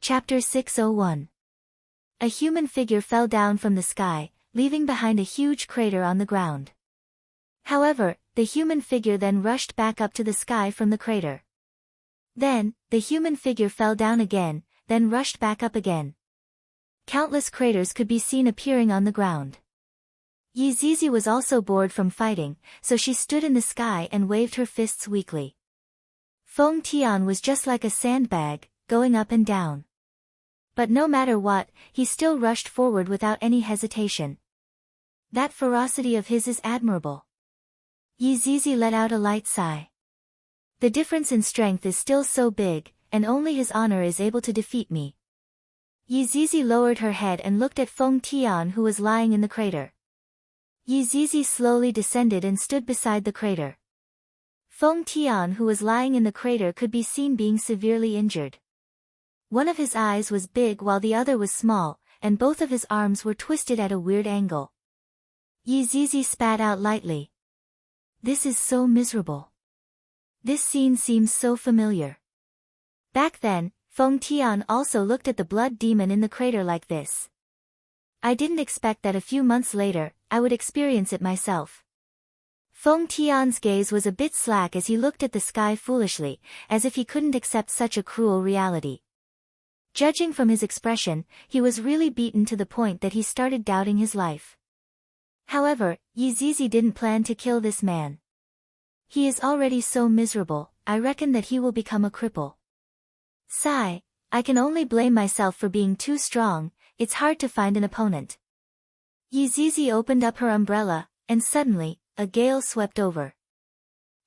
Chapter 601. A human figure fell down from the sky, leaving behind a huge crater on the ground. However, the human figure then rushed back up to the sky from the crater. Then, the human figure fell down again, then rushed back up again. Countless craters could be seen appearing on the ground. Yizizi was also bored from fighting, so she stood in the sky and waved her fists weakly. Feng Tian was just like a sandbag, going up and down. But no matter what, he still rushed forward without any hesitation. That ferocity of his is admirable. Yizizi let out a light sigh. The difference in strength is still so big, and only his honor is able to defeat me. Yizizi lowered her head and looked at Feng Tian, who was lying in the crater. Yizizi slowly descended and stood beside the crater. Feng Tian, who was lying in the crater, could be seen being severely injured. One of his eyes was big while the other was small, and both of his arms were twisted at a weird angle. Yizizi spat out lightly. This is so miserable. This scene seems so familiar. Back then, Feng Tian also looked at the blood demon in the crater like this. I didn't expect that a few months later, I would experience it myself. Feng Tian's gaze was a bit slack as he looked at the sky foolishly, as if he couldn't accept such a cruel reality. Judging from his expression, he was really beaten to the point that he started doubting his life. However, Yizizi didn't plan to kill this man. He is already so miserable, I reckon that he will become a cripple. Sigh, I can only blame myself for being too strong, it's hard to find an opponent. Yizizi opened up her umbrella, and suddenly, a gale swept over.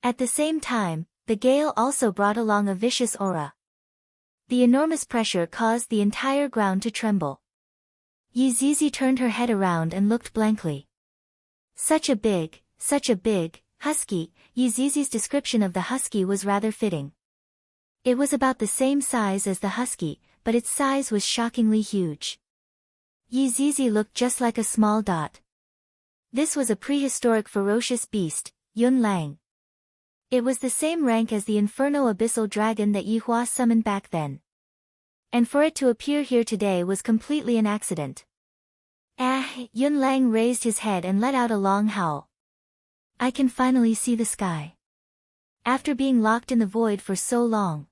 At the same time, the gale also brought along a vicious aura. The enormous pressure caused the entire ground to tremble. Yizizi turned her head around and looked blankly. Such a big, husky. Yizizi's description of the husky was rather fitting. It was about the same size as the husky, but its size was shockingly huge. Yizizi looked just like a small dot. This was a prehistoric ferocious beast, Yun Lang. It was the same rank as the Inferno Abyssal Dragon that Yihua summoned back then. And for it to appear here today was completely an accident. Yun Lang raised his head and let out a long howl. I can finally see the sky. After being locked in the void for so long.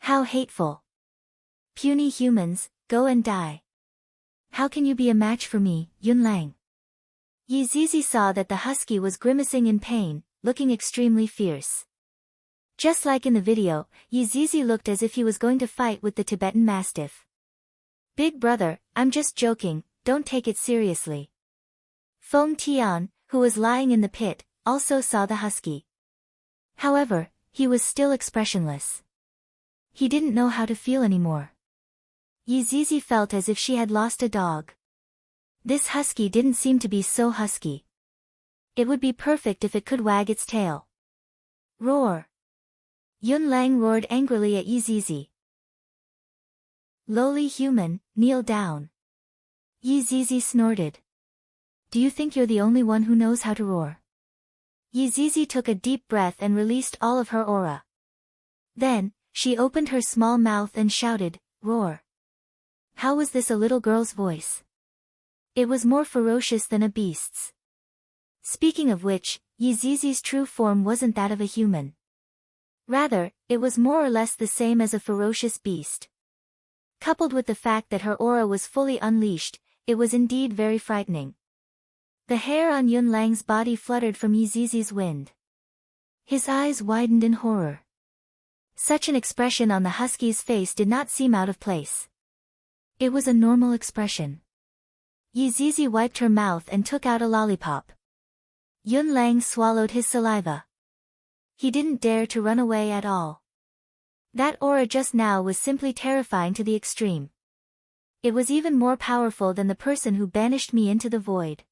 How hateful. Puny humans, go and die. How can you be a match for me, Yun Lang? Yizizi saw that the husky was grimacing in pain, looking extremely fierce. Just like in the video, Yizizi looked as if he was going to fight with the Tibetan Mastiff. Big brother, I'm just joking, don't take it seriously. Feng Tian, who was lying in the pit, also saw the husky. However, he was still expressionless. He didn't know how to feel anymore. Yizizi felt as if she had lost a dog. This husky didn't seem to be so husky. It would be perfect if it could wag its tail. Roar! Yun Lang roared angrily at Yizizi. Lowly human, kneel down. Yizizi snorted. Do you think you're the only one who knows how to roar? Yizizi took a deep breath and released all of her aura. Then, she opened her small mouth and shouted, roar. How was this a little girl's voice? It was more ferocious than a beast's. Speaking of which, Yizizi's true form wasn't that of a human. Rather, it was more or less the same as a ferocious beast. Coupled with the fact that her aura was fully unleashed, it was indeed very frightening. The hair on Yun Lang's body fluttered from Yizizi's wind. His eyes widened in horror. Such an expression on the husky's face did not seem out of place. It was a normal expression. Yizizi wiped her mouth and took out a lollipop. Yun Lang swallowed his saliva. He didn't dare to run away at all. That aura just now was simply terrifying to the extreme. It was even more powerful than the person who banished me into the void.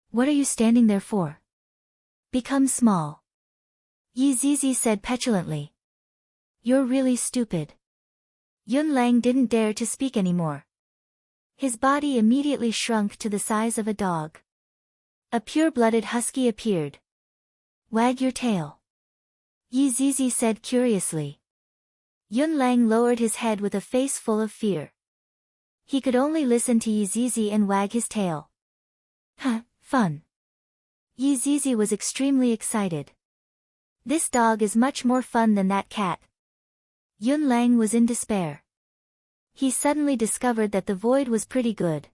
What are you standing there for? Become small. Yizizi said petulantly. You're really stupid. Yun Lang didn't dare to speak anymore. His body immediately shrunk to the size of a dog. A pure-blooded husky appeared. Wag your tail. Yizizi said curiously. Yun Lang lowered his head with a face full of fear. He could only listen to Yi Zizi and wag his tail. Huh, fun. Yi Zizi was extremely excited. This dog is much more fun than that cat. Yun Lang was in despair. He suddenly discovered that the void was pretty good.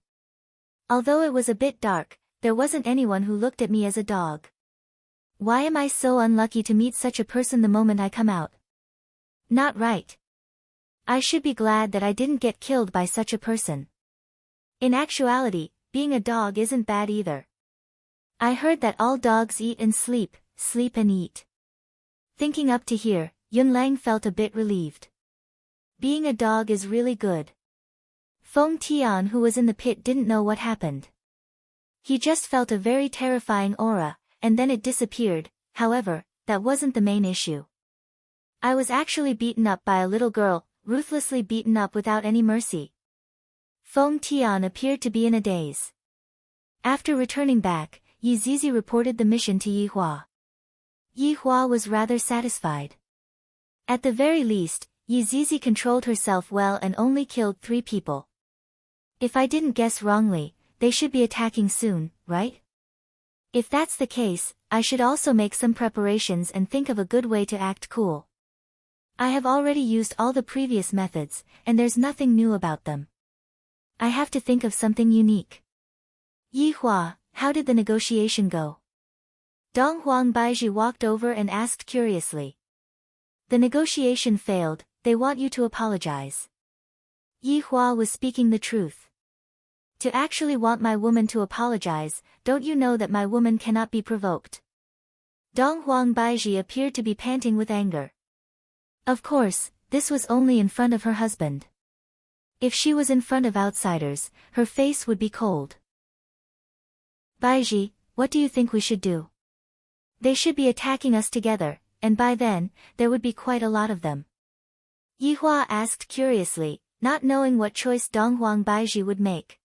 Although it was a bit dark, there wasn't anyone who looked at me as a dog. Why am I so unlucky to meet such a person the moment I come out? Not right. I should be glad that I didn't get killed by such a person. In actuality, being a dog isn't bad either. I heard that all dogs eat and sleep, sleep and eat. Thinking up to here, Yun Lang felt a bit relieved. Being a dog is really good. Feng Tian, who was in the pit, didn't know what happened. He just felt a very terrifying aura, and then it disappeared. However, that wasn't the main issue. I was actually beaten up by a little girl, ruthlessly beaten up without any mercy. Feng Tian appeared to be in a daze. After returning back, Yi Zizi reported the mission to Yi Hua. Yi Hua was rather satisfied. At the very least, Yi Zizi controlled herself well and only killed 3 people. If I didn't guess wrongly, they should be attacking soon, right? If that's the case, I should also make some preparations and think of a good way to act cool. I have already used all the previous methods, and there's nothing new about them. I have to think of something unique. Yi Hua, how did the negotiation go? Dong Huang Baizhi walked over and asked curiously. The negotiation failed, they want you to apologize. Yi Hua was speaking the truth. To actually want my woman to apologize, don't you know that my woman cannot be provoked? Dong Huang Baizhi appeared to be panting with anger. Of course, this was only in front of her husband. If she was in front of outsiders, her face would be cold. Baizhi, what do you think we should do? They should be attacking us together, and by then, there would be quite a lot of them. Yi Hua asked curiously, not knowing what choice Dong Huang Baizhi would make.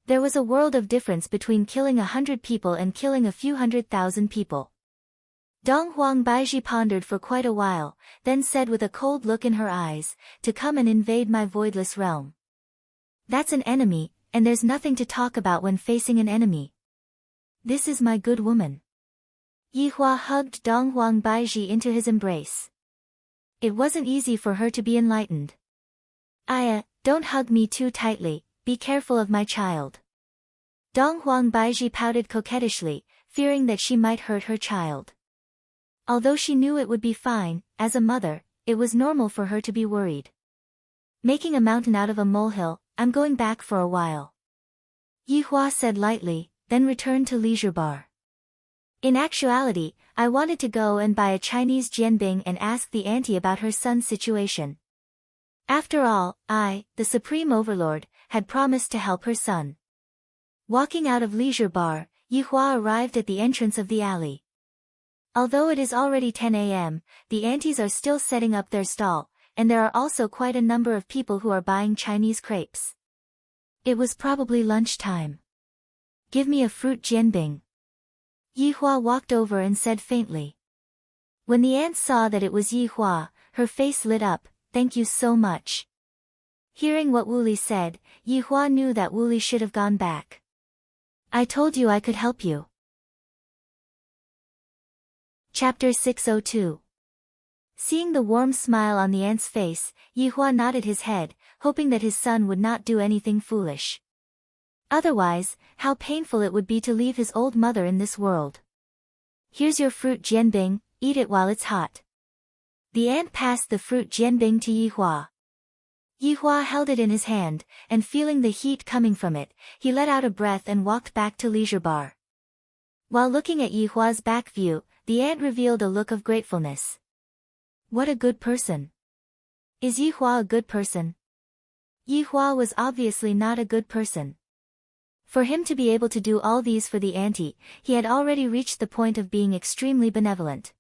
There was a world of difference between killing 100 people and killing a few 100,000 people. Dong Huang Baizhi pondered for quite a while, then said with a cold look in her eyes, to come and invade my voidless realm. That's an enemy, and there's nothing to talk about when facing an enemy. This is my good woman. Yi Hua hugged Dong Huang Baizhi into his embrace. It wasn't easy for her to be enlightened. Aya, don't hug me too tightly, be careful of my child. Dong Huang Baizhi pouted coquettishly, fearing that she might hurt her child. Although she knew it would be fine, as a mother, it was normal for her to be worried. Making a mountain out of a molehill, I'm going back for a while. Yi Hua said lightly, then returned to Leisure Bar. In actuality, I wanted to go and buy a Chinese jianbing and ask the auntie about her son's situation. After all, I, the Supreme Overlord, had promised to help her son. Walking out of Leisure Bar, Yi Hua arrived at the entrance of the alley. Although it is already 10 a.m., the aunties are still setting up their stall, and there are also quite a number of people who are buying Chinese crepes. It was probably lunchtime. Give me a fruit jianbing. Yi Hua walked over and said faintly. When the aunt saw that it was Yi Hua, her face lit up, thank you so much. Hearing what Wu Li said, Yi Hua knew that Wu Li should have gone back. I told you I could help you. Chapter 602. Seeing the warm smile on the aunt's face, Yi Hua nodded his head, hoping that his son would not do anything foolish. Otherwise, how painful it would be to leave his old mother in this world. Here's your fruit jianbing, eat it while it's hot. The aunt passed the fruit jianbing to Yi Hua. Yi Hua held it in his hand, and feeling the heat coming from it, he let out a breath and walked back to Leisure Bar. While looking at Yi Hua's back view, the aunt revealed a look of gratefulness. What a good person. Is Yi Hua a good person? Yi Hua was obviously not a good person. For him to be able to do all these for the auntie, he had already reached the point of being extremely benevolent.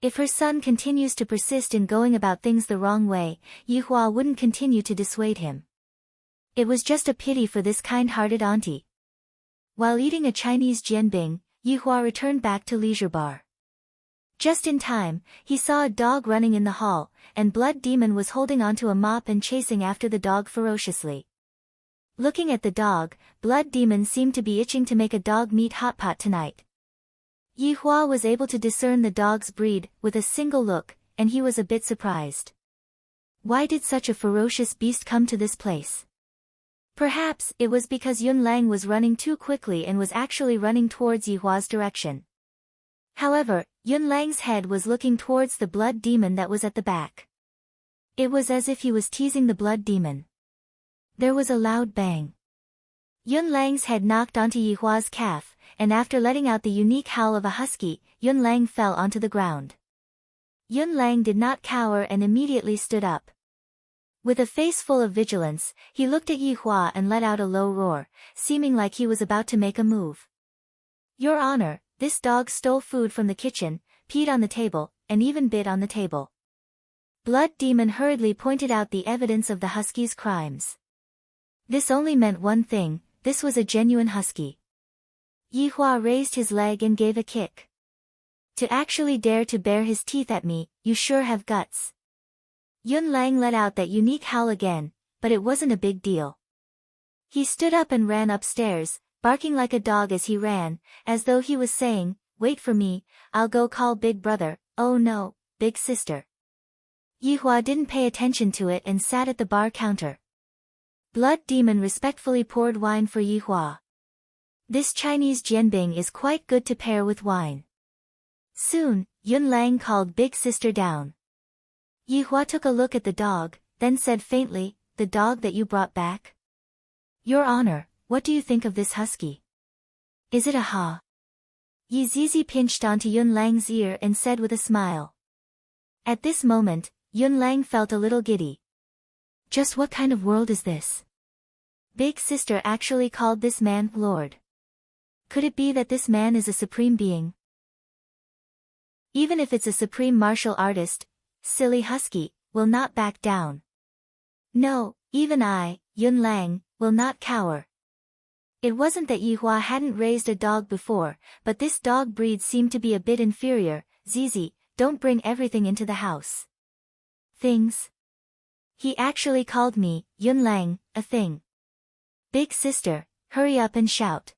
If her son continues to persist in going about things the wrong way, Yi Hua wouldn't continue to dissuade him. It was just a pity for this kind-hearted auntie. While eating a Chinese jianbing, Yi Hua returned back to Leisure Bar. Just in time, he saw a dog running in the hall, and Blood Demon was holding onto a mop and chasing after the dog ferociously. Looking at the dog, Blood Demon seemed to be itching to make a dog meat hot pot tonight. Yi Hua was able to discern the dog's breed with a single look, and he was a bit surprised. Why did such a ferocious beast come to this place? Perhaps it was because Yun Lang was running too quickly and was actually running towards Yi Hua's direction. However, Yun Lang's head was looking towards the Blood Demon that was at the back. It was as if he was teasing the Blood Demon. There was a loud bang. Yun Lang's head knocked onto Yi Hua's calf, and after letting out the unique howl of a husky, Yun Lang fell onto the ground. Yun Lang did not cower and immediately stood up. With a face full of vigilance, he looked at Yi Hua and let out a low roar, seeming like he was about to make a move. Your Honor, this dog stole food from the kitchen, peed on the table, and even bit on the table. Blood Demon hurriedly pointed out the evidence of the husky's crimes. This only meant one thing, this was a genuine husky. Yi Hua raised his leg and gave a kick. To actually dare to bare his teeth at me, you sure have guts. Yun Lang let out that unique howl again, but it wasn't a big deal. He stood up and ran upstairs, barking like a dog as he ran, as though he was saying, wait for me, I'll go call Big Brother, oh no, Big Sister. Yi Hua didn't pay attention to it and sat at the bar counter. Blood Demon respectfully poured wine for Yi Hua. This Chinese jianbing is quite good to pair with wine. Soon, Yun Lang called Big Sister down. Yi Hua took a look at the dog, then said faintly, the dog that you brought back? Your Honor, what do you think of this husky? Is it a ha? Yi Zizi pinched onto Yun Lang's ear and said with a smile. At this moment, Yun Lang felt a little giddy. Just what kind of world is this? Big Sister actually called this man Lord. Could it be that this man is a supreme being? Even if it's a supreme martial artist, silly husky, will not back down. No, even I, Yun Lang, will not cower. It wasn't that Yi Hua hadn't raised a dog before, but this dog breed seemed to be a bit inferior. Zizi, don't bring everything into the house. Things? He actually called me, Yun Lang, a thing. Big Sister, hurry up and shout.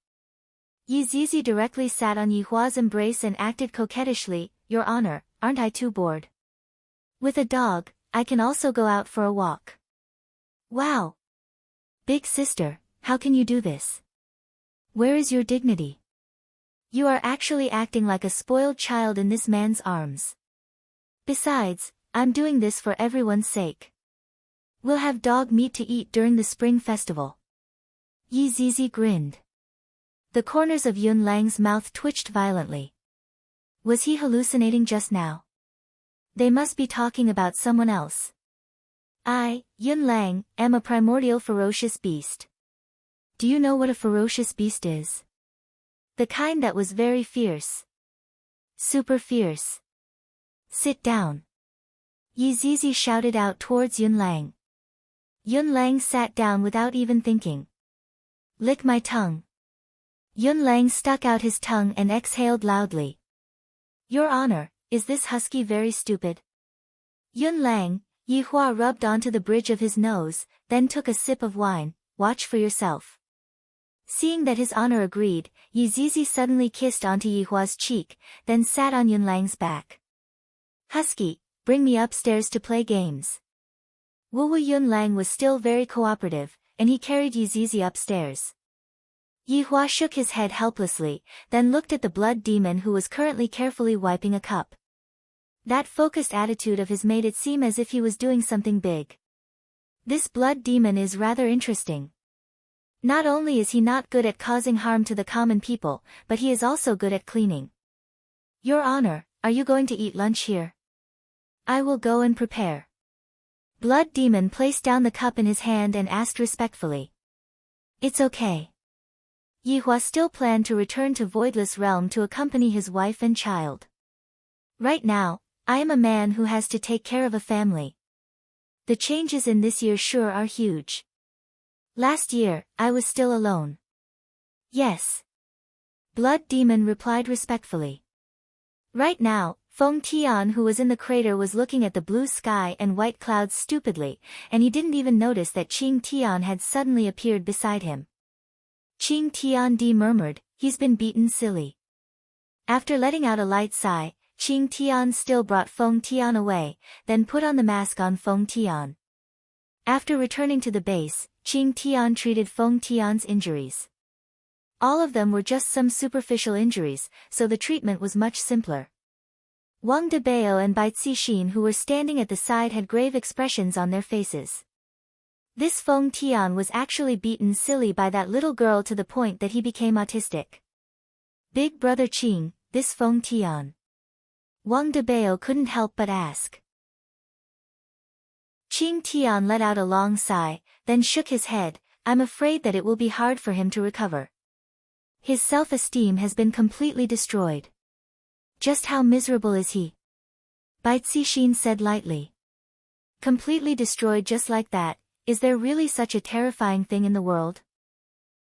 Yi Zizi directly sat on Yi Hua's embrace and acted coquettishly, Your Honor, aren't I too bored? With a dog, I can also go out for a walk. Wow! Big Sister, how can you do this? Where is your dignity? You are actually acting like a spoiled child in this man's arms. Besides, I'm doing this for everyone's sake. We'll have dog meat to eat during the spring festival. Yi Zizi grinned. The corners of Yun Lang's mouth twitched violently. Was he hallucinating just now? They must be talking about someone else. I, Yun Lang, am a primordial ferocious beast. Do you know what a ferocious beast is? The kind that was very fierce. Super fierce. Sit down. Yi Zizi shouted out towards Yun Lang. Yun Lang sat down without even thinking. Lick my tongue. Yun Lang stuck out his tongue and exhaled loudly. Your Honor, is this husky very stupid? Yun Lang, Yi Hua rubbed onto the bridge of his nose, then took a sip of wine. Watch for yourself. Seeing that His Honor agreed, Yi Zizi suddenly kissed onto Yi Hua's cheek, then sat on Yun Lang's back. Husky, bring me upstairs to play games. Wu Yun Lang was still very cooperative, and he carried Yi Zizi upstairs. Yi Hua shook his head helplessly, then looked at the Blood Demon who was currently carefully wiping a cup. That focused attitude of his made it seem as if he was doing something big. This Blood Demon is rather interesting. Not only is he not good at causing harm to the common people, but he is also good at cleaning. Your Honor, are you going to eat lunch here? I will go and prepare. Blood Demon placed down the cup in his hand and asked respectfully. It's okay. Yi Hua still planned to return to Voidless Realm to accompany his wife and child. Right now, I am a man who has to take care of a family. The changes in this year sure are huge. Last year, I was still alone. Yes. Blood Demon replied respectfully. Right now, Feng Tian, who was in the crater, was looking at the blue sky and white clouds stupidly, and he didn't even notice that Qing Tian had suddenly appeared beside him. Qing Tian murmured, "He's been beaten, silly." After letting out a light sigh, Qing Tian still brought Feng Tian away, then put on the mask on Feng Tian. After returning to the base, Qing Tian treated Feng Tian's injuries. All of them were just some superficial injuries, so the treatment was much simpler. Wang Debao and Bai Cixin, who were standing at the side, had grave expressions on their faces. This Feng Tian was actually beaten silly by that little girl to the point that he became autistic. Big brother Qing, this Feng Tian. Wang Debao couldn't help but ask. Qing Tian let out a long sigh, then shook his head. "I'm afraid that it will be hard for him to recover. His self-esteem has been completely destroyed." "Just how miserable is he?" Bai Cixin said lightly. "Completely destroyed just like that? Is there really such a terrifying thing in the world?"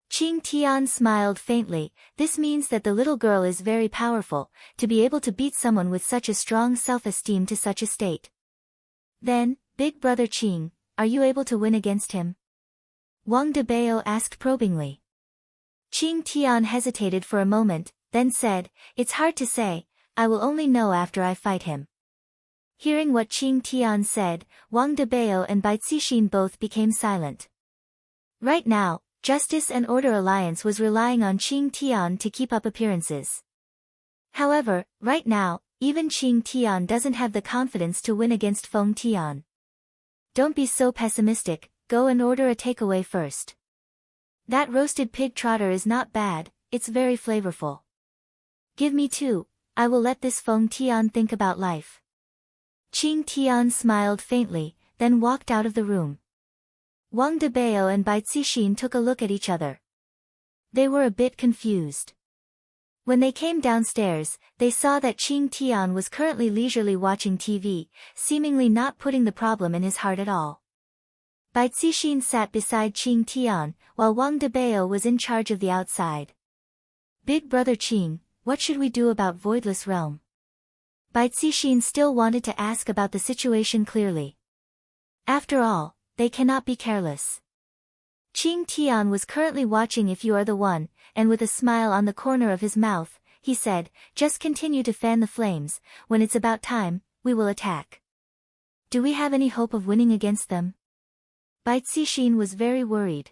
Qing Tian smiled faintly. "This means that the little girl is very powerful, to be able to beat someone with such a strong self-esteem to such a state. Then, big brother Qing, are you able to win against him?" Wang Debao asked probingly. Qing Tian hesitated for a moment, then said, "It's hard to say, I will only know after I fight him." Hearing what Qing Tian said, Wang Debao and Bai Cixin both became silent. Right now, Justice and Order Alliance was relying on Qing Tian to keep up appearances. However, right now, even Qing Tian doesn't have the confidence to win against Feng Tian. "Don't be so pessimistic, go and order a takeaway first. That roasted pig trotter is not bad, it's very flavorful. Give me two, I will let this Feng Tian think about life." Qing Tian smiled faintly, then walked out of the room. Wang Debao and Bai Cixin took a look at each other. They were a bit confused. When they came downstairs, they saw that Qing Tian was currently leisurely watching TV, seemingly not putting the problem in his heart at all. Bai Cixin sat beside Qing Tian, while Wang Debao was in charge of the outside. "Big brother Qing, what should we do about Voidless Realm?" Bai Cixin still wanted to ask about the situation clearly. After all, they cannot be careless. Qing Tian was currently watching If You Are the One, and with a smile on the corner of his mouth, he said, "Just continue to fan the flames, when it's about time, we will attack." "Do we have any hope of winning against them?" Bai Cixin was very worried.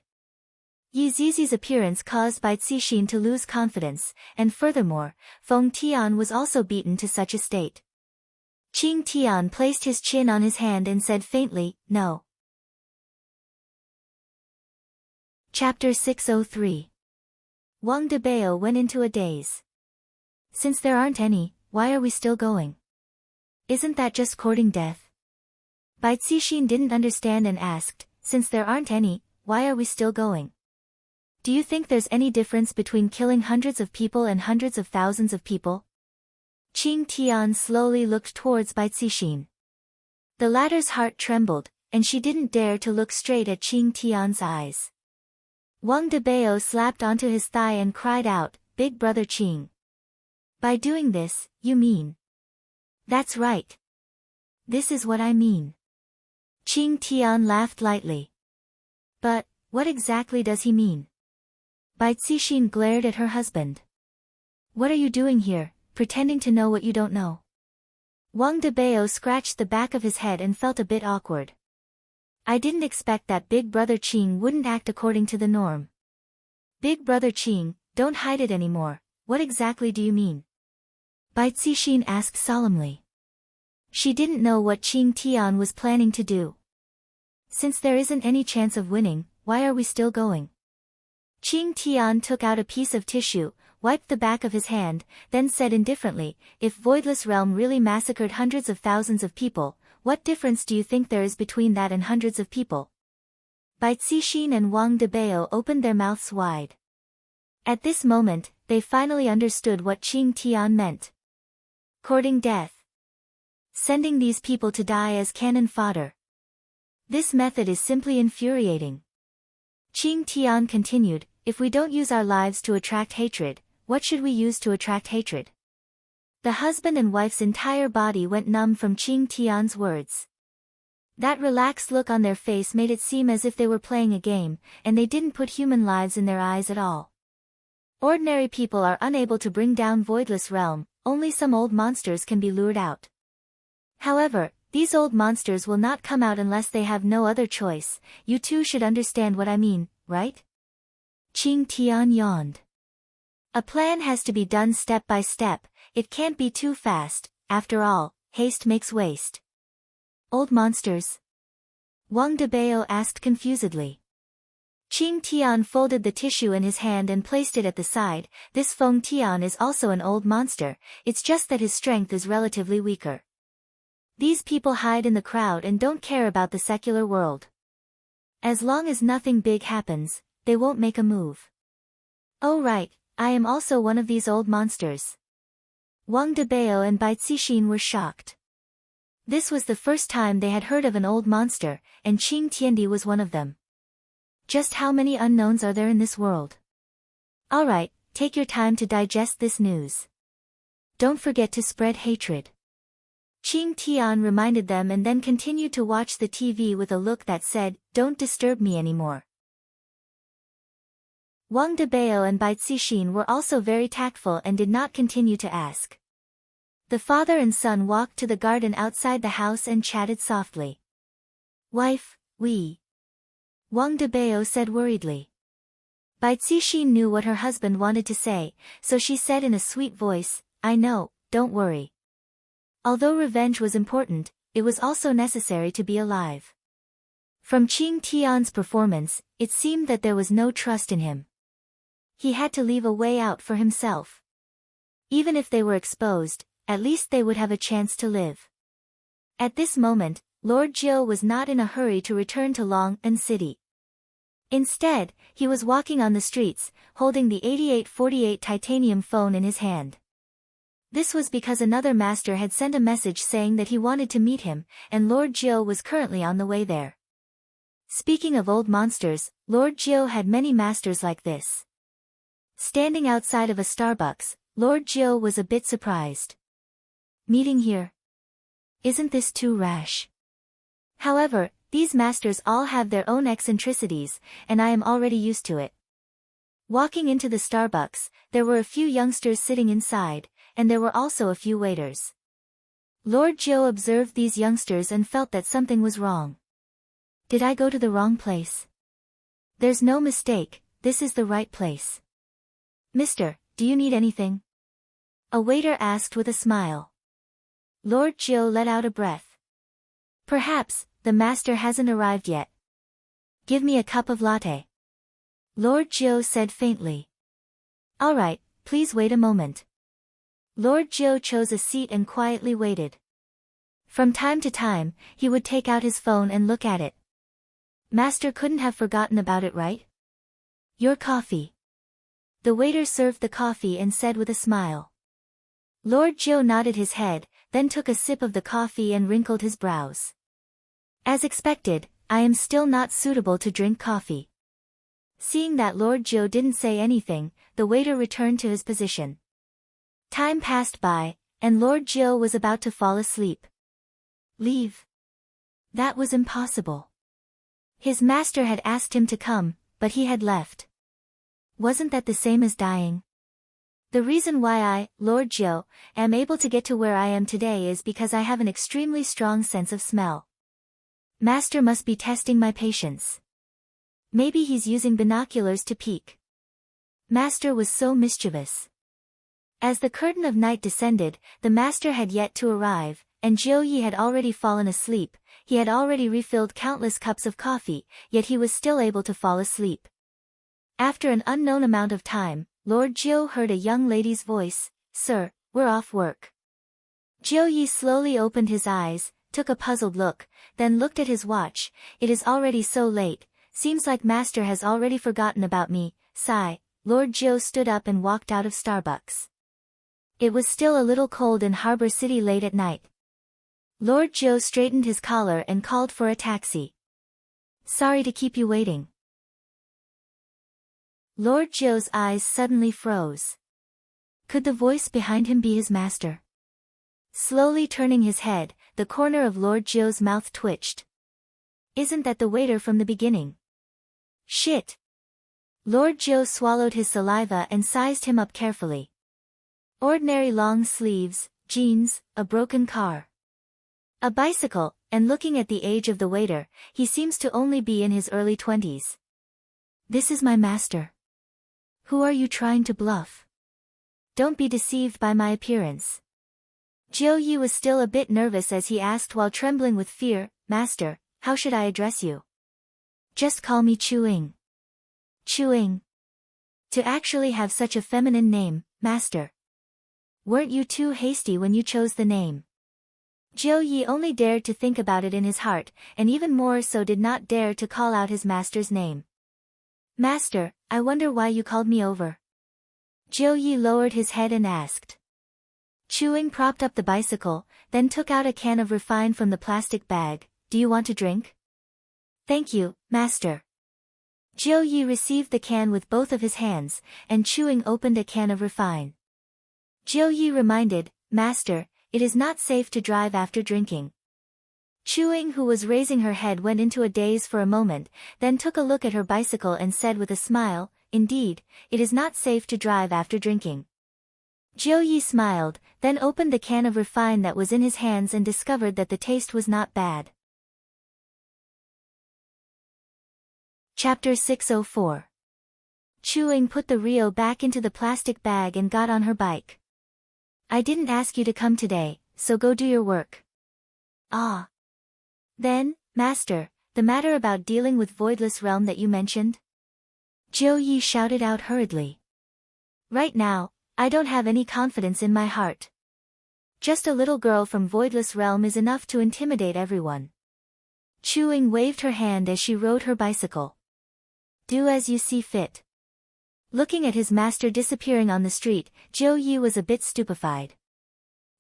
Yi Zizi's appearance caused Bai Cixin to lose confidence, and furthermore, Feng Tian was also beaten to such a state. Qing Tian placed his chin on his hand and said faintly, "No." Chapter 603. Wang Debao went into a daze. "Since there aren't any, why are we still going? Isn't that just courting death?" Bai Cixin didn't understand and asked, "Since there aren't any, why are we still going? Do you think there's any difference between killing hundreds of people and hundreds of thousands of people?" Qing Tian slowly looked towards Bai Cixin. The latter's heart trembled, and she didn't dare to look straight at Qing Tian's eyes. Wang Debao slapped onto his thigh and cried out, "Big brother Qing. By doing this, you mean?" "That's right. This is what I mean." Qing Tian laughed lightly. "But, what exactly does he mean?" Bai Cixin glared at her husband. "What are you doing here, pretending to know what you don't know?" Wang Debao scratched the back of his head and felt a bit awkward. "I didn't expect that big brother Qing wouldn't act according to the norm." "Big brother Qing, don't hide it anymore, what exactly do you mean?" Bai Cixin asked solemnly. She didn't know what Qing Tian was planning to do. "Since there isn't any chance of winning, why are we still going?" Qing Tian took out a piece of tissue, wiped the back of his hand, then said indifferently, "If Voidless Realm really massacred hundreds of thousands of people, what difference do you think there is between that and hundreds of people?" Bai Cixin and Wang Debao opened their mouths wide. At this moment, they finally understood what Qing Tian meant. Courting death. Sending these people to die as cannon fodder. This method is simply infuriating. Qing Tian continued, "If we don't use our lives to attract hatred, what should we use to attract hatred?" The husband and wife's entire body went numb from Qing Tian's words. That relaxed look on their face made it seem as if they were playing a game, and they didn't put human lives in their eyes at all. Ordinary people are unable to bring down Voidless Realm, only some old monsters can be lured out. However, these old monsters will not come out unless they have no other choice. You two should understand what I mean, right? Qing Tian yawned. A plan has to be done step by step, it can't be too fast, after all, haste makes waste. Old monsters? Wang Debao asked confusedly. Qing Tian folded the tissue in his hand and placed it at the side. This Feng Tian is also an old monster, it's just that his strength is relatively weaker. These people hide in the crowd and don't care about the secular world. As long as nothing big happens, they won't make a move. Oh right, I am also one of these old monsters. Wang Debao and Bai Cixin were shocked. This was the first time they had heard of an old monster, and Qing Tiandi was one of them. Just how many unknowns are there in this world? Alright, take your time to digest this news. Don't forget to spread hatred. Qing Tian reminded them and then continued to watch the TV with a look that said, "Don't disturb me anymore." Wang Debao and Bai Cixin were also very tactful and did not continue to ask. The father and son walked to the garden outside the house and chatted softly. "Wife, Wang Debao said worriedly. Bai Cixin knew what her husband wanted to say, so she said in a sweet voice, "I know, don't worry." Although revenge was important, it was also necessary to be alive. From Qing Tian's performance, it seemed that there was no trust in him. He had to leave a way out for himself. Even if they were exposed, at least they would have a chance to live. At this moment, Lord Jiu was not in a hurry to return to Long'an City. Instead, he was walking on the streets, holding the 8848 titanium phone in his hand. This was because another master had sent a message saying that he wanted to meet him, and Lord Jiu was currently on the way there. Speaking of old monsters, Lord Jiu had many masters like this. Standing outside of a Starbucks, Lord Jiu was a bit surprised. Meeting here? Isn't this too rash? However, these masters all have their own eccentricities, and I am already used to it. Walking into the Starbucks, there were a few youngsters sitting inside, and there were also a few waiters. Lord Jiu observed these youngsters and felt that something was wrong. Did I go to the wrong place? There's no mistake, this is the right place. Mister, do you need anything? A waiter asked with a smile. Lord Jiu let out a breath. Perhaps, the master hasn't arrived yet. Give me a cup of latte. Lord Jiu said faintly. Alright, please wait a moment. Lord Jiu chose a seat and quietly waited. From time to time, he would take out his phone and look at it. Master couldn't have forgotten about it, right? Your coffee. The waiter served the coffee and said with a smile. Lord Jiu nodded his head, then took a sip of the coffee and wrinkled his brows. As expected, I am still not suitable to drink coffee. Seeing that Lord Jiu didn't say anything, the waiter returned to his position. Time passed by, and Lord Jiu was about to fall asleep. Leave? That was impossible. His master had asked him to come, but he had left. Wasn't that the same as dying? The reason why I, Lord Jiu, am able to get to where I am today is because I have an extremely strong sense of smell. Master must be testing my patience. Maybe he's using binoculars to peek. Master was so mischievous. As the curtain of night descended, the master had yet to arrive, and Jiu Yi had already fallen asleep. He had already refilled countless cups of coffee, yet he was still able to fall asleep. After an unknown amount of time, Lord Jiu heard a young lady's voice, "Sir, we're off work." Jiu Yi slowly opened his eyes, took a puzzled look, then looked at his watch. It is already so late, seems like master has already forgotten about me. Sigh. Lord Jiu stood up and walked out of Starbucks. It was still a little cold in Harbor City late at night. Lord Jiu straightened his collar and called for a taxi. Sorry to keep you waiting. Lord Jiu's eyes suddenly froze. Could the voice behind him be his master? Slowly turning his head, the corner of Lord Jiu's mouth twitched. Isn't that the waiter from the beginning? Shit! Lord Jiu swallowed his saliva and sized him up carefully. Ordinary long sleeves, jeans, a broken car. A bicycle, and looking at the age of the waiter, he seems to only be in his early 20s. This is my master. Who are you trying to bluff? Don't be deceived by my appearance. Jiu Yi was still a bit nervous as he asked while trembling with fear, Master, how should I address you? Just call me Chu-Ying. Chu-Ying. To actually have such a feminine name, Master. Weren't you too hasty when you chose the name? Jiu Yi only dared to think about it in his heart, and even more so did not dare to call out his master's name. Master, I wonder why you called me over. Jiu Yi lowered his head and asked. Chu-Ying propped up the bicycle, then took out a can of refine from the plastic bag. Do you want to drink? Thank you, Master. Jiu Yi received the can with both of his hands, and Chu-Ying opened a can of refine. Jiu Yi reminded, Master, it is not safe to drive after drinking. Chu-Ying, who was raising her head, went into a daze for a moment, then took a look at her bicycle and said with a smile, Indeed, it is not safe to drive after drinking. Jiu Yi smiled, then opened the can of refine that was in his hands and discovered that the taste was not bad. Chapter 604. Chu-Ying put the Rio back into the plastic bag and got on her bike. I didn't ask you to come today, so go do your work. Ah. Then, Master, the matter about dealing with Voidless Realm that you mentioned? Jiu Yi shouted out hurriedly. Right now, I don't have any confidence in my heart. Just a little girl from Voidless Realm is enough to intimidate everyone. Chu-Ying waved her hand as she rode her bicycle. Do as you see fit. Looking at his master disappearing on the street, Jiu Yi was a bit stupefied.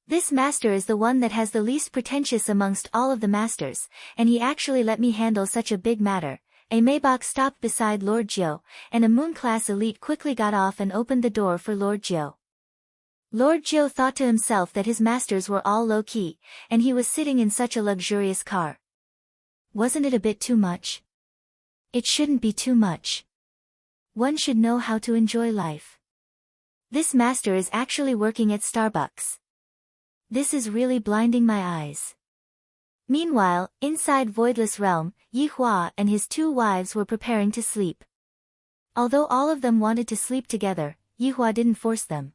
This master is the one that has the least pretentious amongst all of the masters, and he actually let me handle such a big matter. A Maybach stopped beside Lord Jiu, and a Moon-class elite quickly got off and opened the door for Lord Jiu. Lord Jiu thought to himself that his masters were all low-key, and he was sitting in such a luxurious car. Wasn't it a bit too much? It shouldn't be too much. One should know how to enjoy life. This master is actually working at Starbucks. This is really blinding my eyes. Meanwhile, inside Voidless Realm, Yi Hua and his two wives were preparing to sleep. Although all of them wanted to sleep together, Yi Hua didn't force them.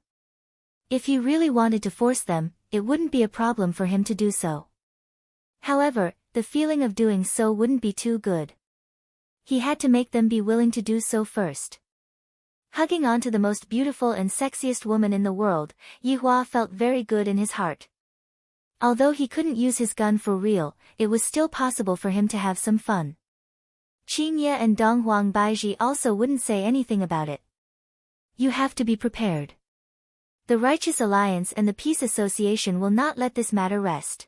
If he really wanted to force them, it wouldn't be a problem for him to do so. However, the feeling of doing so wouldn't be too good. He had to make them be willing to do so first. Hugging on to the most beautiful and sexiest woman in the world, Yi Hua felt very good in his heart. Although he couldn't use his gun for real, it was still possible for him to have some fun. Qingye and Donghuang Baiji also wouldn't say anything about it. You have to be prepared. The Righteous Alliance and the Peace Association will not let this matter rest.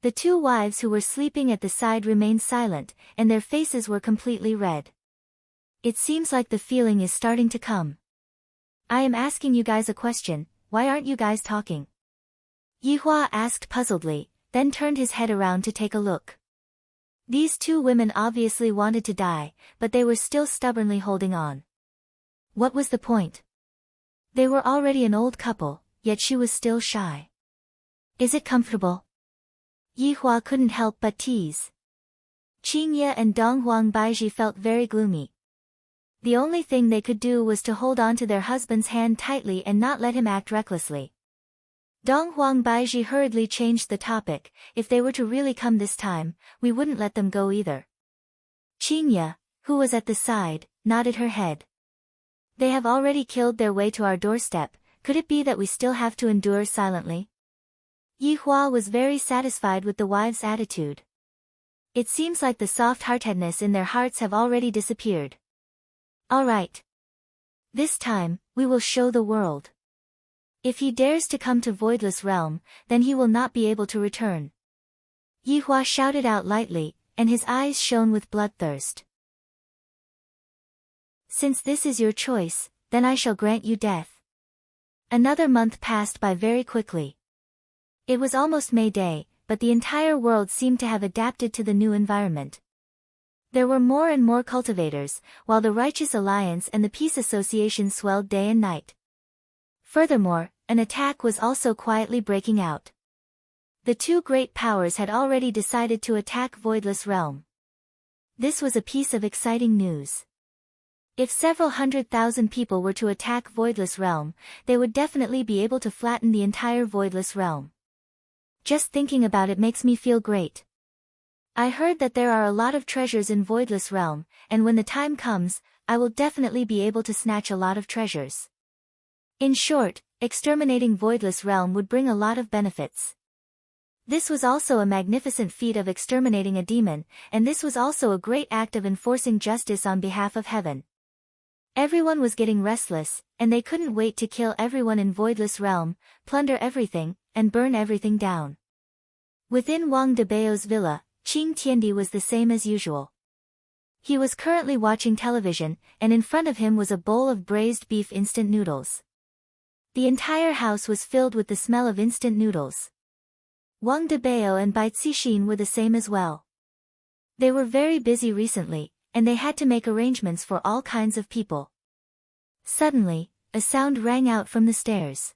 The two wives who were sleeping at the side remained silent, and their faces were completely red. It seems like the feeling is starting to come. I am asking you guys a question, why aren't you guys talking? Yi Hua asked puzzledly, then turned his head around to take a look. These two women obviously wanted to die, but they were still stubbornly holding on. What was the point? They were already an old couple, yet she was still shy. Is it comfortable? Yi Hua couldn't help but tease. Qingye and Donghuang Baiji felt very gloomy. The only thing they could do was to hold on to their husband's hand tightly and not let him act recklessly. Donghuang Baiji hurriedly changed the topic. If they were to really come this time, we wouldn't let them go either. Qingye, who was at the side, nodded her head. They have already killed their way to our doorstep, could it be that we still have to endure silently? Yi Hua was very satisfied with the wives' attitude. It seems like the soft-heartedness in their hearts have already disappeared. All right. This time, we will show the world. If he dares to come to Voidless Realm, then he will not be able to return. Yi Hua shouted out lightly, and his eyes shone with bloodthirst. Since this is your choice, then I shall grant you death. Another month passed by very quickly. It was almost May Day, but the entire world seemed to have adapted to the new environment. There were more and more cultivators, while the Righteous Alliance and the Peace Association swelled day and night. Furthermore, an attack was also quietly breaking out. The two great powers had already decided to attack Voidless Realm. This was a piece of exciting news. If several 100,000 people were to attack Voidless Realm, they would definitely be able to flatten the entire Voidless Realm. Just thinking about it makes me feel great. I heard that there are a lot of treasures in Voidless Realm, and when the time comes, I will definitely be able to snatch a lot of treasures. In short, exterminating Voidless Realm would bring a lot of benefits. This was also a magnificent feat of exterminating a demon, and this was also a great act of enforcing justice on behalf of heaven. Everyone was getting restless, and they couldn't wait to kill everyone in Voidless Realm, plunder everything, and burn everything down. Within Wang Debao's villa, Qing Tiandi was the same as usual. He was currently watching television, and in front of him was a bowl of braised beef instant noodles. The entire house was filled with the smell of instant noodles. Wang Debao and Bai Cixin were the same as well. They were very busy recently, and they had to make arrangements for all kinds of people. Suddenly, a sound rang out from the stairs.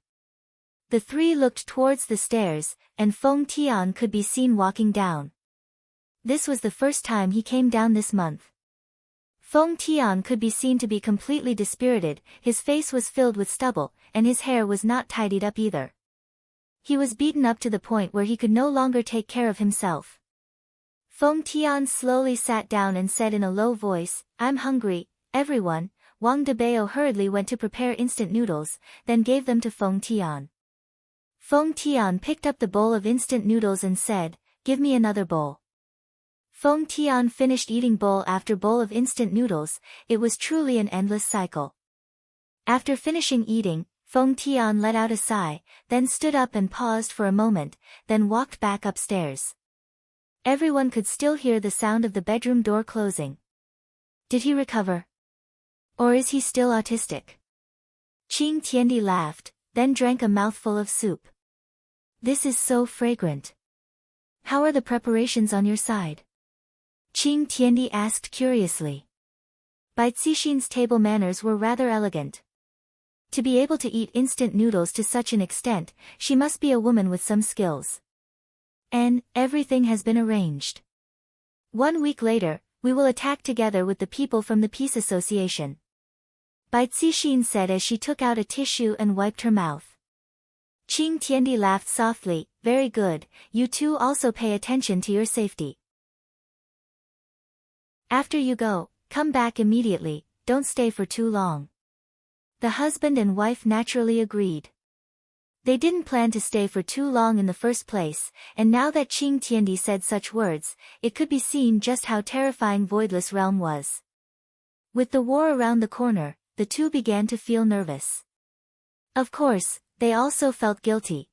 The three looked towards the stairs, and Feng Tian could be seen walking down. This was the first time he came down this month. Feng Tian could be seen to be completely dispirited, his face was filled with stubble, and his hair was not tidied up either. He was beaten up to the point where he could no longer take care of himself. Feng Tian slowly sat down and said in a low voice, "I'm hungry, everyone." Wang Debao hurriedly went to prepare instant noodles, then gave them to Feng Tian. Feng Tian picked up the bowl of instant noodles and said, "Give me another bowl." Feng Tian finished eating bowl after bowl of instant noodles. It was truly an endless cycle. After finishing eating, Feng Tian let out a sigh, then stood up and paused for a moment, then walked back upstairs. Everyone could still hear the sound of the bedroom door closing. Did he recover? Or is he still autistic? Qing Tiandi laughed, then drank a mouthful of soup. This is so fragrant. How are the preparations on your side? Qing Tiandi asked curiously. Bai Cixin's table manners were rather elegant. To be able to eat instant noodles to such an extent, she must be a woman with some skills. And everything has been arranged. 1 week later, we will attack together with the people from the Peace Association. Bai Cixin said as she took out a tissue and wiped her mouth. Qing Tiandi laughed softly, "Very good, you two also pay attention to your safety. After you go, come back immediately, don't stay for too long." The husband and wife naturally agreed. They didn't plan to stay for too long in the first place, and now that Qing Tiandi said such words, it could be seen just how terrifying Voidless Realm was. With the war around the corner, the two began to feel nervous. Of course, they also felt guilty.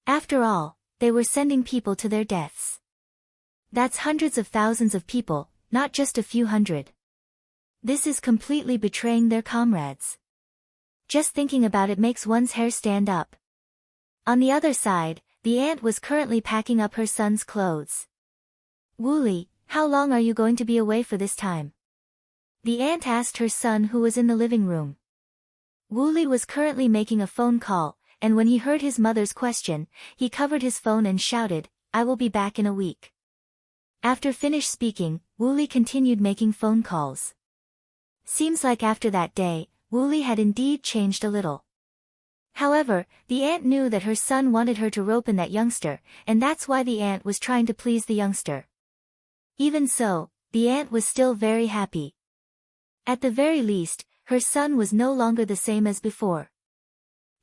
After all, they were sending people to their deaths. That's hundreds of thousands of people, not just a few hundred. This is completely betraying their comrades. Just thinking about it makes one's hair stand up. On the other side, the aunt was currently packing up her son's clothes. "Wooly, how long are you going to be away for this time?" The aunt asked her son who was in the living room. Wooly was currently making a phone call, and when he heard his mother's question, he covered his phone and shouted, "I will be back in a week." After finished speaking, Wooly continued making phone calls. Seems like after that day, Wooly had indeed changed a little. However, the aunt knew that her son wanted her to rope in that youngster, and that's why the aunt was trying to please the youngster. Even so, the aunt was still very happy. At the very least, her son was no longer the same as before.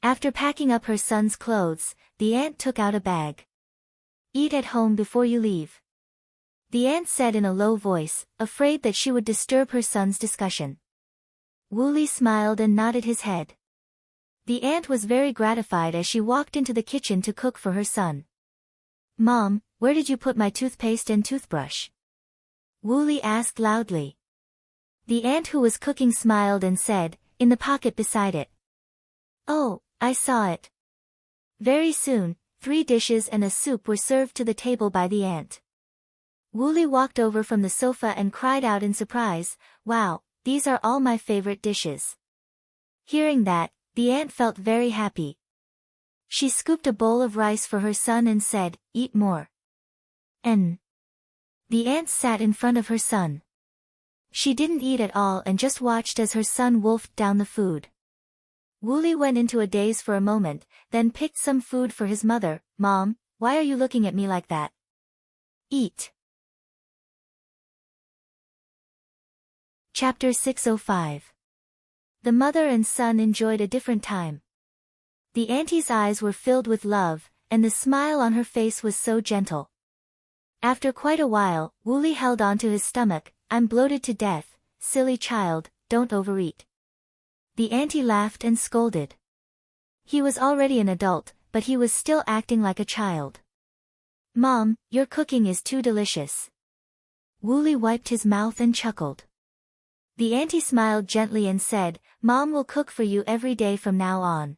After packing up her son's clothes, the aunt took out a bag. "Eat at home before you leave," the aunt said in a low voice, afraid that she would disturb her son's discussion. Wooly smiled and nodded his head. The aunt was very gratified as she walked into the kitchen to cook for her son. "Mom, where did you put my toothpaste and toothbrush?" Wooly asked loudly. The aunt who was cooking smiled and said, "In the pocket beside it." "Oh, I saw it." Very soon, 3 dishes and a soup were served to the table by the ant. Wooly walked over from the sofa and cried out in surprise, "Wow, these are all my favorite dishes." Hearing that, the ant felt very happy. She scooped a bowl of rice for her son and said, "Eat more." And the ant sat in front of her son. She didn't eat at all and just watched as her son wolfed down the food. Wooly went into a daze for a moment, then picked some food for his mother. "Mom, why are you looking at me like that? Eat." Chapter 605. The mother and son enjoyed a different time. The auntie's eyes were filled with love, and the smile on her face was so gentle. After quite a while, Wooly held on to his stomach. "I'm bloated to death, silly child, don't overeat." The auntie laughed and scolded. He was already an adult, but he was still acting like a child. "Mom, your cooking is too delicious." Wooly wiped his mouth and chuckled. The auntie smiled gently and said, "Mom will cook for you every day from now on.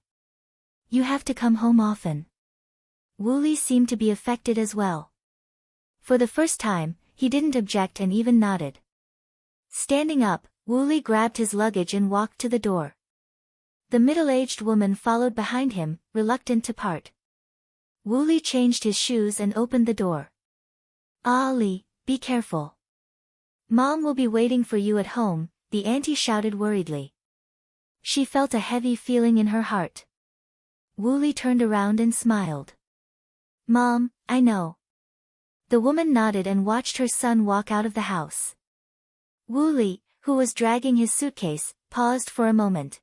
You have to come home often." Wooly seemed to be affected as well. For the first time, he didn't object and even nodded. Standing up, Wooly grabbed his luggage and walked to the door. The middle-aged woman followed behind him, reluctant to part. Wooly changed his shoes and opened the door. "Ali, be careful. Mom will be waiting for you at home," the auntie shouted worriedly. She felt a heavy feeling in her heart. Wooly turned around and smiled. "Mom, I know." The woman nodded and watched her son walk out of the house. Wooly, who was dragging his suitcase, paused for a moment.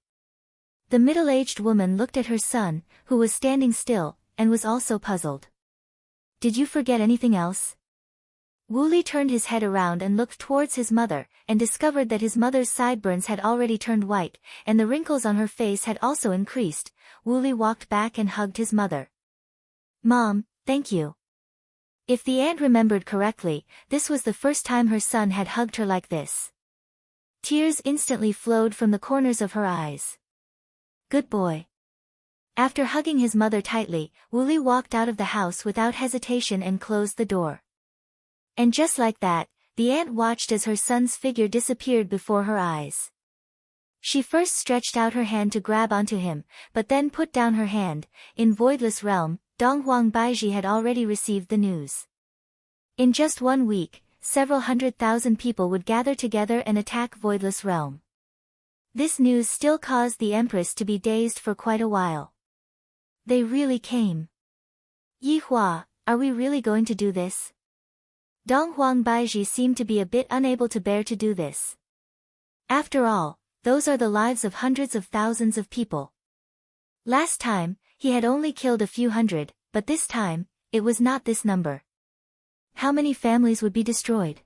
The middle-aged woman looked at her son, who was standing still, and was also puzzled. "Did you forget anything else?" Wooly turned his head around and looked towards his mother, and discovered that his mother's sideburns had already turned white, and the wrinkles on her face had also increased. Wooly walked back and hugged his mother. "Mom, thank you." If the aunt remembered correctly, this was the first time her son had hugged her like this. Tears instantly flowed from the corners of her eyes. "Good boy." After hugging his mother tightly, Wooly walked out of the house without hesitation and closed the door. And just like that, the aunt watched as her son's figure disappeared before her eyes. She first stretched out her hand to grab onto him, but then put down her hand. In Voidless Realm, Donghuang Baiji had already received the news. In just 1 week, several 100,000 people would gather together and attack Voidless Realm. This news still caused the Empress to be dazed for quite a while. They really came. "Yihua, are we really going to do this?" Donghuang Baiji seemed to be a bit unable to bear to do this. After all, those are the lives of hundreds of thousands of people. Last time, he had only killed a few hundred, but this time, it was not this number. How many families would be destroyed?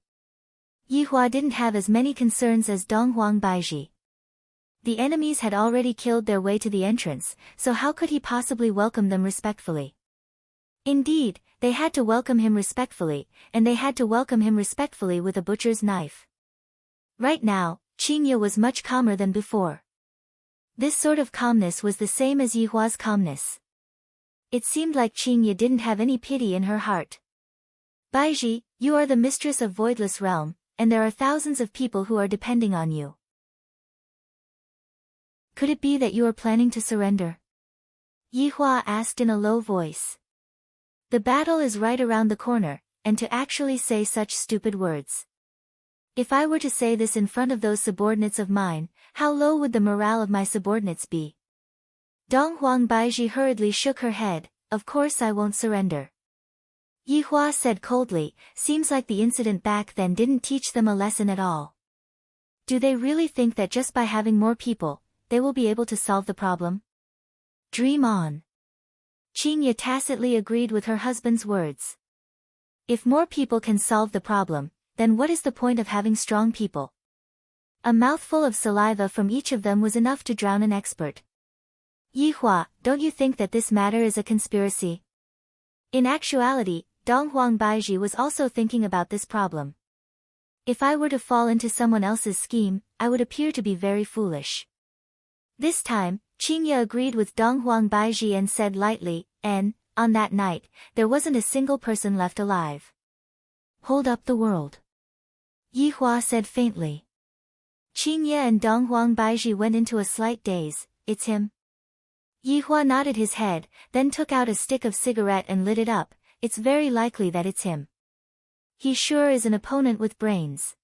Yihua didn't have as many concerns as Donghuang Baiji. The enemies had already killed their way to the entrance, so how could he possibly welcome them respectfully? Indeed, they had to welcome him respectfully, and they had to welcome him respectfully with a butcher's knife. Right now, Qingye was much calmer than before. This sort of calmness was the same as Yihua's calmness. It seemed like Qingye didn't have any pity in her heart. "Baiji, you are the mistress of Voidless Realm, and there are thousands of people who are depending on you. Could it be that you are planning to surrender?" Yihua asked in a low voice. The battle is right around the corner, and to actually say such stupid words. If I were to say this in front of those subordinates of mine, how low would the morale of my subordinates be? Donghuang Baiji hurriedly shook her head. "Of course I won't surrender." Yihua said coldly, "Seems like the incident back then didn't teach them a lesson at all. Do they really think that just by having more people, they will be able to solve the problem? Dream on." Qingye tacitly agreed with her husband's words. If more people can solve the problem, then what is the point of having strong people? A mouthful of saliva from each of them was enough to drown an expert. "Yihua, don't you think that this matter is a conspiracy?" In actuality, Donghuang Baiji was also thinking about this problem. If I were to fall into someone else's scheme, I would appear to be very foolish. This time, Qingye agreed with Donghuang Baiji and said lightly, on that night, there wasn't a single person left alive. Hold up the world. Yi Hua said faintly. Qin Ye and Dong Huang Baiji went into a slight daze. It's him? Yi Hua nodded his head, then took out a stick of cigarette and lit it up. It's very likely that it's him. He sure is an opponent with brains.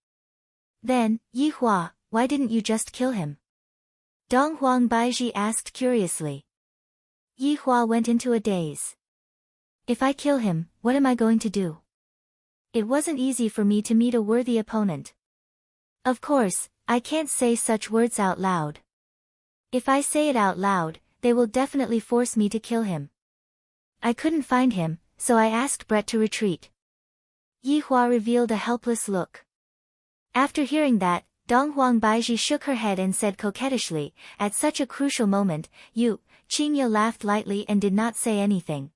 Then, Yi Hua, why didn't you just kill him? Dong Huang Baiji asked curiously. Yi Hua went into a daze. If I kill him, what am I going to do? It wasn't easy for me to meet a worthy opponent. Of course, I can't say such words out loud. If I say it out loud, they will definitely force me to kill him. I couldn't find him, so I asked Brett to retreat. Yi Hua revealed a helpless look. After hearing that, Dong Huang Baiji shook her head and said coquettishly, at such a crucial moment, you, Qin Ye laughed lightly and did not say anything.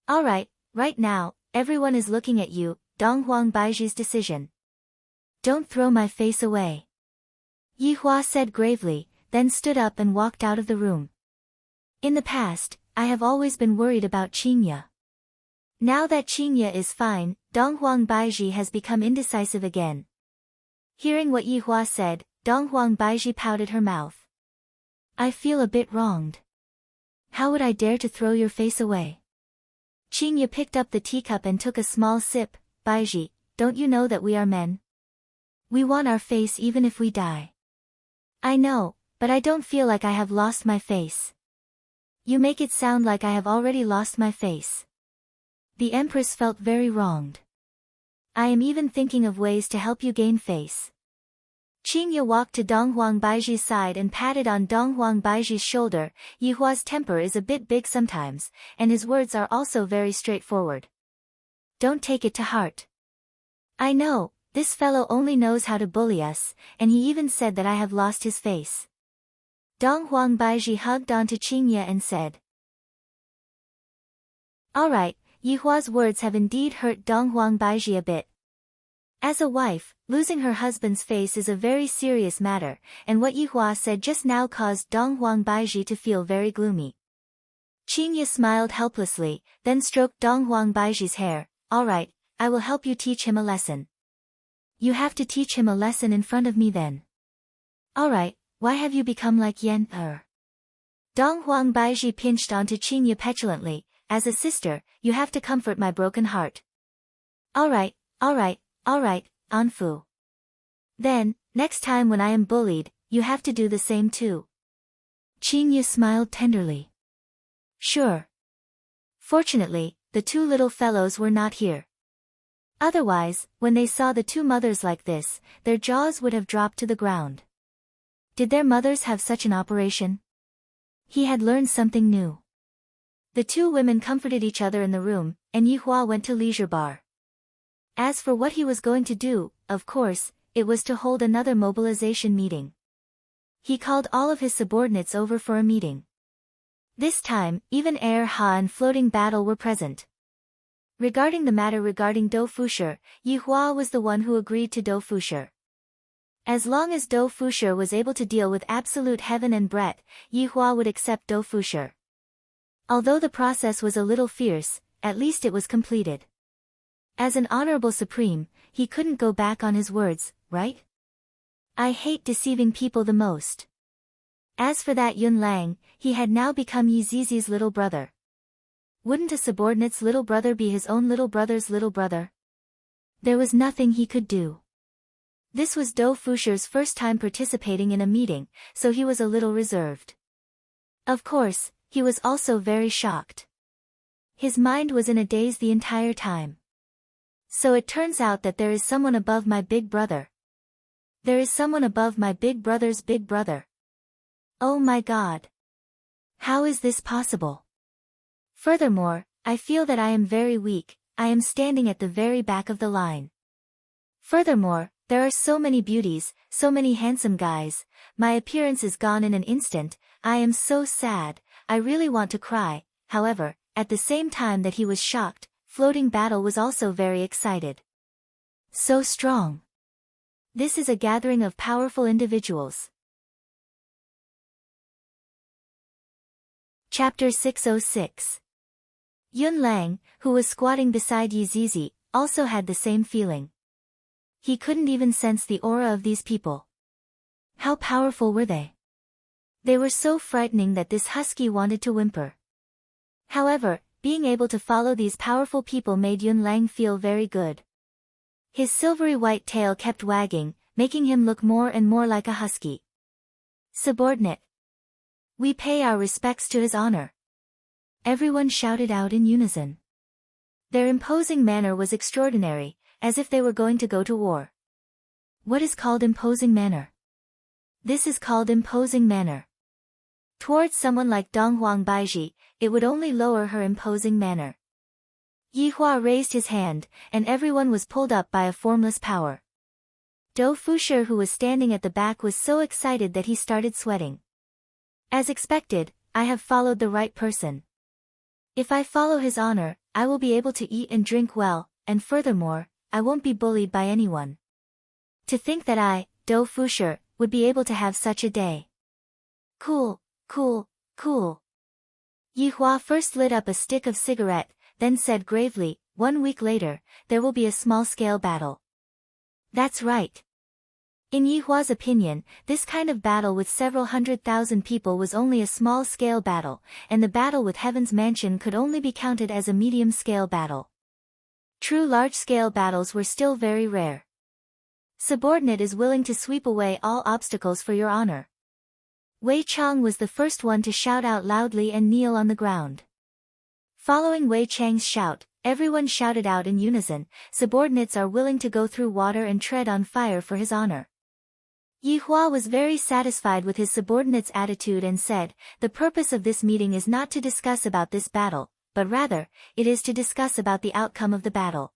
Alright, right now, everyone is looking at you, Dong Huang Baiji's decision. Don't throw my face away. Yi Hua said gravely, then stood up and walked out of the room. In the past, I have always been worried about Qin Ye. Now that Qin Ye is fine, Dong Huang Baiji has become indecisive again. Hearing what Yi Hua said, Dong Huang Baiji pouted her mouth. I feel a bit wronged. How would I dare to throw your face away? Qin Ye picked up the teacup and took a small sip. Baiji, don't you know that we are men? We want our face even if we die. I know, but I don't feel like I have lost my face. You make it sound like I have already lost my face. The Empress felt very wronged. I am even thinking of ways to help you gain face. Qin Ye walked to Dong Huang Baiji's side and patted on Dong Huang Baiji's shoulder. Yi Hua's temper is a bit big sometimes, and his words are also very straightforward. Don't take it to heart. I know, this fellow only knows how to bully us, and he even said that I have lost his face. Dong Huang Baiji hugged onto Qin Ye and said. Alright, Yi Hua's words have indeed hurt Dong Huang Baiji a bit. As a wife, losing her husband's face is a very serious matter, and what Yi Hua said just now caused Dong Huang Baiji to feel very gloomy. Qin Ye smiled helplessly, then stroked Dong Huang Baiji's hair. Alright, I will help you teach him a lesson. You have to teach him a lesson in front of me then. Alright, why have you become like Yen? Dong Huang Baiji pinched onto Qin Ye petulantly. As a sister, you have to comfort my broken heart. Alright, Anfu. Then, next time when I am bullied, you have to do the same too. Qin Ye smiled tenderly. Sure. Fortunately, the two little fellows were not here. Otherwise, when they saw the two mothers like this, their jaws would have dropped to the ground. Did their mothers have such an operation? He had learned something new. The two women comforted each other in the room, and Yi Hua went to leisure bar. As for what he was going to do, of course, it was to hold another mobilization meeting. He called all of his subordinates over for a meeting. This time, even Air Ha and Floating Battle were present. Regarding the matter regarding Dou Fusher, Yi Hua was the one who agreed to Dou Fusher. As long as Dou Fusher was able to deal with Absolute Heaven and Brett, Yi Hua would accept Dou Fusher. Although the process was a little fierce, at least it was completed. As an honorable supreme, he couldn't go back on his words, right? I hate deceiving people the most. As for that Yun Lang, he had now become Yi Zizi's little brother. Wouldn't a subordinate's little brother be his own little brother's little brother? There was nothing he could do. This was Dou Fusher's first time participating in a meeting, so he was a little reserved. Of course, he was also very shocked. His mind was in a daze the entire time. So it turns out that there is someone above my big brother. There is someone above my big brother's big brother. Oh my God. How is this possible? Furthermore, I feel that I am very weak. I am standing at the very back of the line. Furthermore, there are so many beauties, so many handsome guys. My appearance is gone in an instant. I am so sad. I really want to cry. However, at the same time that he was shocked, Floating Battle was also very excited. So strong. This is a gathering of powerful individuals. Chapter 606. Yun Lang, who was squatting beside Yi Zizi, also had the same feeling. He couldn't even sense the aura of these people. How powerful were they? They were so frightening that this husky wanted to whimper. However, being able to follow these powerful people made Yun Lang feel very good. His silvery white tail kept wagging, making him look more and more like a husky. Subordinate. We pay our respects to his honor. Everyone shouted out in unison. Their imposing manner was extraordinary, as if they were going to go to war. What is called imposing manner? This is called imposing manner. Towards someone like Donghuang Baiji, it would only lower her imposing manner. Yi Hua raised his hand, and everyone was pulled up by a formless power. Dou Fushi, who was standing at the back, was so excited that he started sweating. As expected, I have followed the right person. If I follow his honor, I will be able to eat and drink well, and furthermore, I won't be bullied by anyone. To think that I, Dou Fushi, would be able to have such a day. Cool, cool, cool. Yi Hua first lit up a stick of cigarette, then said gravely, 1 week later, there will be a small-scale battle. That's right. In Yi Hua's opinion, this kind of battle with several 100,000 people was only a small-scale battle, and the battle with Heaven's Mansion could only be counted as a medium-scale battle. True large-scale battles were still very rare. Subordinate is willing to sweep away all obstacles for your honor. Wei Chang was the first one to shout out loudly and kneel on the ground. Following Wei Chang's shout, everyone shouted out in unison, subordinates are willing to go through water and tread on fire for his honor. Yi Hua was very satisfied with his subordinate's attitude and said, the purpose of this meeting is not to discuss about this battle, but rather, it is to discuss about the outcome of the battle.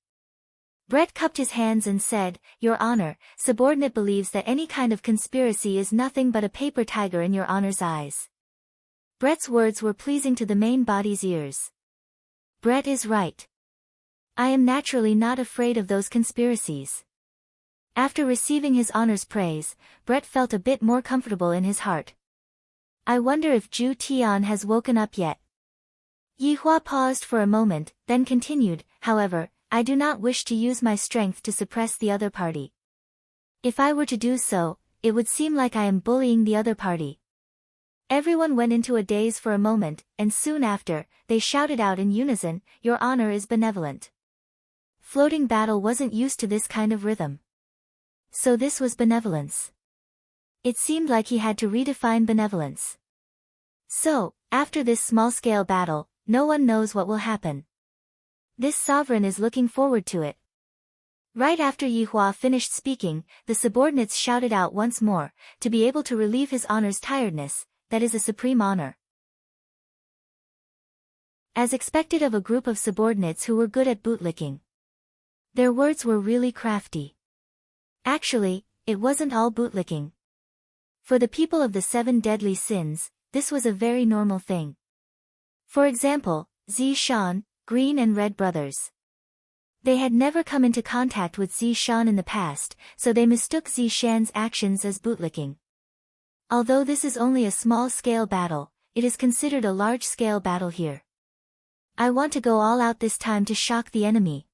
Brett cupped his hands and said, Your Honor, subordinate believes that any kind of conspiracy is nothing but a paper tiger in your honor's eyes. Brett's words were pleasing to the main body's ears. Brett is right. I am naturally not afraid of those conspiracies. After receiving his honor's praise, Brett felt a bit more comfortable in his heart. I wonder if Zhu Tian has woken up yet. Yi Hua paused for a moment, then continued, however, I do not wish to use my strength to suppress the other party. If I were to do so, it would seem like I am bullying the other party. Everyone went into a daze for a moment, and soon after, they shouted out in unison, Your honor is benevolent. Floating battle wasn't used to this kind of rhythm. So this was benevolence. It seemed like he had to redefine benevolence. So, after this small-scale battle, no one knows what will happen. This sovereign is looking forward to it. Right after Yi Hua finished speaking, the subordinates shouted out once more, to be able to relieve his honor's tiredness, that is a supreme honor. As expected of a group of subordinates who were good at bootlicking. Their words were really crafty. Actually, it wasn't all bootlicking. For the people of the 7 deadly sins, this was a very normal thing. For example, Zi Shan, Green and Red brothers. They had never come into contact with Zi Shan in the past, so they mistook Zi Shan's actions as bootlicking. Although this is only a small-scale battle, it is considered a large-scale battle here. I want to go all out this time to shock the enemy.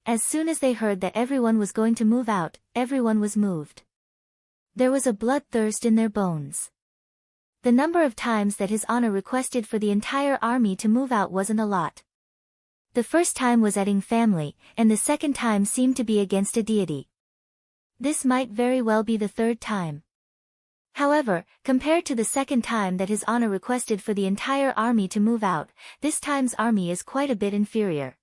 As soon as they heard that everyone was going to move out, everyone was moved. There was a bloodthirst in their bones. The number of times that his honor requested for the entire army to move out wasn't a lot. The first time was at Ing family, and the second time seemed to be against a deity. This might very well be the third time. However, compared to the second time that his honor requested for the entire army to move out, this time's army is quite a bit inferior.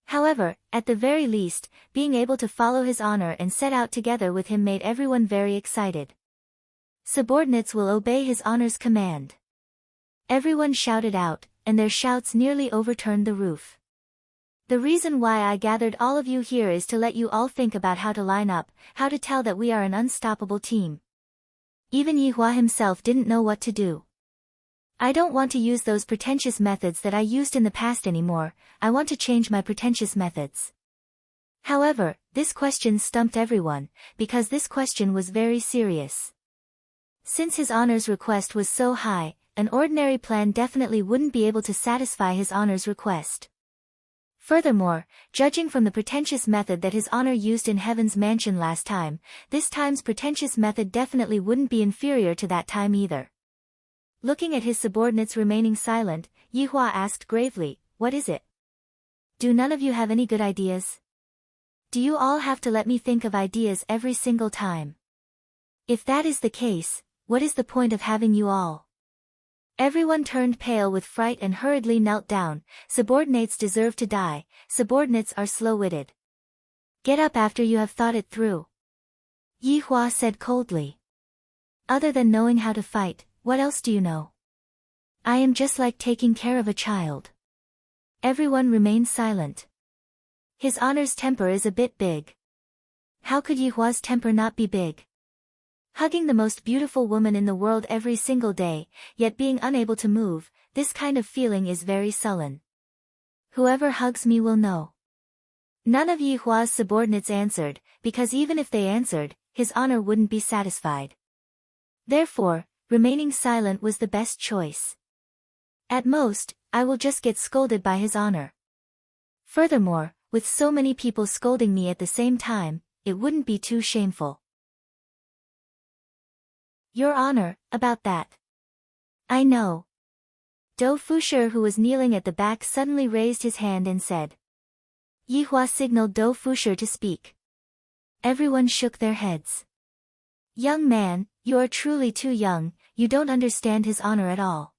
However, at the very least, being able to follow his honor and set out together with him made everyone very excited. Subordinates will obey his honor's command. Everyone shouted out, and their shouts nearly overturned the roof. The reason why I gathered all of you here is to let you all think about how to line up, how to tell that we are an unstoppable team. Even Yi Hua himself didn't know what to do. I don't want to use those pretentious methods that I used in the past anymore, I want to change my pretentious methods. However, this question stumped everyone, because this question was very serious. Since his honor's request was so high, an ordinary plan definitely wouldn't be able to satisfy his honor's request. Furthermore, judging from the pretentious method that his honor used in Heaven's mansion last time, this time's pretentious method definitely wouldn't be inferior to that time either. Looking at his subordinates remaining silent, Yihua asked gravely, "What is it? Do none of you have any good ideas? Do you all have to let me think of ideas every single time? If that is the case, what is the point of having you all?" Everyone turned pale with fright and hurriedly knelt down. Subordinates deserve to die. Subordinates are slow-witted. Get up after you have thought it through, Yihua said coldly. Other than knowing how to fight, what else do you know? I am just like taking care of a child. Everyone remained silent. His honor's temper is a bit big. How could Yihua's temper not be big? Hugging the most beautiful woman in the world every single day, yet being unable to move, this kind of feeling is very sullen. Whoever hugs me will know. None of Yihua's subordinates answered, because even if they answered, his honor wouldn't be satisfied. Therefore, remaining silent was the best choice. At most, I will just get scolded by his honor. Furthermore, with so many people scolding me at the same time, it wouldn't be too shameful. Your honor, about that. I know. Dou Fushi, who was kneeling at the back, suddenly raised his hand and said. Yihua signaled Dou Fushi to speak. Everyone shook their heads. Young man, you are truly too young, you don't understand his honor at all.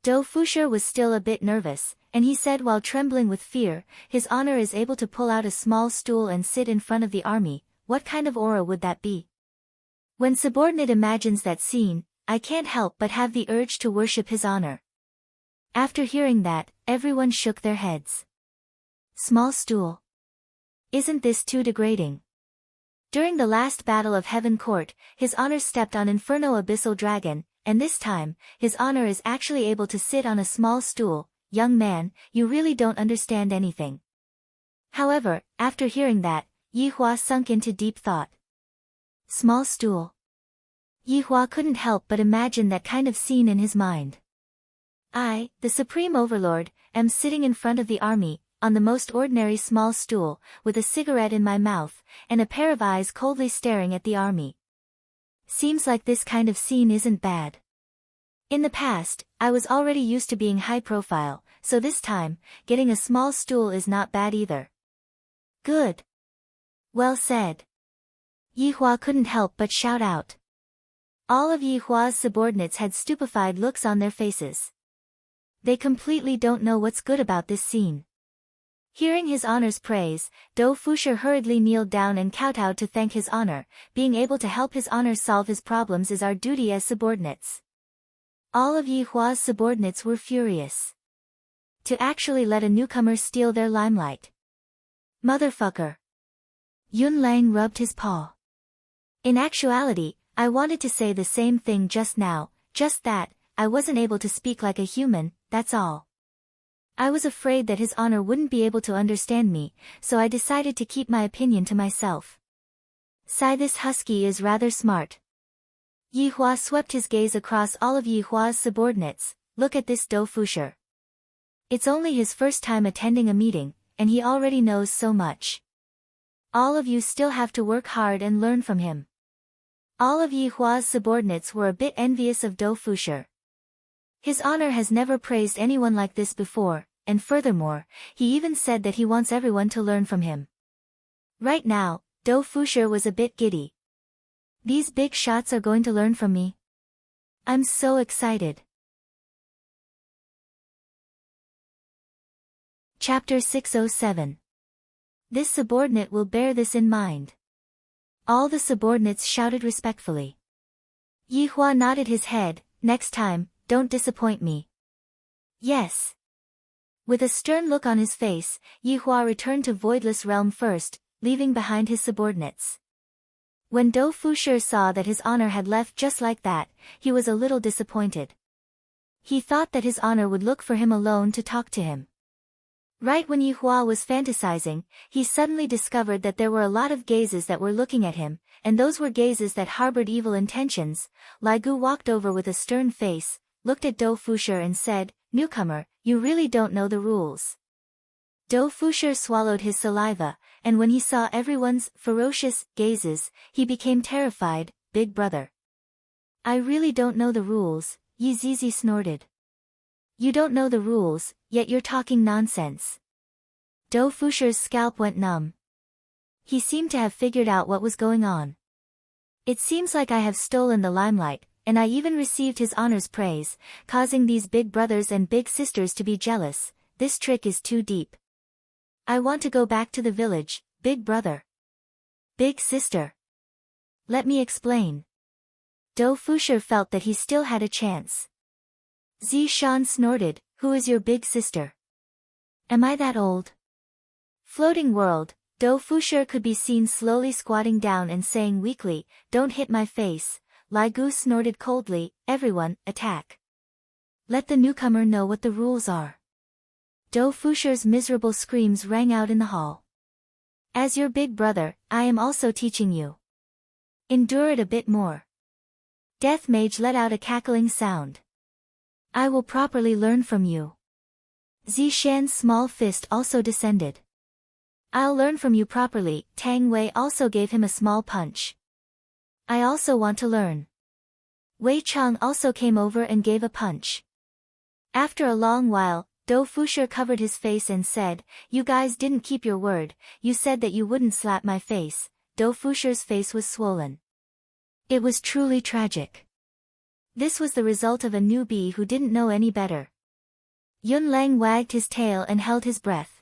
Dou Fushi was still a bit nervous, and he said while trembling with fear, his honor is able to pull out a small stool and sit in front of the army, what kind of aura would that be? When subordinate imagines that scene, I can't help but have the urge to worship his honor. After hearing that, everyone shook their heads. Small stool. Isn't this too degrading? During the last battle of Heaven Court, his honor stepped on Inferno Abyssal Dragon, and this time, his honor is actually able to sit on a small stool. Young man, you really don't understand anything. However, after hearing that, Yihua sunk into deep thought. Small stool. Yihua couldn't help but imagine that kind of scene in his mind. I, the Supreme Overlord, am sitting in front of the army, on the most ordinary small stool, with a cigarette in my mouth, and a pair of eyes coldly staring at the army. Seems like this kind of scene isn't bad. In the past, I was already used to being high profile, so this time, getting a small stool is not bad either. Good. Well said. Yihua couldn't help but shout out. All of Yihua's subordinates had stupefied looks on their faces. They completely don't know what's good about this scene. Hearing his honor's praise, Dou Fushi hurriedly kneeled down and kowtowed to thank his honor. Being able to help his honor solve his problems is our duty as subordinates. All of Yihua's subordinates were furious. To actually let a newcomer steal their limelight. Motherfucker. Yun Lang rubbed his paw. In actuality, I wanted to say the same thing just now, just that, I wasn't able to speak like a human, that's all. I was afraid that his honor wouldn't be able to understand me, so I decided to keep my opinion to myself. Sigh, this husky is rather smart. Yihua swept his gaze across all of Yihua's subordinates. Look at this Dou Fushi. It's only his first time attending a meeting, and he already knows so much. All of you still have to work hard and learn from him. All of Yihua's subordinates were a bit envious of Dou Fushi. His honor has never praised anyone like this before, and furthermore, he even said that he wants everyone to learn from him. Right now, Dou Fushi was a bit giddy. These big shots are going to learn from me. I'm so excited. Chapter 607. This subordinate will bear this in mind. All the subordinates shouted respectfully. Yihua nodded his head. Next time, don't disappoint me. Yes. With a stern look on his face, Yihua returned to Voidless Realm first, leaving behind his subordinates. When Dou Fushi saw that his honor had left just like that, he was a little disappointed. He thought that his honor would look for him alone to talk to him. Right when Yihua was fantasizing, he suddenly discovered that there were a lot of gazes that were looking at him, and those were gazes that harbored evil intentions. Lai Gu walked over with a stern face. looked at Dou Fusher and said, "Newcomer, you really don't know the rules." Dou Fusher swallowed his saliva, and when he saw everyone's ferocious gazes, he became terrified. "Big brother. I really don't know the rules," Yi Zizi snorted. "You don't know the rules, yet you're talking nonsense." Dou Fusher's scalp went numb. He seemed to have figured out what was going on. "It seems like I have stolen the limelight, and I even received his honor's praise, causing these big brothers and big sisters to be jealous. This trick is too deep. I want to go back to the village, big brother. Big sister. Let me explain." Dou Fusher felt that he still had a chance. Zi Shan snorted, "Who is your big sister? Am I that old?" Floating world, Dou Fusher could be seen slowly squatting down and saying weakly, "Don't hit my face." Lai Gu snorted coldly, "Everyone, attack. Let the newcomer know what the rules are." Dou Fusher's miserable screams rang out in the hall. "As your big brother, I am also teaching you. Endure it a bit more." Death Mage let out a cackling sound. "I will properly learn from you." Zi Shan's small fist also descended. "I'll learn from you properly." Tang Wei also gave him a small punch. "I also want to learn." Wei Chang also came over and gave a punch. After a long while, Dou Fusher covered his face and said, "You guys didn't keep your word, you said that you wouldn't slap my face." Dou Fusher's face was swollen. It was truly tragic. This was the result of a newbie who didn't know any better. Yun Lang wagged his tail and held his breath.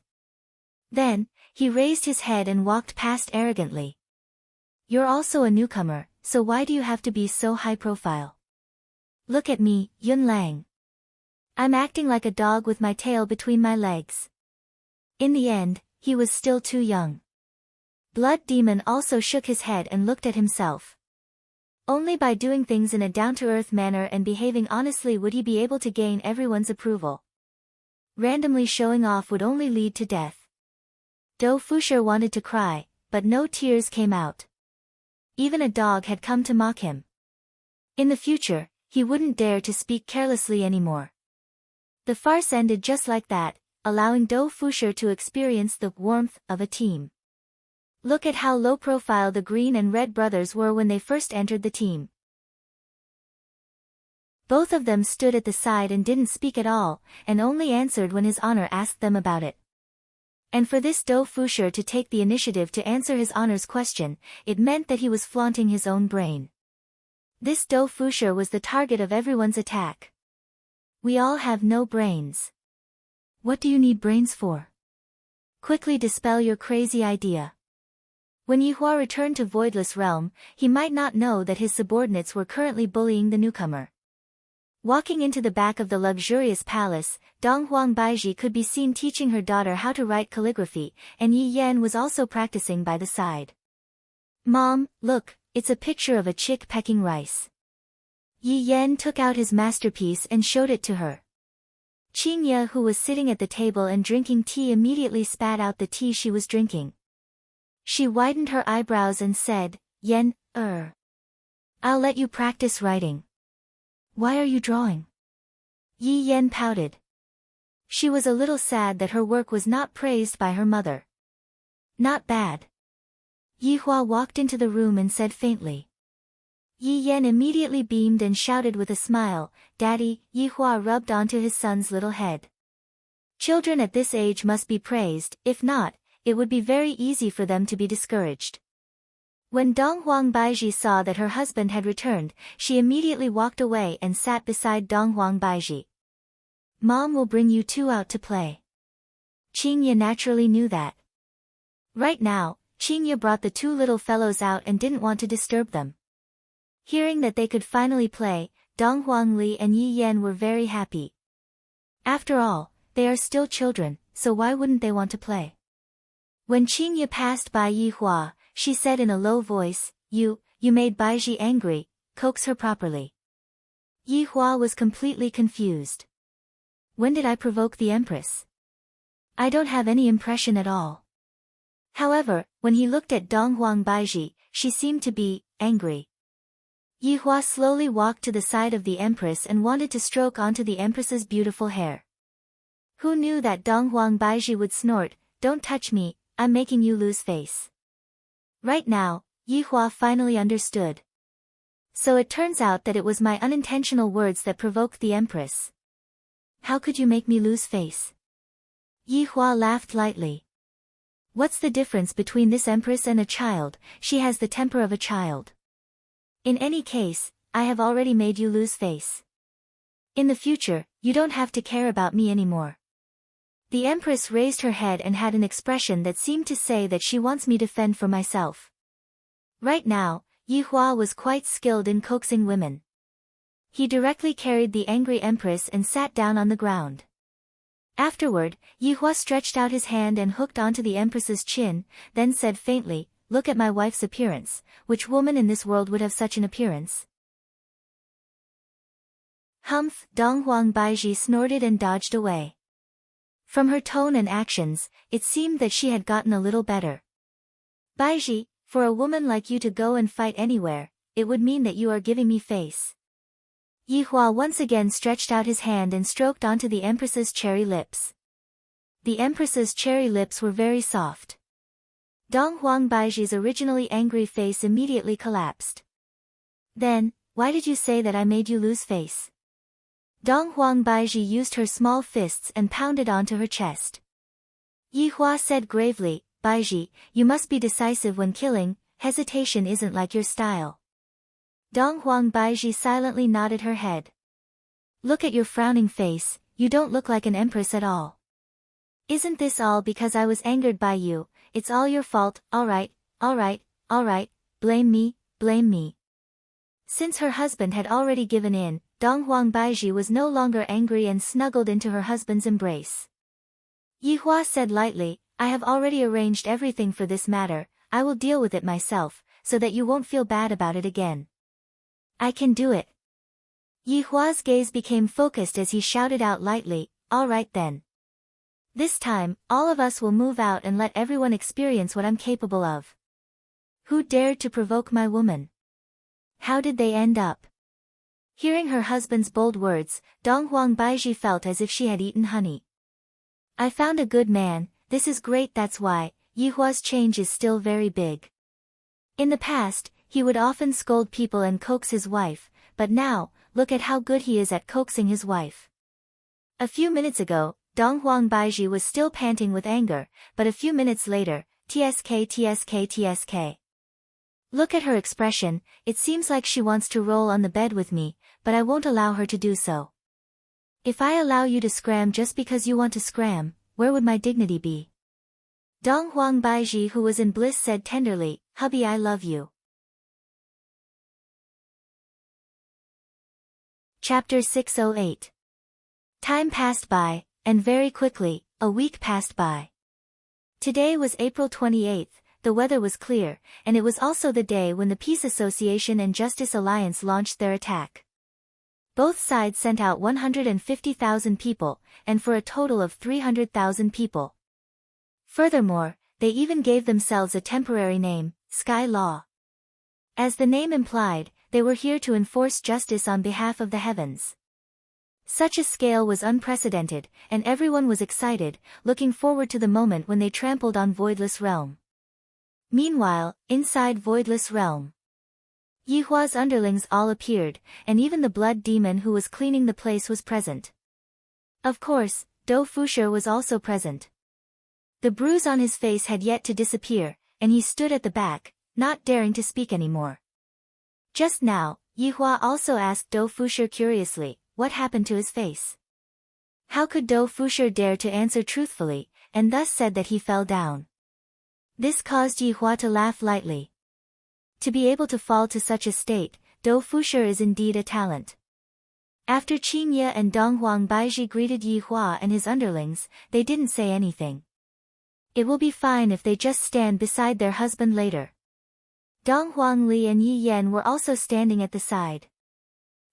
Then, he raised his head and walked past arrogantly. "You're also a newcomer, so why do you have to be so high profile? Look at me, Yun Lang. I'm acting like a dog with my tail between my legs." In the end, he was still too young. Blood Demon also shook his head and looked at himself. Only by doing things in a down-to-earth manner and behaving honestly would he be able to gain everyone's approval. Randomly showing off would only lead to death. Dou Fusher wanted to cry, but no tears came out. Even a dog had come to mock him. In the future, he wouldn't dare to speak carelessly anymore. The farce ended just like that, allowing Dou Fusher to experience the warmth of a team. Look at how low profile the Green and Red brothers were when they first entered the team. Both of them stood at the side and didn't speak at all, and only answered when his honor asked them about it. And for this Dou Fusher to take the initiative to answer his honor's question, it meant that he was flaunting his own brain. This Dou Fusher was the target of everyone's attack. "We all have no brains. What do you need brains for? Quickly dispel your crazy idea." When Yihua returned to Voidless Realm, he might not know that his subordinates were currently bullying the newcomer. Walking into the back of the luxurious palace, Donghuang Baiji could be seen teaching her daughter how to write calligraphy, and Yi Yan was also practicing by the side. "Mom, look, it's a picture of a chick pecking rice." Yi Yan took out his masterpiece and showed it to her. Qingye, who was sitting at the table and drinking tea, immediately spat out the tea she was drinking. She widened her eyebrows and said, "Yan, I'll let you practice writing. Why are you drawing?" Yi Yan pouted. She was a little sad that her work was not praised by her mother. "Not bad." Yihua walked into the room and said faintly. Yi Yan immediately beamed and shouted with a smile, "Daddy." Yihua rubbed onto his son's little head. Children at this age must be praised, if not, it would be very easy for them to be discouraged. When Donghuang Baiji saw that her husband had returned, she immediately walked away and sat beside Donghuang Baiji. "Mom will bring you two out to play." Qingye naturally knew that. Right now, Qingye brought the two little fellows out and didn't want to disturb them. Hearing that they could finally play, Donghuang Li and Yi Yan were very happy. After all, they are still children, so why wouldn't they want to play? When Qingye passed by Yihua, she said in a low voice, You made Baiji angry, coax her properly." Yihua was completely confused. "When did I provoke the Empress? I don't have any impression at all." However, when he looked at Donghuang Baiji, she seemed to be angry. Yi Hua slowly walked to the side of the Empress and wanted to stroke onto the Empress's beautiful hair. Who knew that Dong Huang Baiji would snort, "Don't touch me, I'm making you lose face." Right now, Yi Hua finally understood. So it turns out that it was my unintentional words that provoked the Empress. How could you make me lose face? Yi Hua laughed lightly. What's the difference between this Empress and a child? She has the temper of a child. In any case, I have already made you lose face. In the future, you don't have to care about me anymore. The Empress raised her head and had an expression that seemed to say that she wants me to fend for myself. Right now, Yi Hua was quite skilled in coaxing women. He directly carried the angry Empress and sat down on the ground. Afterward, Yi Hua stretched out his hand and hooked onto the Empress's chin, then said faintly, "Look at my wife's appearance. Which woman in this world would have such an appearance?" Humph! Dong Huang Baiji snorted and dodged away. From her tone and actions, it seemed that she had gotten a little better. "Baiji, for a woman like you to go and fight anywhere, it would mean that you are giving me face." Yi Hua once again stretched out his hand and stroked onto the Empress's cherry lips. The Empress's cherry lips were very soft. Dong Huang Baiji's originally angry face immediately collapsed. "Then, why did you say that I made you lose face?" Dong Huang Baiji used her small fists and pounded onto her chest. Yi Hua said gravely, "Baiji, you must be decisive when killing, hesitation isn't like your style." Dong Huang Baiji silently nodded her head. "Look at your frowning face, you don't look like an empress at all. Isn't this all because I was angered by you? It's all your fault. Alright, blame me, blame me." Since her husband had already given in, Dong Huang Baiji was no longer angry and snuggled into her husband's embrace. Yi Hua said lightly, "I have already arranged everything for this matter, I will deal with it myself, so that you won't feel bad about it again. I can do it." Yi Hua's gaze became focused as he shouted out lightly, "All right then. This time, all of us will move out and let everyone experience what I'm capable of." Who dared to provoke my woman? How did they end up? Hearing her husband's bold words, Dong Huang Baiji felt as if she had eaten honey. "I found a good man, this is great." That's why, Yi Hua's change is still very big. In the past, he would often scold people and coax his wife, but now, look at how good he is at coaxing his wife. A few minutes ago, Dong Huang Baiji was still panting with anger, but a few minutes later, tsk. Look at her expression, it seems like she wants to roll on the bed with me, but I won't allow her to do so. If I allow you to scram just because you want to scram, where would my dignity be? Dong Huang Baiji, who was in bliss, said tenderly, "Hubby, I love you." Chapter 608. Time passed by, and very quickly, a week passed by. Today was April 28th, the weather was clear, and it was also the day when the Peace Association and Justice Alliance launched their attack. Both sides sent out 150,000 people, and for a total of 300,000 people. Furthermore, they even gave themselves a temporary name, Sky Law. As the name implied, they were here to enforce justice on behalf of the heavens. Such a scale was unprecedented, and everyone was excited, looking forward to the moment when they trampled on Voidless Realm. Meanwhile, inside Voidless Realm, Yi Hua's underlings all appeared, and even the blood demon who was cleaning the place was present. Of course, Do Fusher was also present. The bruise on his face had yet to disappear, and he stood at the back, not daring to speak anymore. Just now, Yi Hua also asked Do Fusher curiously, what happened to his face? How could Do Fusher dare to answer truthfully, and thus said that he fell down? This caused Yi Hua to laugh lightly. To be able to fall to such a state, Do Fusher is indeed a talent. After Qin Ye and Dong Huang Baiji greeted Yi Hua and his underlings, they didn't say anything. It will be fine if they just stand beside their husband later. Dong Huang Li and Yi Yan were also standing at the side.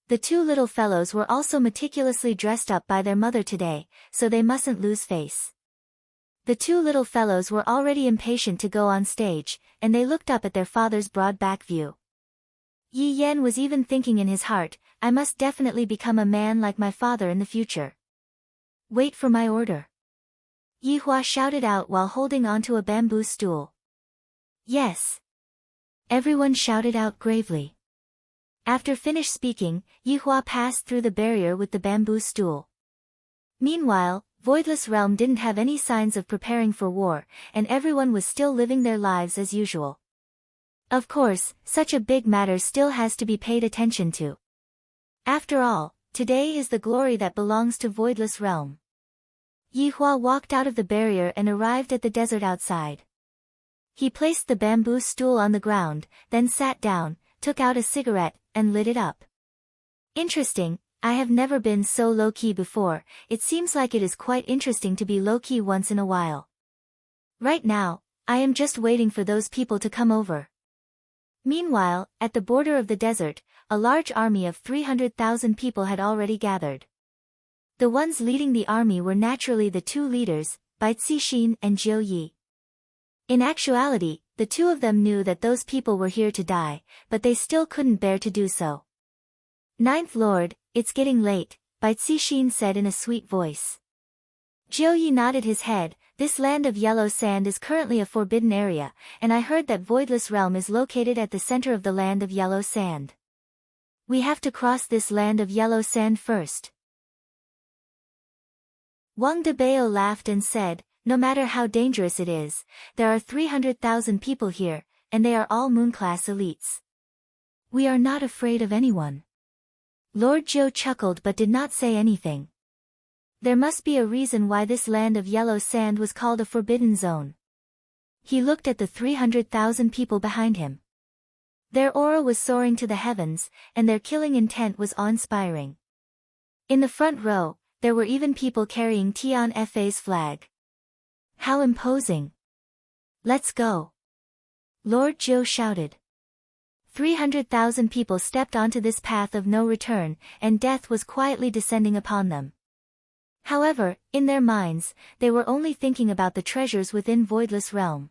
The two little fellows were also meticulously dressed up by their mother today, so they mustn't lose face. The two little fellows were already impatient to go on stage, and they looked up at their father's broad back view. Yi Yan was even thinking in his heart, I must definitely become a man like my father in the future. Wait for my order. Yi Hua shouted out while holding onto a bamboo stool. Yes. Everyone shouted out gravely. After finished speaking, Yi Hua passed through the barrier with the bamboo stool. Meanwhile, Voidless Realm didn't have any signs of preparing for war, and everyone was still living their lives as usual. Of course, such a big matter still has to be paid attention to. After all, today is the glory that belongs to Voidless Realm. Yi Hua walked out of the barrier and arrived at the desert outside. He placed the bamboo stool on the ground, then sat down, took out a cigarette, and lit it up. Interesting, I have never been so low-key before. It seems like it is quite interesting to be low-key once in a while. Right now, I am just waiting for those people to come over. Meanwhile, at the border of the desert, a large army of 300,000 people had already gathered. The ones leading the army were naturally the two leaders, Bai Cixin and Jiu Yi. In actuality, the two of them knew that those people were here to die, but they still couldn't bear to do so. Ninth Lord, it's getting late, Bai Cixin said in a sweet voice. Jiu Yi nodded his head. This land of yellow sand is currently a forbidden area, and I heard that Voidless Realm is located at the center of the land of yellow sand. We have to cross this land of yellow sand first. Wang Debao laughed and said, no matter how dangerous it is, there are 300,000 people here, and they are all moon-class elites. We are not afraid of anyone. Lord Zhou chuckled but did not say anything. There must be a reason why this land of yellow sand was called a forbidden zone. He looked at the 300,000 people behind him. Their aura was soaring to the heavens, and their killing intent was awe-inspiring. In the front row, there were even people carrying Tian Fa's flag. How imposing! Let's go! Lord Zhou shouted. 300,000 people stepped onto this path of no return, and death was quietly descending upon them. However, in their minds, they were only thinking about the treasures within Voidless Realm.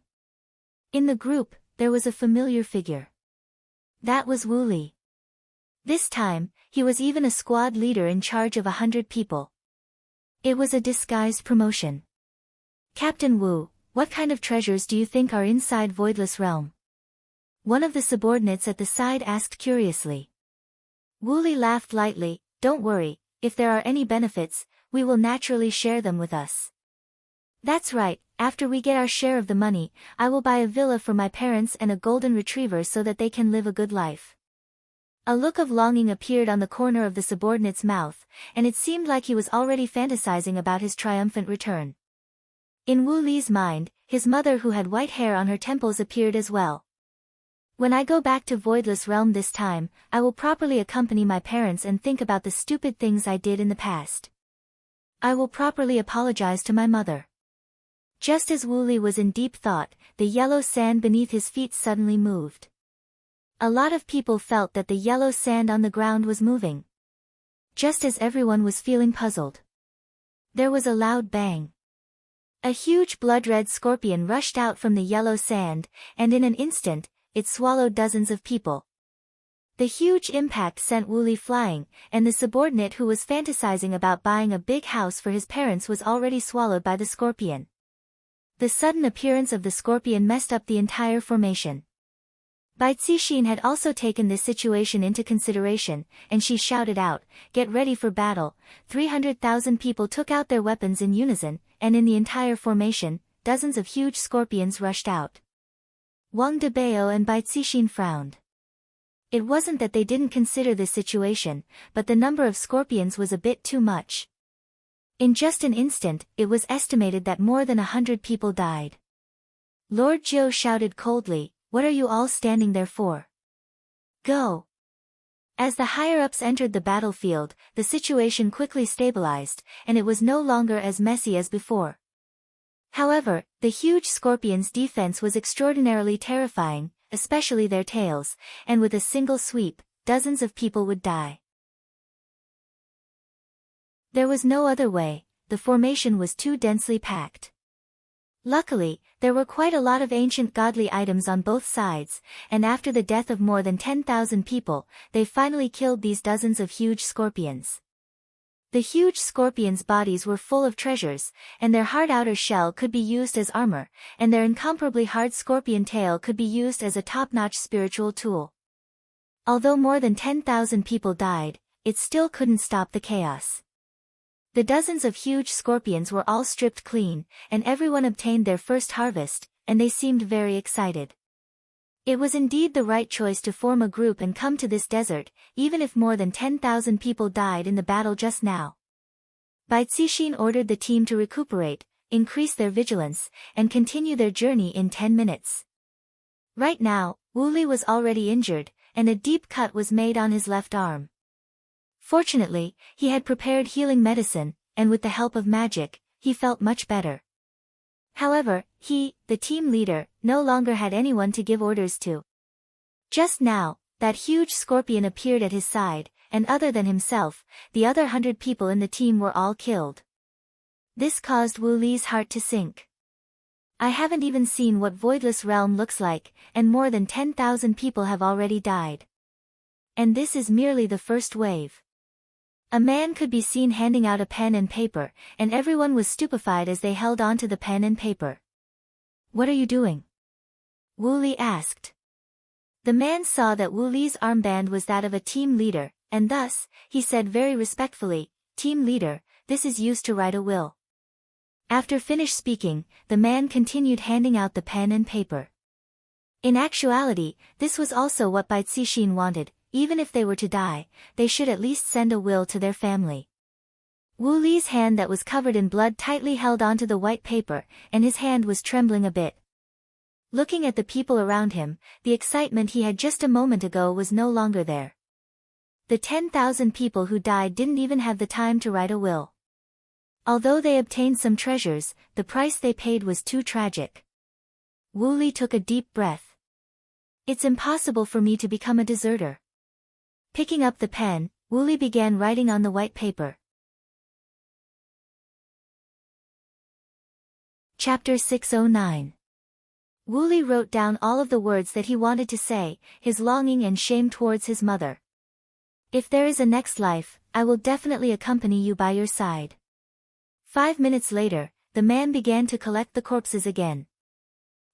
In the group, there was a familiar figure. That was Wu Li. This time, he was even a squad leader in charge of 100 people. It was a disguised promotion. Captain Wu, what kind of treasures do you think are inside Voidless Realm? One of the subordinates at the side asked curiously. Wu Li laughed lightly, don't worry, if there are any benefits, we will naturally share them with us. That's right, after we get our share of the money, I will buy a villa for my parents and a golden retriever so that they can live a good life. A look of longing appeared on the corner of the subordinate's mouth, and it seemed like he was already fantasizing about his triumphant return. In Wu Li's mind, his mother who had white hair on her temples appeared as well. When I go back to Voidless Realm this time, I will properly accompany my parents and think about the stupid things I did in the past. I will properly apologize to my mother. Just as Wu Li was in deep thought, the yellow sand beneath his feet suddenly moved. A lot of people felt that the yellow sand on the ground was moving. Just as everyone was feeling puzzled. There was a loud bang. A huge blood-red scorpion rushed out from the yellow sand, and in an instant, it swallowed dozens of people. The huge impact sent Wu Li flying, and the subordinate who was fantasizing about buying a big house for his parents was already swallowed by the scorpion. The sudden appearance of the scorpion messed up the entire formation. Bai Cixin had also taken this situation into consideration, and she shouted out, "Get ready for battle." 300,000 people took out their weapons in unison, and in the entire formation, dozens of huge scorpions rushed out. Wang Debao and Bai Cixin frowned. It wasn't that they didn't consider this situation, but the number of scorpions was a bit too much. In just an instant, it was estimated that more than 100 people died. Lord Zhou shouted coldly, "What are you all standing there for? Go!" As the higher-ups entered the battlefield, the situation quickly stabilized, and it was no longer as messy as before. However, the huge scorpions' defense was extraordinarily terrifying, especially their tails, and with a single sweep, dozens of people would die. There was no other way, the formation was too densely packed. Luckily, there were quite a lot of ancient godly items on both sides, and after the death of more than 10,000 people, they finally killed these dozens of huge scorpions. The huge scorpions' bodies were full of treasures, and their hard outer shell could be used as armor, and their incomparably hard scorpion tail could be used as a top-notch spiritual tool. Although more than 10,000 people died, it still couldn't stop the chaos. The dozens of huge scorpions were all stripped clean, and everyone obtained their first harvest, and they seemed very excited. It was indeed the right choice to form a group and come to this desert, even if more than 10,000 people died in the battle just now. Baizixin ordered the team to recuperate, increase their vigilance, and continue their journey in 10 minutes. Right now, Wu Li was already injured, and a deep cut was made on his left arm. Fortunately, he had prepared healing medicine, and with the help of magic, he felt much better. However, he, the team leader, no longer had anyone to give orders to. Just now, that huge scorpion appeared at his side, and other than himself, the other 100 people in the team were all killed. This caused Wu Li's heart to sink. I haven't even seen what Voidless Realm looks like, and more than 10,000 people have already died. And this is merely the first wave. A man could be seen handing out a pen and paper, and everyone was stupefied as they held on to the pen and paper. "What are you doing?" Wu Li asked. The man saw that Wu Li's armband was that of a team leader, and thus, he said very respectfully, "Team leader, this is used to write a will." After finished speaking, the man continued handing out the pen and paper. In actuality, this was also what Baizixin wanted. Even if they were to die, they should at least send a will to their family. Wu Li's hand that was covered in blood tightly held onto the white paper, and his hand was trembling a bit. Looking at the people around him, the excitement he had just a moment ago was no longer there. The 10,000 people who died didn't even have the time to write a will. Although they obtained some treasures, the price they paid was too tragic. Wu Li took a deep breath. "It's impossible for me to become a deserter." Picking up the pen, Wu Li began writing on the white paper. Chapter 609. Wu Li wrote down all of the words that he wanted to say, his longing and shame towards his mother. "If there is a next life, I will definitely accompany you by your side." 5 minutes later, the man began to collect the corpses again.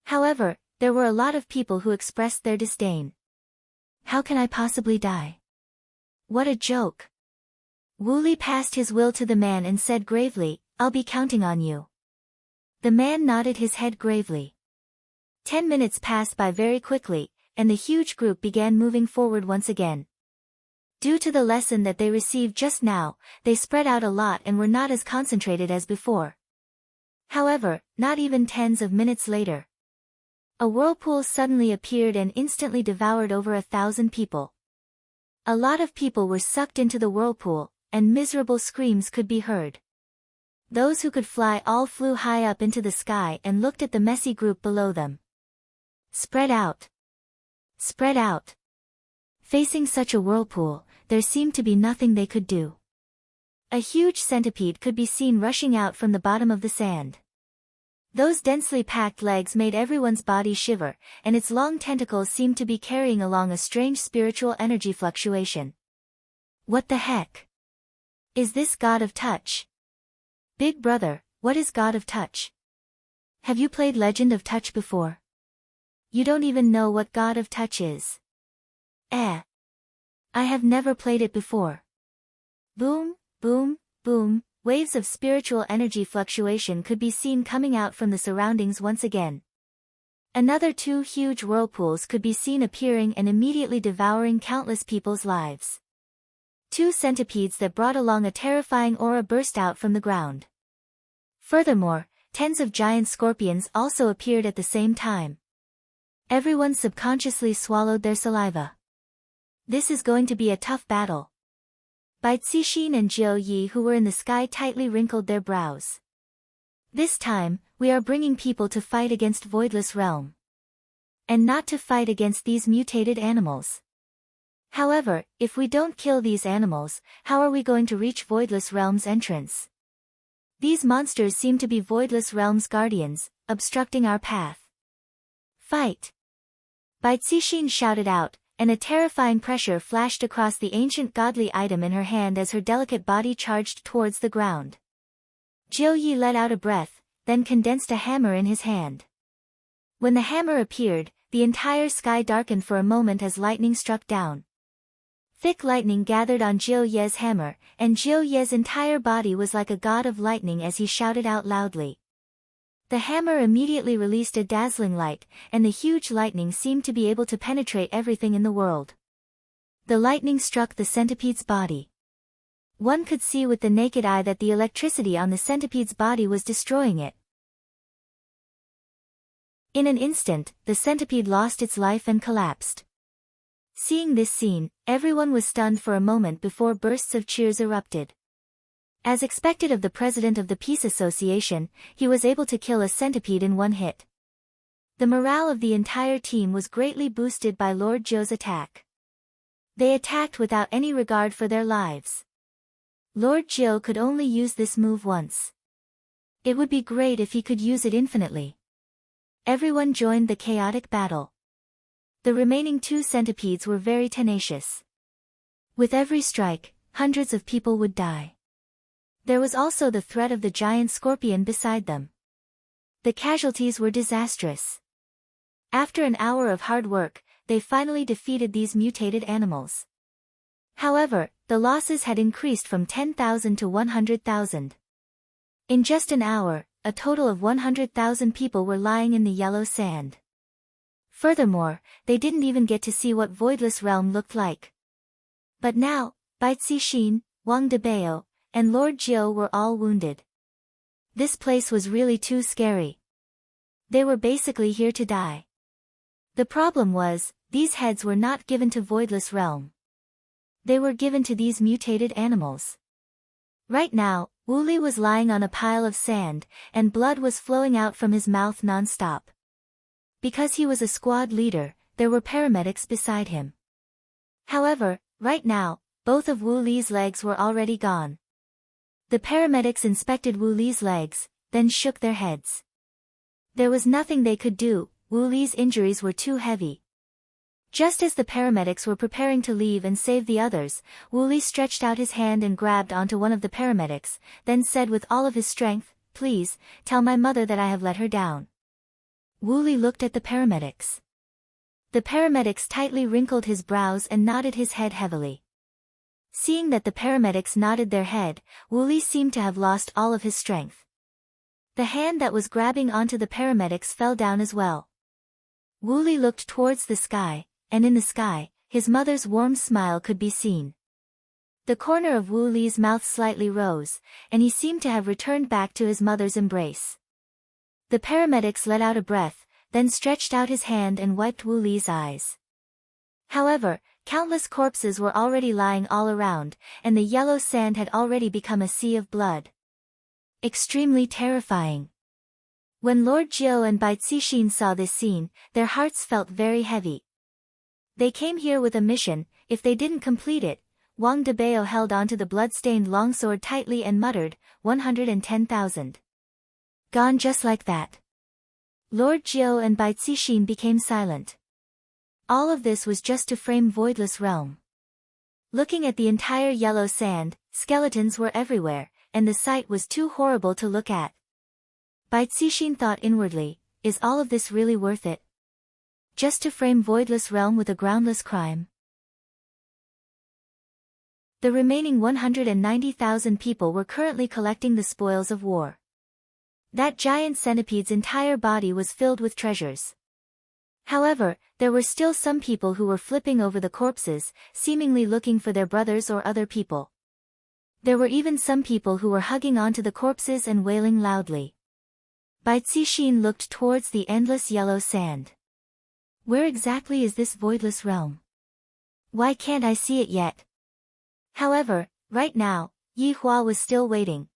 However, there were a lot of people who expressed their disdain. "How can I possibly die? What a joke." Wu Li passed his will to the man and said gravely, "I'll be counting on you." The man nodded his head gravely. 10 minutes passed by very quickly, and the huge group began moving forward once again. Due to the lesson that they received just now, they spread out a lot and were not as concentrated as before. However, not even tens of minutes later, a whirlpool suddenly appeared and instantly devoured over 1,000 people. A lot of people were sucked into the whirlpool, and miserable screams could be heard. Those who could fly all flew high up into the sky and looked at the messy group below them. Spread out. Spread out. Facing such a whirlpool, there seemed to be nothing they could do. A huge centipede could be seen rushing out from the bottom of the sand. Those densely packed legs made everyone's body shiver, and its long tentacles seemed to be carrying along a strange spiritual energy fluctuation. What the heck? Is this God of Touch? Big brother, what is God of Touch? Have you played Legend of Touch before? You don't even know what God of Touch is. I have never played it before. Boom, boom, boom. Waves of spiritual energy fluctuation could be seen coming out from the surroundings once again. Another 2 huge whirlpools could be seen appearing and immediately devouring countless people's lives. 2 centipedes that brought along a terrifying aura burst out from the ground. Furthermore, tens of giant scorpions also appeared at the same time. Everyone subconsciously swallowed their saliva. This is going to be a tough battle. Baizixin and Jiu Yi, who were in the sky, tightly wrinkled their brows. This time, we are bringing people to fight against Voidless Realm. And not to fight against these mutated animals. However, if we don't kill these animals, how are we going to reach Voidless Realm's entrance? These monsters seem to be Voidless Realm's guardians, obstructing our path. Fight! Baizixin shouted out, and a terrifying pressure flashed across the ancient godly item in her hand as her delicate body charged towards the ground. Jiu Yi let out a breath, then condensed a hammer in his hand. When the hammer appeared, the entire sky darkened for a moment as lightning struck down. Thick lightning gathered on Jiu Ye's hammer, and Jiu Ye's entire body was like a god of lightning as he shouted out loudly. The hammer immediately released a dazzling light, and the huge lightning seemed to be able to penetrate everything in the world. The lightning struck the centipede's body. One could see with the naked eye that the electricity on the centipede's body was destroying it. In an instant, the centipede lost its life and collapsed. Seeing this scene, everyone was stunned for a moment before bursts of cheers erupted. As expected of the president of the Peace Association, he was able to kill a centipede in one hit. The morale of the entire team was greatly boosted by Lord Zhou's attack. They attacked without any regard for their lives. Lord Zhou could only use this move once. It would be great if he could use it infinitely. Everyone joined the chaotic battle. The remaining 2 centipedes were very tenacious. With every strike, hundreds of people would die. There was also the threat of the giant scorpion beside them. The casualties were disastrous. After an hour of hard work, they finally defeated these mutated animals. However, the losses had increased from 10,000 to 100,000. In just an hour, a total of 100,000 people were lying in the yellow sand. Furthermore, they didn't even get to see what Voidless Realm looked like. But now, Baizixin, Wang Debao, and Lord Zhou were all wounded. This place was really too scary. They were basically here to die. The problem was, these heads were not given to Voidless Realm. They were given to these mutated animals. Right now, Wu Li was lying on a pile of sand, and blood was flowing out from his mouth non-stop. Because he was a squad leader, there were paramedics beside him. However, right now, both of Wu Li's legs were already gone. The paramedics inspected Wu Li's legs, then shook their heads. There was nothing they could do, Wu Li's injuries were too heavy. Just as the paramedics were preparing to leave and save the others, Wu Li stretched out his hand and grabbed onto one of the paramedics, then said with all of his strength, "Please, tell my mother that I have let her down." Wu Li looked at the paramedics. The paramedics tightly wrinkled his brows and nodded his head heavily. Seeing that the paramedics nodded their head, Wu Li seemed to have lost all of his strength. The hand that was grabbing onto the paramedics fell down as well. Wu Li looked towards the sky, and in the sky, his mother's warm smile could be seen. The corner of Wu Li's mouth slightly rose, and he seemed to have returned back to his mother's embrace. The paramedics let out a breath, then stretched out his hand and wiped Wu Li's eyes. However, countless corpses were already lying all around, and the yellow sand had already become a sea of blood. Extremely terrifying. When Lord Zhou and Baizixin saw this scene, their hearts felt very heavy. They came here with a mission. If they didn't complete it, Wang Debao held onto the blood-stained longsword tightly and muttered, 110,000. Gone just like that. Lord Zhou and Baizixin became silent. All of this was just to frame Voidless Realm. Looking at the entire yellow sand, skeletons were everywhere, and the sight was too horrible to look at. Baizixin thought inwardly, is all of this really worth it? Just to frame Voidless Realm with a groundless crime? The remaining 190,000 people were currently collecting the spoils of war. That giant centipede's entire body was filled with treasures. However, there were still some people who were flipping over the corpses, seemingly looking for their brothers or other people. There were even some people who were hugging onto the corpses and wailing loudly. Baizixin looked towards the endless yellow sand. Where exactly is this Voidless Realm? Why can't I see it yet? However, right now, Yi Hua was still waiting.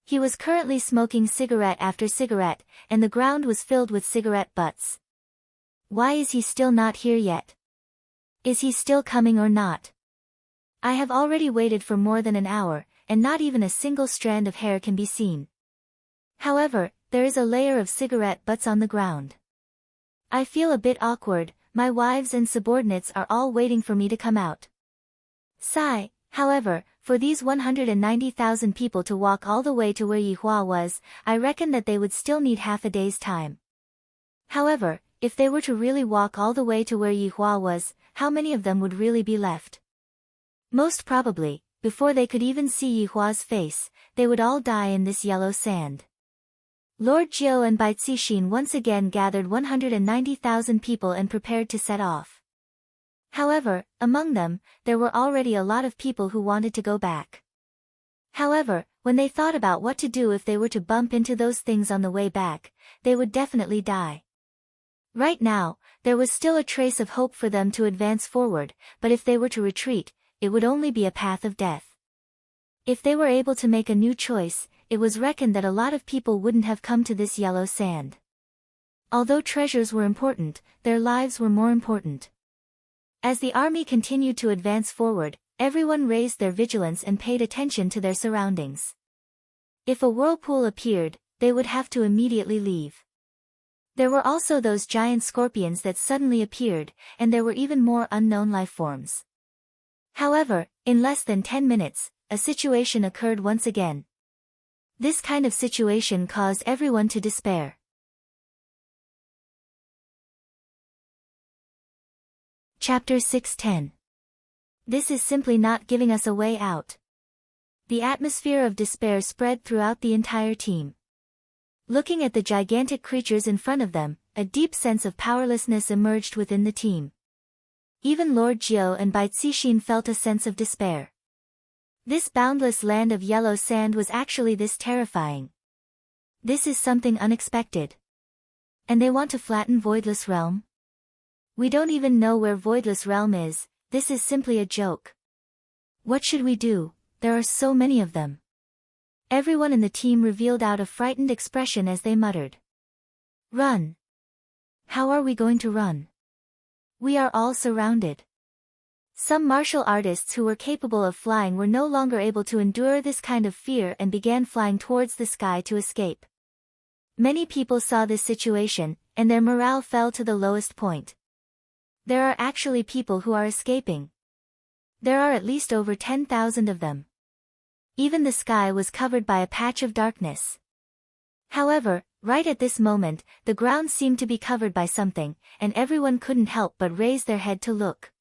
He was currently smoking cigarette after cigarette, and the ground was filled with cigarette butts. Why is he still not here yet? Is he still coming or not? I have already waited for more than an hour, and not even a single strand of hair can be seen. However, there is a layer of cigarette butts on the ground. I feel a bit awkward, my wives and subordinates are all waiting for me to come out. Sigh, however, for these 190,000 people to walk all the way to where Yihua was, I reckon that they would still need half a day's time. However, if they were to really walk all the way to where Yihua was, how many of them would really be left? Most probably, before they could even see Yihua's face, they would all die in this yellow sand. Lord Jiu and Bai Cixin once again gathered 190,000 people and prepared to set off. However, among them, there were already a lot of people who wanted to go back. However, when they thought about what to do if they were to bump into those things on the way back, they would definitely die. Right now, there was still a trace of hope for them to advance forward, but if they were to retreat, it would only be a path of death. If they were able to make a new choice, it was reckoned that a lot of people wouldn't have come to this yellow sand. Although treasures were important, their lives were more important. As the army continued to advance forward, everyone raised their vigilance and paid attention to their surroundings. If a whirlpool appeared, they would have to immediately leave. There were also those giant scorpions that suddenly appeared, and there were even more unknown life forms. However, in less than 10 minutes, a situation occurred once again. This kind of situation caused everyone to despair. Chapter 6:10. This is simply not giving us a way out. The atmosphere of despair spread throughout the entire team. Looking at the gigantic creatures in front of them, a deep sense of powerlessness emerged within the team. Even Lord Jiu and Bai Cixin felt a sense of despair. This boundless land of yellow sand was actually this terrifying. This is something unexpected. And they want to flatten Voidless Realm? We don't even know where Voidless Realm is, this is simply a joke. What should we do? There are so many of them. Everyone in the team revealed out a frightened expression as they muttered. Run! How are we going to run? We are all surrounded. Some martial artists who were capable of flying were no longer able to endure this kind of fear and began flying towards the sky to escape. Many people saw this situation, and their morale fell to the lowest point. There are actually people who are escaping. There are at least over 10,000 of them. Even the sky was covered by a patch of darkness. However, right at this moment, the ground seemed to be covered by something, and everyone couldn't help but raise their head to look.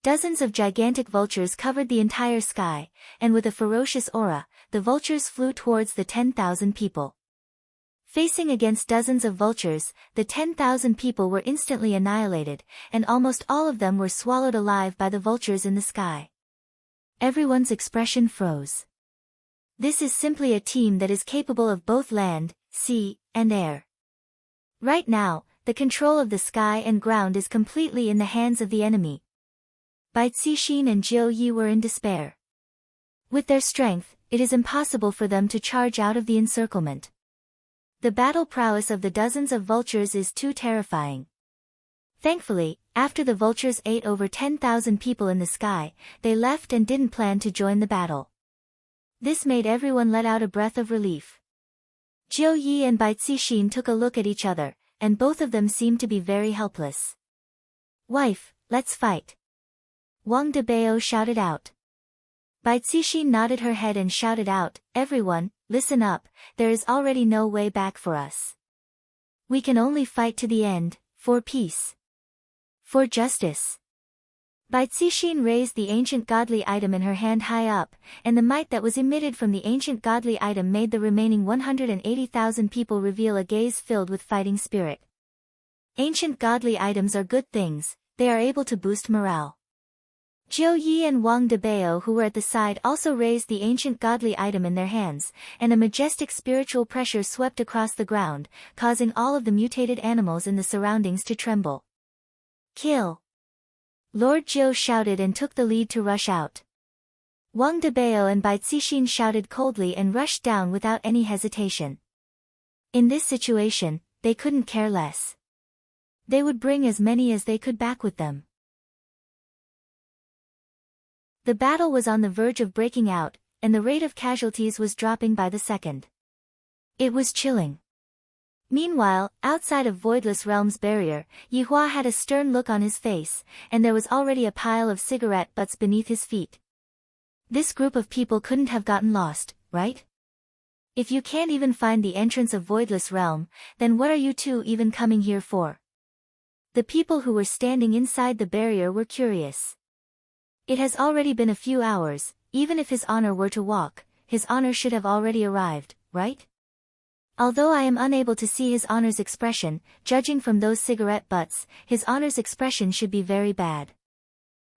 Dozens of gigantic vultures covered the entire sky, and with a ferocious aura, the vultures flew towards the 10,000 people. Facing against dozens of vultures, the 10,000 people were instantly annihilated, and almost all of them were swallowed alive by the vultures in the sky. Everyone's expression froze. This is simply a team that is capable of both land, sea, and air. Right now, the control of the sky and ground is completely in the hands of the enemy. Bai Cixin and Jiu Yi were in despair. With their strength, it is impossible for them to charge out of the encirclement. The battle prowess of the dozens of vultures is too terrifying. Thankfully, after the vultures ate over 10,000 people in the sky, they left and didn't plan to join the battle. This made everyone let out a breath of relief. Jiu Yi and Bai Cixin took a look at each other, and both of them seemed to be very helpless. Wife, let's fight. Wang Debao shouted out. Bai Cixin nodded her head and shouted out, everyone, listen up, there is already no way back for us. We can only fight to the end, for peace. For justice. Bai Cixin raised the ancient godly item in her hand high up, and the might that was emitted from the ancient godly item made the remaining 180,000 people reveal a gaze filled with fighting spirit. Ancient godly items are good things, they are able to boost morale. Jiu Yi and Wang Debao who were at the side also raised the ancient godly item in their hands, and a majestic spiritual pressure swept across the ground, causing all of the mutated animals in the surroundings to tremble. Kill! Lord Jiu shouted and took the lead to rush out. Wang Debao and Bai Cixin shouted coldly and rushed down without any hesitation. In this situation, they couldn't care less. They would bring as many as they could back with them. The battle was on the verge of breaking out, and the rate of casualties was dropping by the second. It was chilling. Meanwhile, outside of Voidless Realm's barrier, Yihua had a stern look on his face, and there was already a pile of cigarette butts beneath his feet. This group of people couldn't have gotten lost, right? If you can't even find the entrance of Voidless Realm, then what are you two even coming here for? The people who were standing inside the barrier were curious. It has already been a few hours. Even if His Honor were to walk, His Honor should have already arrived, right? Although I am unable to see His Honor's expression, judging from those cigarette butts, His Honor's expression should be very bad.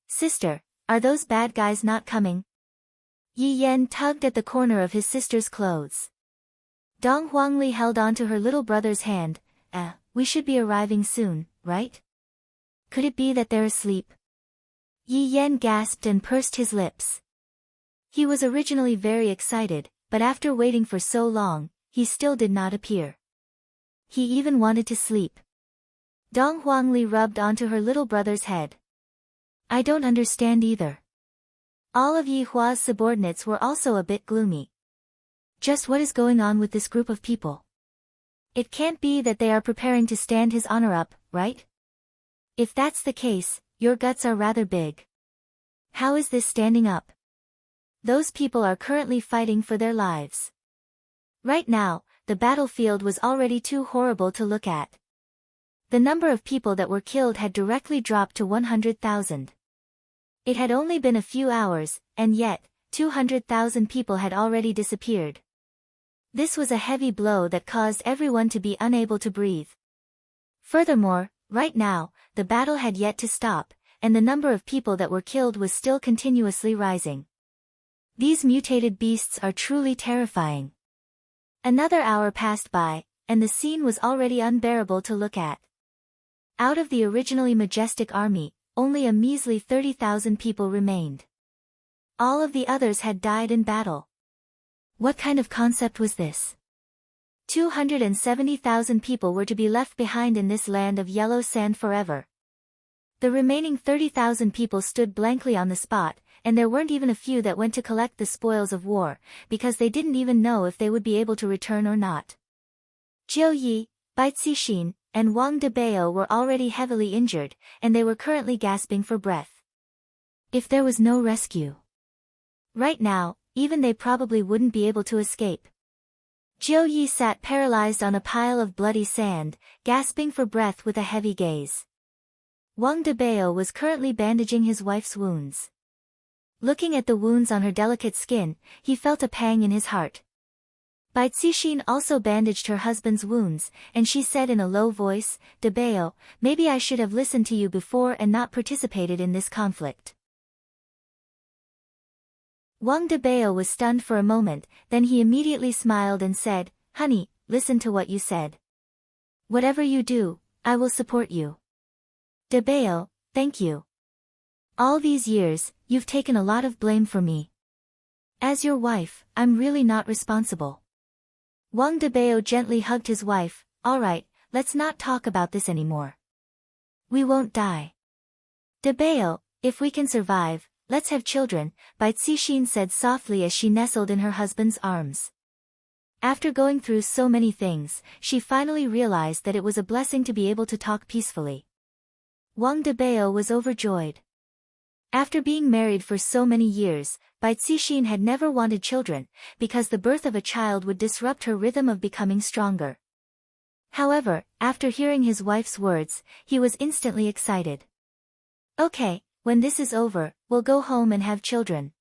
Sister, are those bad guys not coming? Yi Yan tugged at the corner of his sister's clothes. Dong Huangli held on to her little brother's hand. We should be arriving soon, right? Could it be that they're asleep? Yi Yan gasped and pursed his lips. He was originally very excited, but after waiting for so long, he still did not appear. He even wanted to sleep. Dong Huangli rubbed onto her little brother's head. I don't understand either. All of Yi Hua's subordinates were also a bit gloomy. Just what is going on with this group of people? It can't be that they are preparing to stand His Honor up, right? If that's the case, your guts are rather big. How is this standing up? Those people are currently fighting for their lives. Right now, the battlefield was already too horrible to look at. The number of people that were killed had directly dropped to 100,000. It had only been a few hours, and yet, 200,000 people had already disappeared. This was a heavy blow that caused everyone to be unable to breathe. Furthermore, right now, the battle had yet to stop, and the number of people that were killed was still continuously rising. These mutated beasts are truly terrifying. Another hour passed by, and the scene was already unbearable to look at. Out of the originally majestic army, only a measly 30,000 people remained. All of the others had died in battle. What kind of concept was this? 270,000 people were to be left behind in this land of yellow sand forever. The remaining 30,000 people stood blankly on the spot, and there weren't even a few that went to collect the spoils of war, because they didn't even know if they would be able to return or not. Jiu Yi, Bai Cixin, and Wang Debao were already heavily injured, and they were currently gasping for breath. If there was no rescue. Right now, even they probably wouldn't be able to escape. Jiu Yi sat paralyzed on a pile of bloody sand, gasping for breath with a heavy gaze. Wang Debao was currently bandaging his wife's wounds. Looking at the wounds on her delicate skin, he felt a pang in his heart. Bai Cixin also bandaged her husband's wounds, and she said in a low voice, Debao, maybe I should have listened to you before and not participated in this conflict. Wang Debao was stunned for a moment, then he immediately smiled and said, Honey, listen to what you said. Whatever you do, I will support you. Debao, thank you. All these years, you've taken a lot of blame for me. As your wife, I'm really not responsible. Wang Debao gently hugged his wife. Alright, let's not talk about this anymore. We won't die. Debao, if we can survive, let's have children, Bai Cixin said softly as she nestled in her husband's arms. After going through so many things, she finally realized that it was a blessing to be able to talk peacefully. Wang Debao was overjoyed. After being married for so many years, Bai Cixin had never wanted children, because the birth of a child would disrupt her rhythm of becoming stronger. However, after hearing his wife's words, he was instantly excited. Okay, when this is over, we'll go home and have children.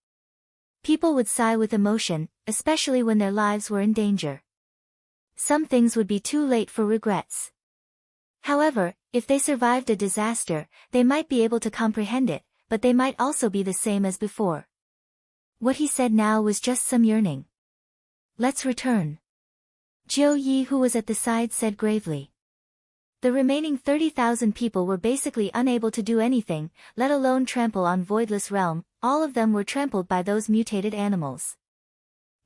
People would sigh with emotion, especially when their lives were in danger. Some things would be too late for regrets. However, if they survived a disaster, they might be able to comprehend it, but they might also be the same as before. What he said now was just some yearning. Let's return. Jiu Yi, who was at the side, said gravely. The remaining 30,000 people were basically unable to do anything, let alone trample on Voidless Realm. All of them were trampled by those mutated animals.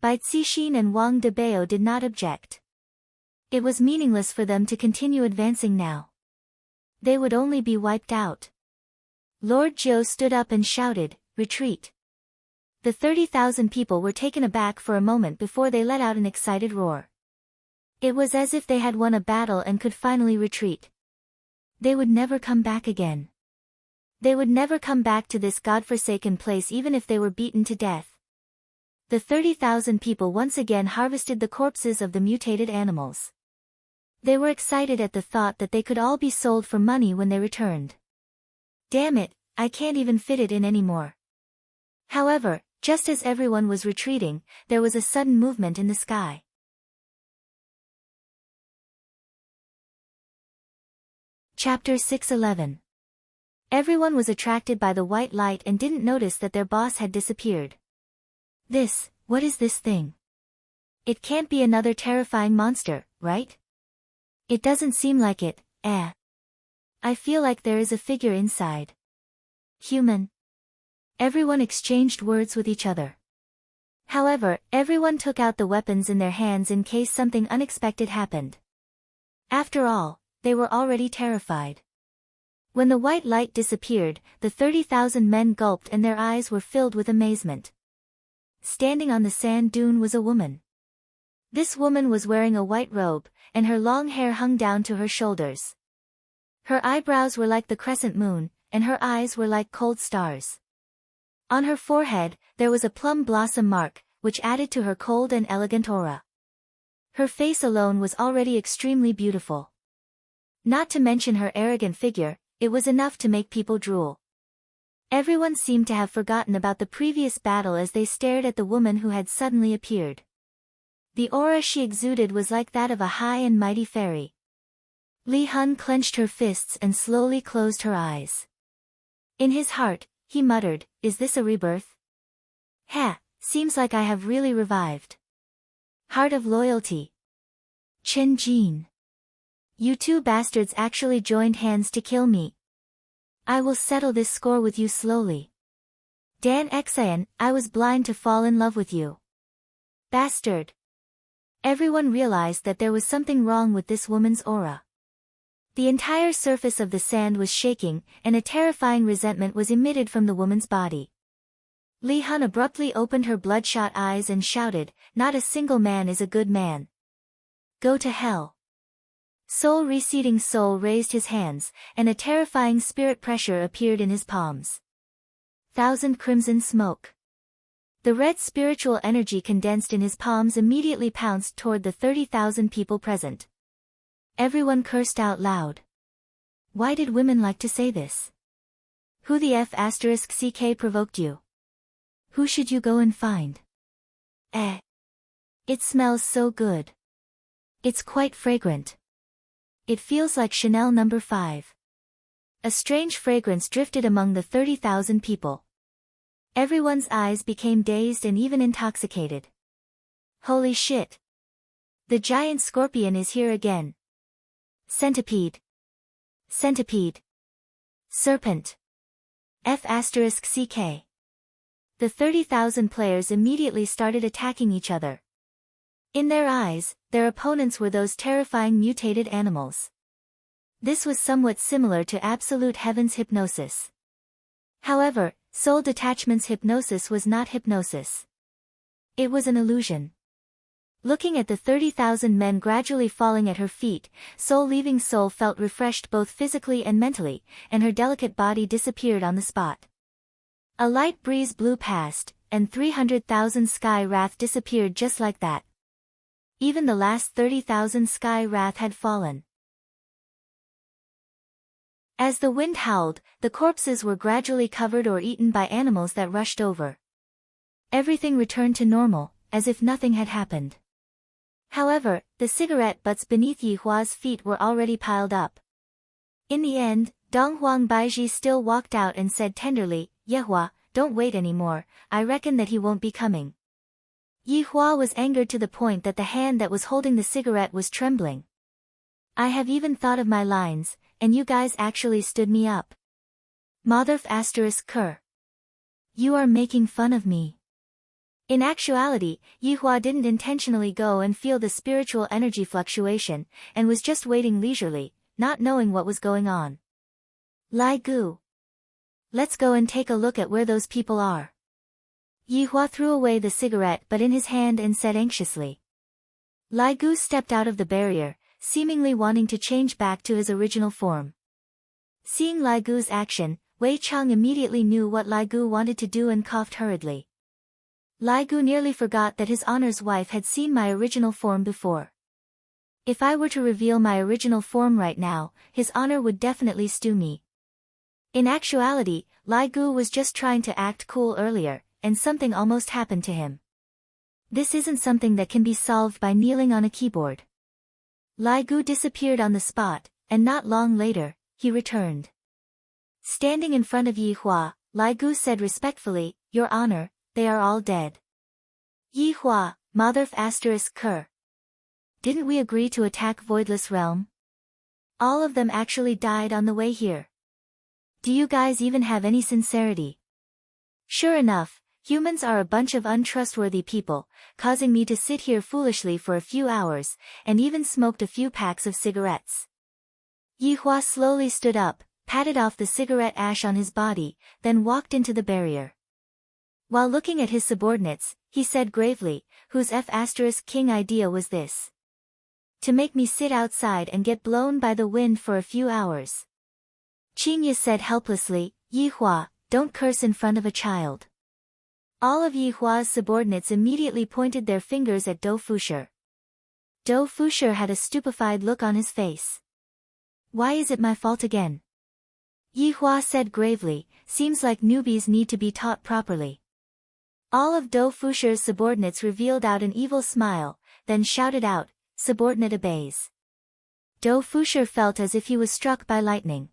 Bai Cixin and Wang Debao did not object. It was meaningless for them to continue advancing now. They would only be wiped out. Lord Jiu stood up and shouted, Retreat. The 30,000 people were taken aback for a moment before they let out an excited roar. It was as if they had won a battle and could finally retreat. They would never come back again. They would never come back to this godforsaken place even if they were beaten to death. The 30,000 people once again harvested the corpses of the mutated animals. They were excited at the thought that they could all be sold for money when they returned. Damn it, I can't even fit it in anymore. However, just as everyone was retreating, there was a sudden movement in the sky. Chapter 6:11. Everyone was attracted by the white light and didn't notice that their boss had disappeared. What is this thing? It can't be another terrifying monster, right? It doesn't seem like it, I feel like there is a figure inside. Human. Everyone exchanged words with each other. However, everyone took out the weapons in their hands in case something unexpected happened. After all, they were already terrified. When the white light disappeared, the 30,000 men gulped and their eyes were filled with amazement. Standing on the sand dune was a woman. This woman was wearing a white robe, and her long hair hung down to her shoulders. Her eyebrows were like the crescent moon, and her eyes were like cold stars. On her forehead, there was a plum blossom mark, which added to her cold and elegant aura. Her face alone was already extremely beautiful. Not to mention her arrogant figure, it was enough to make people drool. Everyone seemed to have forgotten about the previous battle as they stared at the woman who had suddenly appeared. The aura she exuded was like that of a high and mighty fairy. Li Hun clenched her fists and slowly closed her eyes. In his heart, he muttered, "Is this a rebirth? Seems like I have really revived. Heart of loyalty. Chen Jin. You two bastards actually joined hands to kill me. I will settle this score with you slowly. Dan Xian, I was blind to fall in love with you. Bastard." Everyone realized that there was something wrong with this woman's aura. The entire surface of the sand was shaking, and a terrifying resentment was emitted from the woman's body. Li Hun abruptly opened her bloodshot eyes and shouted, "Not a single man is a good man. Go to hell." Soul receding Soul raised his hands, and a terrifying spirit pressure appeared in his palms. 1,000 crimson smoke. The red spiritual energy condensed in his palms immediately pounced toward the 30,000 people present. Everyone cursed out loud. Why did women like to say this? Who the F***ck provoked you? Who should you go and find? It smells so good. It's quite fragrant. It feels like Chanel No. 5. A strange fragrance drifted among the 30,000 people. Everyone's eyes became dazed and even intoxicated. Holy shit! The giant scorpion is here again. Centipede. Centipede. Serpent. F***ck. The 30,000 players immediately started attacking each other. In their eyes, their opponents were those terrifying mutated animals. This was somewhat similar to Absolute Heaven's hypnosis. However, Soul Detachment's hypnosis was not hypnosis. It was an illusion. Looking at the 30,000 men gradually falling at her feet, Soul leaving Soul felt refreshed both physically and mentally, and her delicate body disappeared on the spot. A light breeze blew past, and 300,000 Sky Wrath disappeared just like that. Even the last 30,000 Sky Wrath had fallen. As the wind howled, the corpses were gradually covered or eaten by animals that rushed over. Everything returned to normal, as if nothing had happened. However, the cigarette butts beneath Yi Hua's feet were already piled up. In the end, Dong Huang Baiji still walked out and said tenderly, "Ye Hua, don't wait anymore, I reckon that he won't be coming." Yi Hua was angered to the point that the hand that was holding the cigarette was trembling. "I have even thought of my lines, and you guys actually stood me up. Motherf asterisk cur. You are making fun of me." In actuality, Yi Hua didn't intentionally go and feel the spiritual energy fluctuation, and was just waiting leisurely, not knowing what was going on. Lai Gu. Let's go and take a look at where those people are. Yihua threw away the cigarette but in his hand and said anxiously. Lai Gu stepped out of the barrier, seemingly wanting to change back to his original form. Seeing Lai Gu's action, Wei Chang immediately knew what Lai Gu wanted to do and coughed hurriedly. Lai Gu nearly forgot that his honor's wife had seen my original form before. If I were to reveal my original form right now, his honor would definitely stew me. In actuality, Lai Gu was just trying to act cool earlier, and something almost happened to him. This isn't something that can be solved by kneeling on a keyboard. Lai Gu disappeared on the spot, and not long later, he returned. Standing in front of Yihua, Lai Gu said respectfully, Your Honor, they are all dead. Yihua, Motherf *Ker. Didn't we agree to attack Voidless Realm? All of them actually died on the way here. Do you guys even have any sincerity? Sure enough, humans are a bunch of untrustworthy people, causing me to sit here foolishly for a few hours, and even smoked a few packs of cigarettes. Yihua slowly stood up, patted off the cigarette ash on his body, then walked into the barrier. While looking at his subordinates, he said gravely, Whose F***king idea was this? To make me sit outside and get blown by the wind for a few hours. Qingye said helplessly, Yihua, don't curse in front of a child. All of Yihua's subordinates immediately pointed their fingers at Dou Fushi. Dou Fushi had a stupefied look on his face. Why is it my fault again? Yihua said gravely, seems like newbies need to be taught properly. All of Dou Fushi's subordinates revealed out an evil smile, then shouted out, Subordinate obeys. Dou Fushi felt as if he was struck by lightning.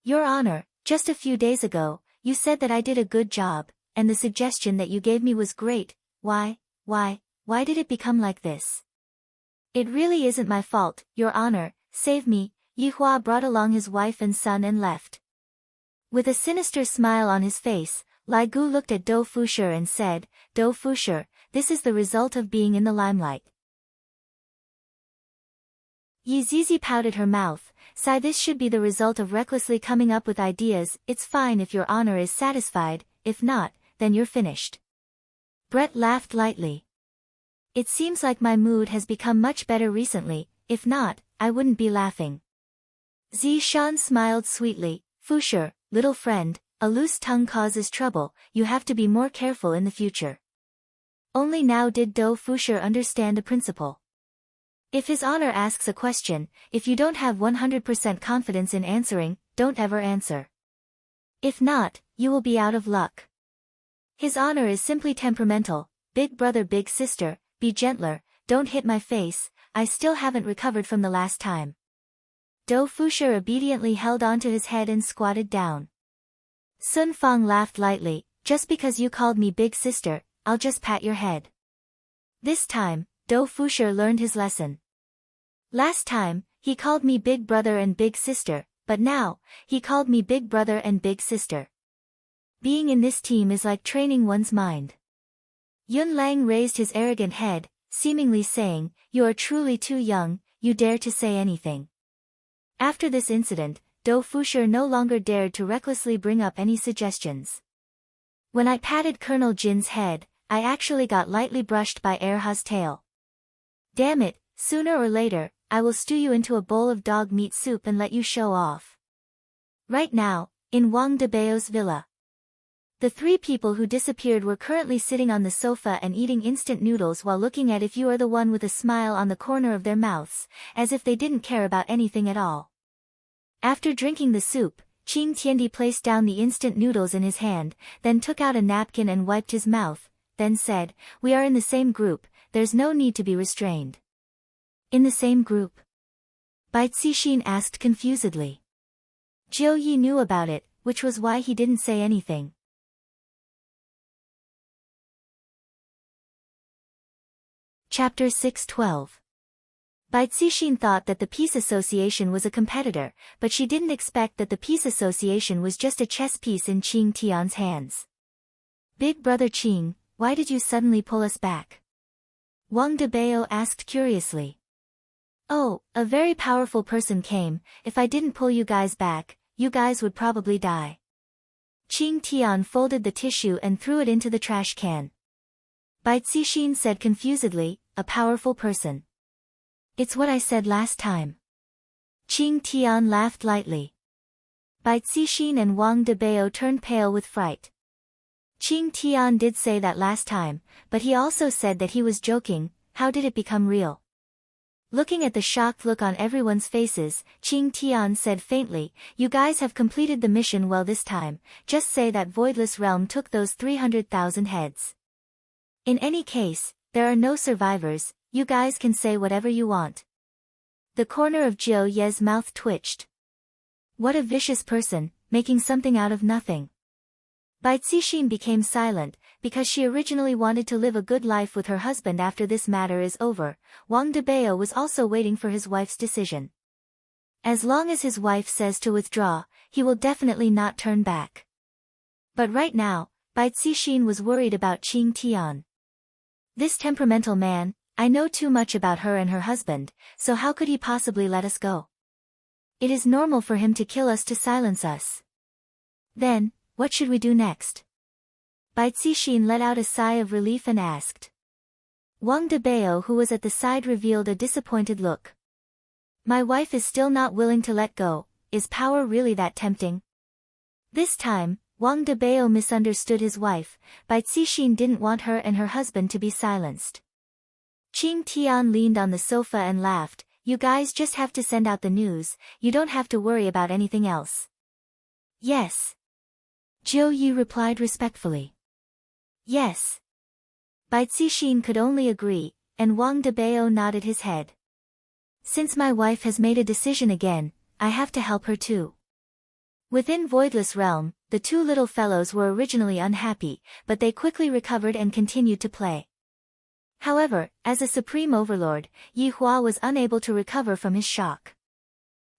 Your Honor, just a few days ago, you said that I did a good job, and the suggestion that you gave me was great. Why did it become like this? It really isn't my fault, Your Honor, save me. Yihua brought along his wife and son and left. With a sinister smile on his face, Lai Gu looked at Dou Fushi and said, Dou Fushi, this is the result of being in the limelight. Yi Zizi pouted her mouth, sigh this should be the result of recklessly coming up with ideas, it's fine if Your Honor is satisfied, if not, then you're finished. Brett laughed lightly. It seems like my mood has become much better recently, if not, I wouldn't be laughing. Zishan smiled sweetly, Fushi, little friend, a loose tongue causes trouble, you have to be more careful in the future. Only now did Dou Fushi understand a principle. If his honor asks a question, if you don't have 100% confidence in answering, don't ever answer. If not, you will be out of luck. His honor is simply temperamental, big brother big sister, be gentler, don't hit my face, I still haven't recovered from the last time. Dou Fushi obediently held onto his head and squatted down. Sun Fang laughed lightly, just because you called me big sister, I'll just pat your head. This time, Dou Fushi learned his lesson. Last time, he called me big brother and big sister, but now, he called me big brother and big sister. Being in this team is like training one's mind. Yun Lang raised his arrogant head, seemingly saying, You are truly too young, you dare to say anything. After this incident, Dou Fushi no longer dared to recklessly bring up any suggestions. When I patted Colonel Jin's head, I actually got lightly brushed by Erha's tail. Damn it, sooner or later, I will stew you into a bowl of dog meat soup and let you show off. Right now, in Wang Debao's villa. The three people who disappeared were currently sitting on the sofa and eating instant noodles while looking at if you are the one with a smile on the corner of their mouths, as if they didn't care about anything at all. After drinking the soup, Qing Tiandi placed down the instant noodles in his hand, then took out a napkin and wiped his mouth, then said, We are in the same group, there's no need to be restrained. In the same group? Bai Cixin asked confusedly. Jiu Yi knew about it, which was why he didn't say anything. Chapter 612. Bai Cixin thought that the Peace Association was a competitor, but she didn't expect that the Peace Association was just a chess piece in Qing Tian's hands. Big brother Qing, why did you suddenly pull us back? Wang Debao asked curiously. Oh, a very powerful person came, if I didn't pull you guys back, you guys would probably die. Qing Tian folded the tissue and threw it into the trash can. Bai Cixin said confusedly, a powerful person. It's what I said last time. Qing Tian laughed lightly. Bai Cixin and Wang Debao turned pale with fright. Qing Tian did say that last time, but he also said that he was joking. How did it become real? Looking at the shocked look on everyone's faces, Qing Tian said faintly, you guys have completed the mission well this time, just say that Voidless Realm took those 300,000 heads. In any case, there are no survivors, you guys can say whatever you want. The corner of Jiu Ye's mouth twitched. What a vicious person, making something out of nothing. Bai Cixin became silent, because she originally wanted to live a good life with her husband after this matter is over. Wang Debao was also waiting for his wife's decision. As long as his wife says to withdraw, he will definitely not turn back. But right now, Bai Cixin was worried about Qing Tian. This temperamental man, I know too much about her and her husband, so how could he possibly let us go? It is normal for him to kill us to silence us. Then, what should we do next? Bai Cixin let out a sigh of relief and asked. Wang Debao, who was at the side, revealed a disappointed look. My wife is still not willing to let go. Is power really that tempting? This time, Wang Debao misunderstood his wife. Bai Cixin didn't want her and her husband to be silenced. Qing Tian leaned on the sofa and laughed. You guys just have to send out the news, you don't have to worry about anything else. Yes. Jiu Yi replied respectfully. Yes. Bai Cixin could only agree, and Wang Debao nodded his head. Since my wife has made a decision again, I have to help her too. Within Voidless Realm, the two little fellows were originally unhappy, but they quickly recovered and continued to play. However, as a supreme overlord, Yi Hua was unable to recover from his shock.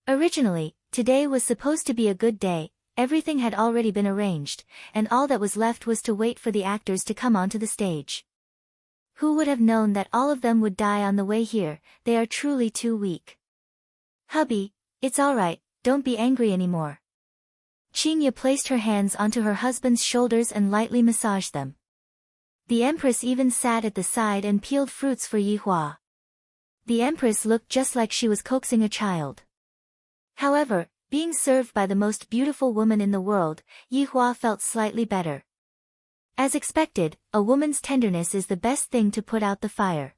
Originally, today was supposed to be a good day, everything had already been arranged, and all that was left was to wait for the actors to come onto the stage. Who would have known that all of them would die on the way here? They are truly too weak. Hubby, it's alright, don't be angry anymore. Qing Ye placed her hands onto her husband's shoulders and lightly massaged them. The Empress even sat at the side and peeled fruits for Yi Hua. The Empress looked just like she was coaxing a child. However, being served by the most beautiful woman in the world, Yi Hua felt slightly better. As expected, a woman's tenderness is the best thing to put out the fire.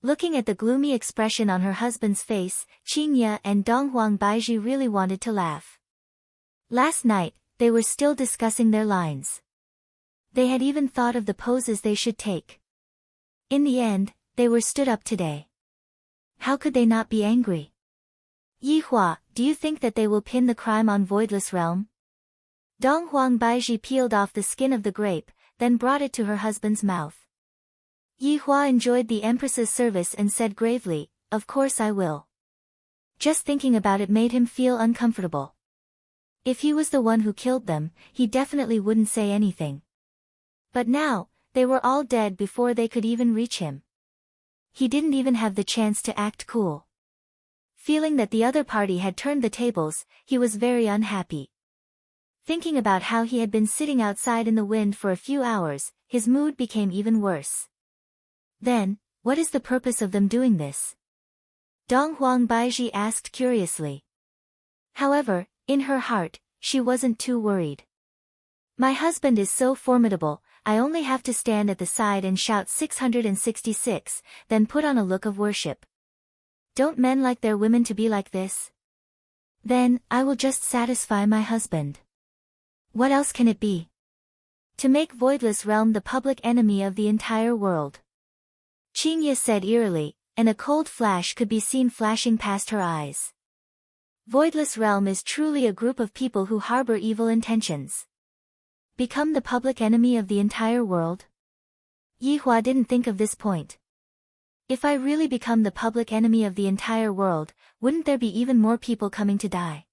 Looking at the gloomy expression on her husband's face, Qing Ye and Donghuang Baiji really wanted to laugh. Last night, they were still discussing their lines. They had even thought of the poses they should take. In the end, they were stood up today. How could they not be angry? Yi Hua, do you think that they will pin the crime on Voidless Realm? Donghuang Baiji peeled off the skin of the grape, then brought it to her husband's mouth. Yi Hua enjoyed the Empress's service and said gravely, of course I will. Just thinking about it made him feel uncomfortable. If he was the one who killed them, he definitely wouldn't say anything. But now, they were all dead before they could even reach him. He didn't even have the chance to act cool. Feeling that the other party had turned the tables, he was very unhappy. Thinking about how he had been sitting outside in the wind for a few hours, his mood became even worse. Then, what is the purpose of them doing this? Donghuang Baiji asked curiously. However, in her heart, she wasn't too worried. My husband is so formidable, I only have to stand at the side and shout 666, then put on a look of worship. Don't men like their women to be like this? Then, I will just satisfy my husband. What else can it be? To make Voidless Realm the public enemy of the entire world. Qing Ye said eerily, and a cold flash could be seen flashing past her eyes. Voidless Realm is truly a group of people who harbor evil intentions. Become the public enemy of the entire world? Yi Hua didn't think of this point. If I really become the public enemy of the entire world, wouldn't there be even more people coming to die?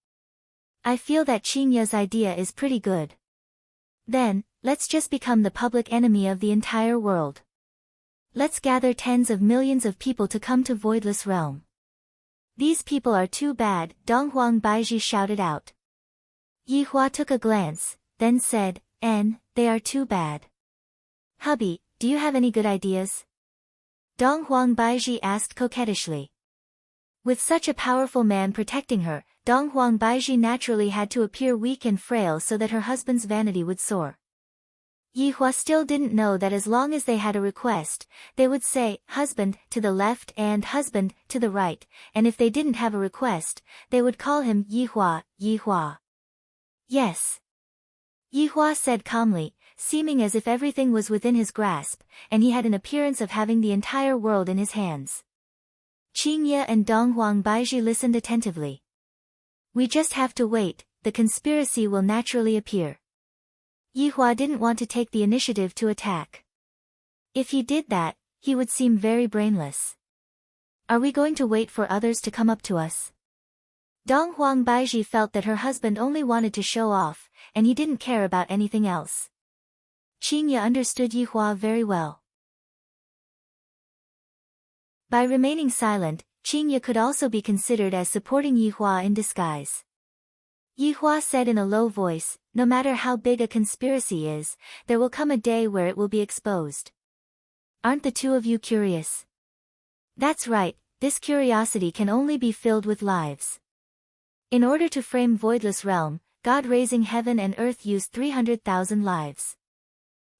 I feel that Qing Ye's idea is pretty good. Then, let's just become the public enemy of the entire world. Let's gather tens of millions of people to come to Voidless Realm. These people are too bad, Donghuang Baiji shouted out. Yihua took a glance, then said, They are too bad. Hubby, do you have any good ideas? Dong Huang Baiji asked coquettishly. With such a powerful man protecting her, Dong Huang Baiji naturally had to appear weak and frail so that her husband's vanity would soar. Yihua still didn't know that as long as they had a request, they would say, husband, to the left and husband, to the right, and if they didn't have a request, they would call him Yihua, Yihua. Yes. Yihua said calmly, seeming as if everything was within his grasp, and he had an appearance of having the entire world in his hands. Qingye and Dong Huang Baiji listened attentively. We just have to wait, the conspiracy will naturally appear. Yihua didn't want to take the initiative to attack. If he did that, he would seem very brainless. Are we going to wait for others to come up to us? Dong Huang Baiji felt that her husband only wanted to show off, and he didn't care about anything else. Qingye understood Yihua very well. By remaining silent, Qingye could also be considered as supporting Yihua in disguise. Yihua said in a low voice, no matter how big a conspiracy is, there will come a day where it will be exposed. Aren't the two of you curious? That's right, this curiosity can only be filled with lives. In order to frame Voidless Realm, God raising heaven and earth used 300,000 lives.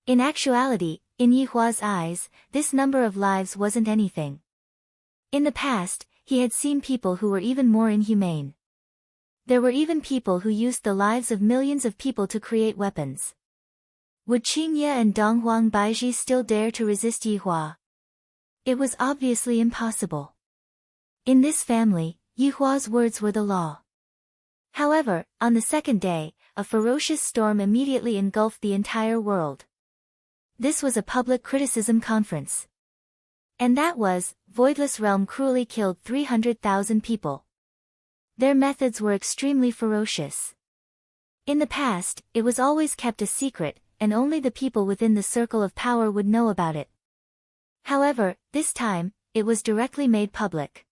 In actuality, in Yihua's eyes, this number of lives wasn't anything. In the past, he had seen people who were even more inhumane. There were even people who used the lives of millions of people to create weapons. Would Qingye and Dong Huang Baiji still dare to resist Yihua? It was obviously impossible. In this family, Yihua's words were the law. However, on the second day, a ferocious storm immediately engulfed the entire world. This was a public criticism conference. And that was, Voidless Realm cruelly killed 300,000 people. Their methods were extremely ferocious. In the past, it was always kept a secret, and only the people within the circle of power would know about it. However, this time, it was directly made public.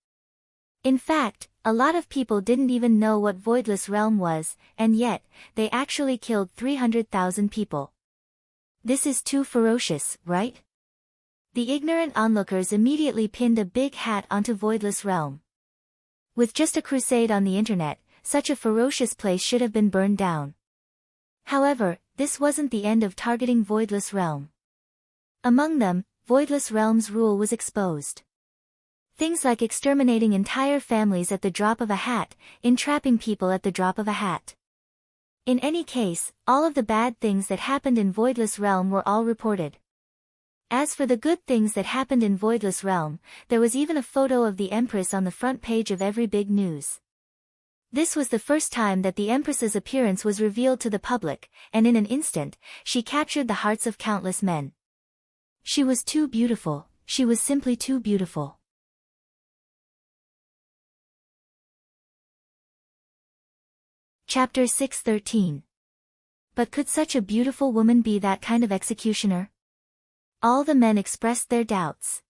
In fact, a lot of people didn't even know what Voidless Realm was, and yet, they actually killed 300,000 people. This is too ferocious, right? The ignorant onlookers immediately pinned a big hat onto Voidless Realm. With just a crusade on the internet, such a ferocious place should have been burned down. However, this wasn't the end of targeting Voidless Realm. Among them, Voidless Realm's rule was exposed. Things like exterminating entire families at the drop of a hat, entrapping people at the drop of a hat. In any case, all of the bad things that happened in Voidless Realm were all reported. As for the good things that happened in Voidless Realm, there was even a photo of the Empress on the front page of every big news. This was the first time that the Empress's appearance was revealed to the public, and in an instant, she captured the hearts of countless men. She was too beautiful, she was simply too beautiful. Chapter 613. But could such a beautiful woman be that kind of executioner? All the men expressed their doubts.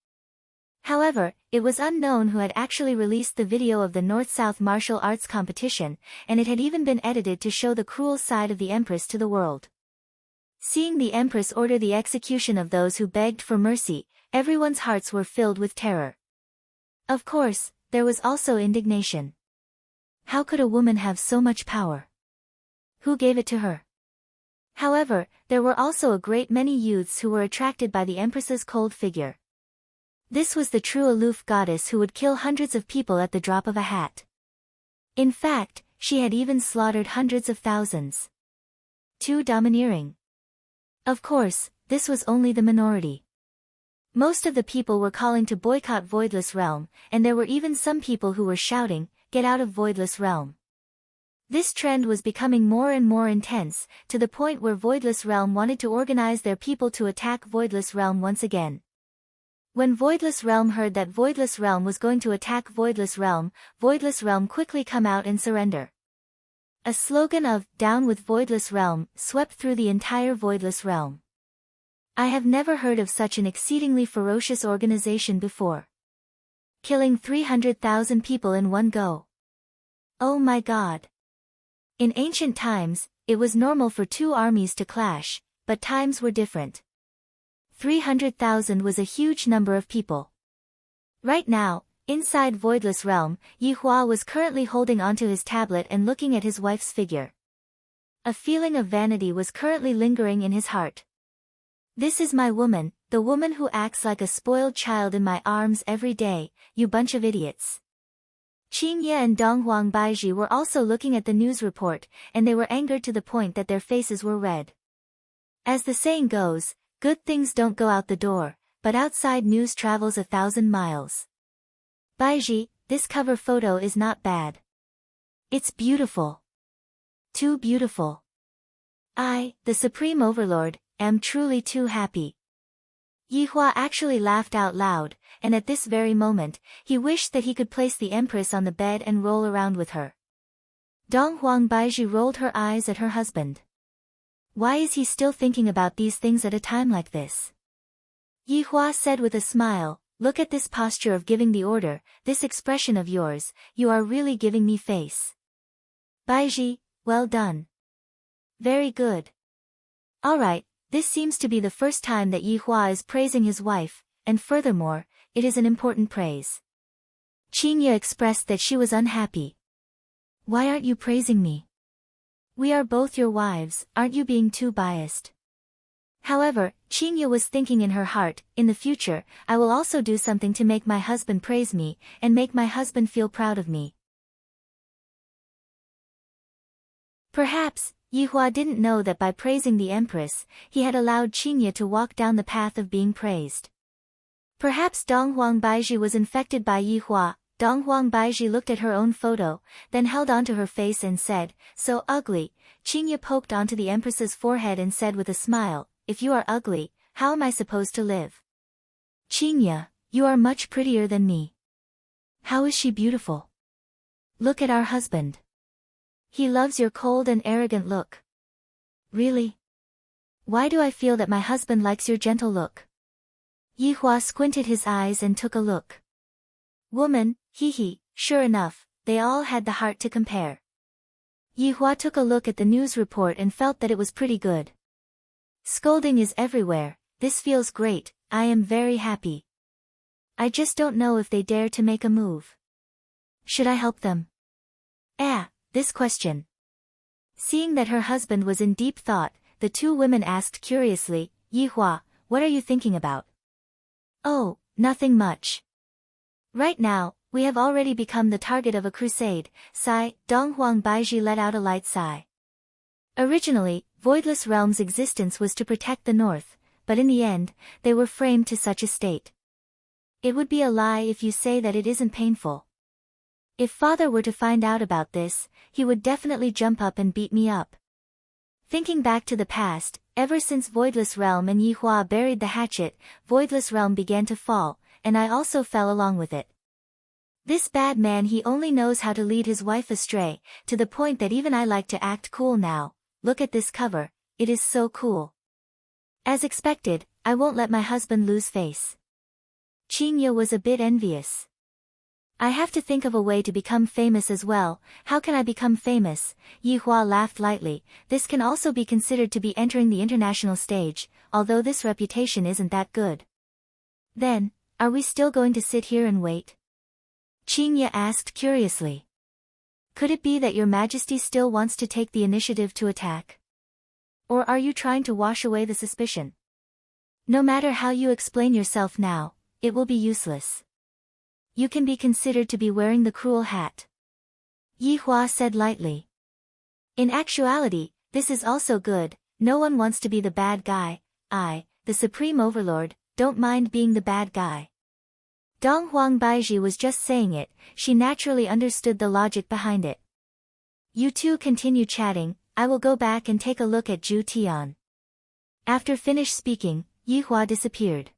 However, it was unknown who had actually released the video of the North-South martial arts competition, and it had even been edited to show the cruel side of the Empress to the world. Seeing the Empress order the execution of those who begged for mercy, everyone's hearts were filled with terror. Of course, there was also indignation. How could a woman have so much power? Who gave it to her? However, there were also a great many youths who were attracted by the Empress's cold figure. This was the true aloof goddess who would kill hundreds of people at the drop of a hat. In fact, she had even slaughtered hundreds of thousands. Too domineering. Of course, this was only the minority. Most of the people were calling to boycott Voidless Realm, and there were even some people who were shouting, "Get out of Voidless Realm." This trend was becoming more and more intense, to the point where Voidless Realm wanted to organize their people to attack Voidless Realm once again. When Voidless Realm heard that Voidless Realm was going to attack Voidless Realm quickly come out and surrender. A slogan of, "Down with Voidless Realm," swept through the entire Voidless Realm. I have never heard of such an exceedingly ferocious organization before. Killing 300,000 people in one go. Oh my God. In ancient times, it was normal for two armies to clash, but times were different. 300,000 was a huge number of people. Right now, inside Voidless Realm, Yi Hua was currently holding onto his tablet and looking at his wife's figure. A feeling of vanity was currently lingering in his heart. This is my woman, the woman who acts like a spoiled child in my arms every day, you bunch of idiots. Qingye and Donghuang Baizhi were also looking at the news report, and they were angered to the point that their faces were red. As the saying goes, good things don't go out the door, but outside news travels 1,000 miles. Baizhi, this cover photo is not bad. It's beautiful. Too beautiful. I, the Supreme Overlord, am truly too happy. Yi Hua actually laughed out loud, and at this very moment, he wished that he could place the Empress on the bed and roll around with her. Donghuang Baizhi rolled her eyes at her husband. Why is he still thinking about these things at a time like this? Yi Hua said with a smile, look at this posture of giving the order, this expression of yours, you are really giving me face. Baizhi, well done. Very good. Alright, this seems to be the first time that Yi Hua is praising his wife, and furthermore, it is an important praise. Qingye expressed that she was unhappy. Why aren't you praising me? We are both your wives, aren't you being too biased? However, Qingye was thinking in her heart, in the future, I will also do something to make my husband praise me, and make my husband feel proud of me. Perhaps, Yi Hua didn't know that by praising the Empress, he had allowed Qingye to walk down the path of being praised. Perhaps Donghuang Baizhi was infected by Yi Hua. Donghuang Baizhi looked at her own photo, then held onto her face and said, so ugly. Qingye poked onto the Empress's forehead and said with a smile, if you are ugly, how am I supposed to live? Qingye, you are much prettier than me. How is she beautiful? Look at our husband. He loves your cold and arrogant look. Really? Why do I feel that my husband likes your gentle look? Yi Hua squinted his eyes and took a look. Woman, hee, sure enough, they all had the heart to compare. Yi Hua took a look at the news report and felt that it was pretty good. Scolding is everywhere, this feels great, I am very happy. I just don't know if they dare to make a move. Should I help them? This question. Seeing that her husband was in deep thought, the two women asked curiously, Yi Hua, what are you thinking about? Oh, nothing much. Right now, we have already become the target of a crusade, sigh. Donghuang Baizhi let out a light sigh. Originally, Voidless Realm's existence was to protect the North, but in the end, they were framed to such a state. It would be a lie if you say that it isn't painful. If father were to find out about this, he would definitely jump up and beat me up. Thinking back to the past, ever since Voidless Realm and Yi Hua buried the hatchet, Voidless Realm began to fall, and I also fell along with it. This bad man, he only knows how to lead his wife astray, to the point that even I like to act cool now. Look at this cover, it is so cool. As expected, I won't let my husband lose face. Qingye was a bit envious. I have to think of a way to become famous as well. How can I become famous? Yi Hua laughed lightly. This can also be considered to be entering the international stage, although this reputation isn't that good. Then, are we still going to sit here and wait? Qingye asked curiously. Could it be that your majesty still wants to take the initiative to attack? Or are you trying to wash away the suspicion? No matter how you explain yourself now, it will be useless. You can be considered to be wearing the cruel hat. Yi Hua said lightly. In actuality, this is also good, no one wants to be the bad guy. I, the Supreme Overlord, don't mind being the bad guy. Donghuang Baizhi was just saying it, she naturally understood the logic behind it. You two continue chatting, I will go back and take a look at Zhu Tian. After finished speaking, Yi Hua disappeared.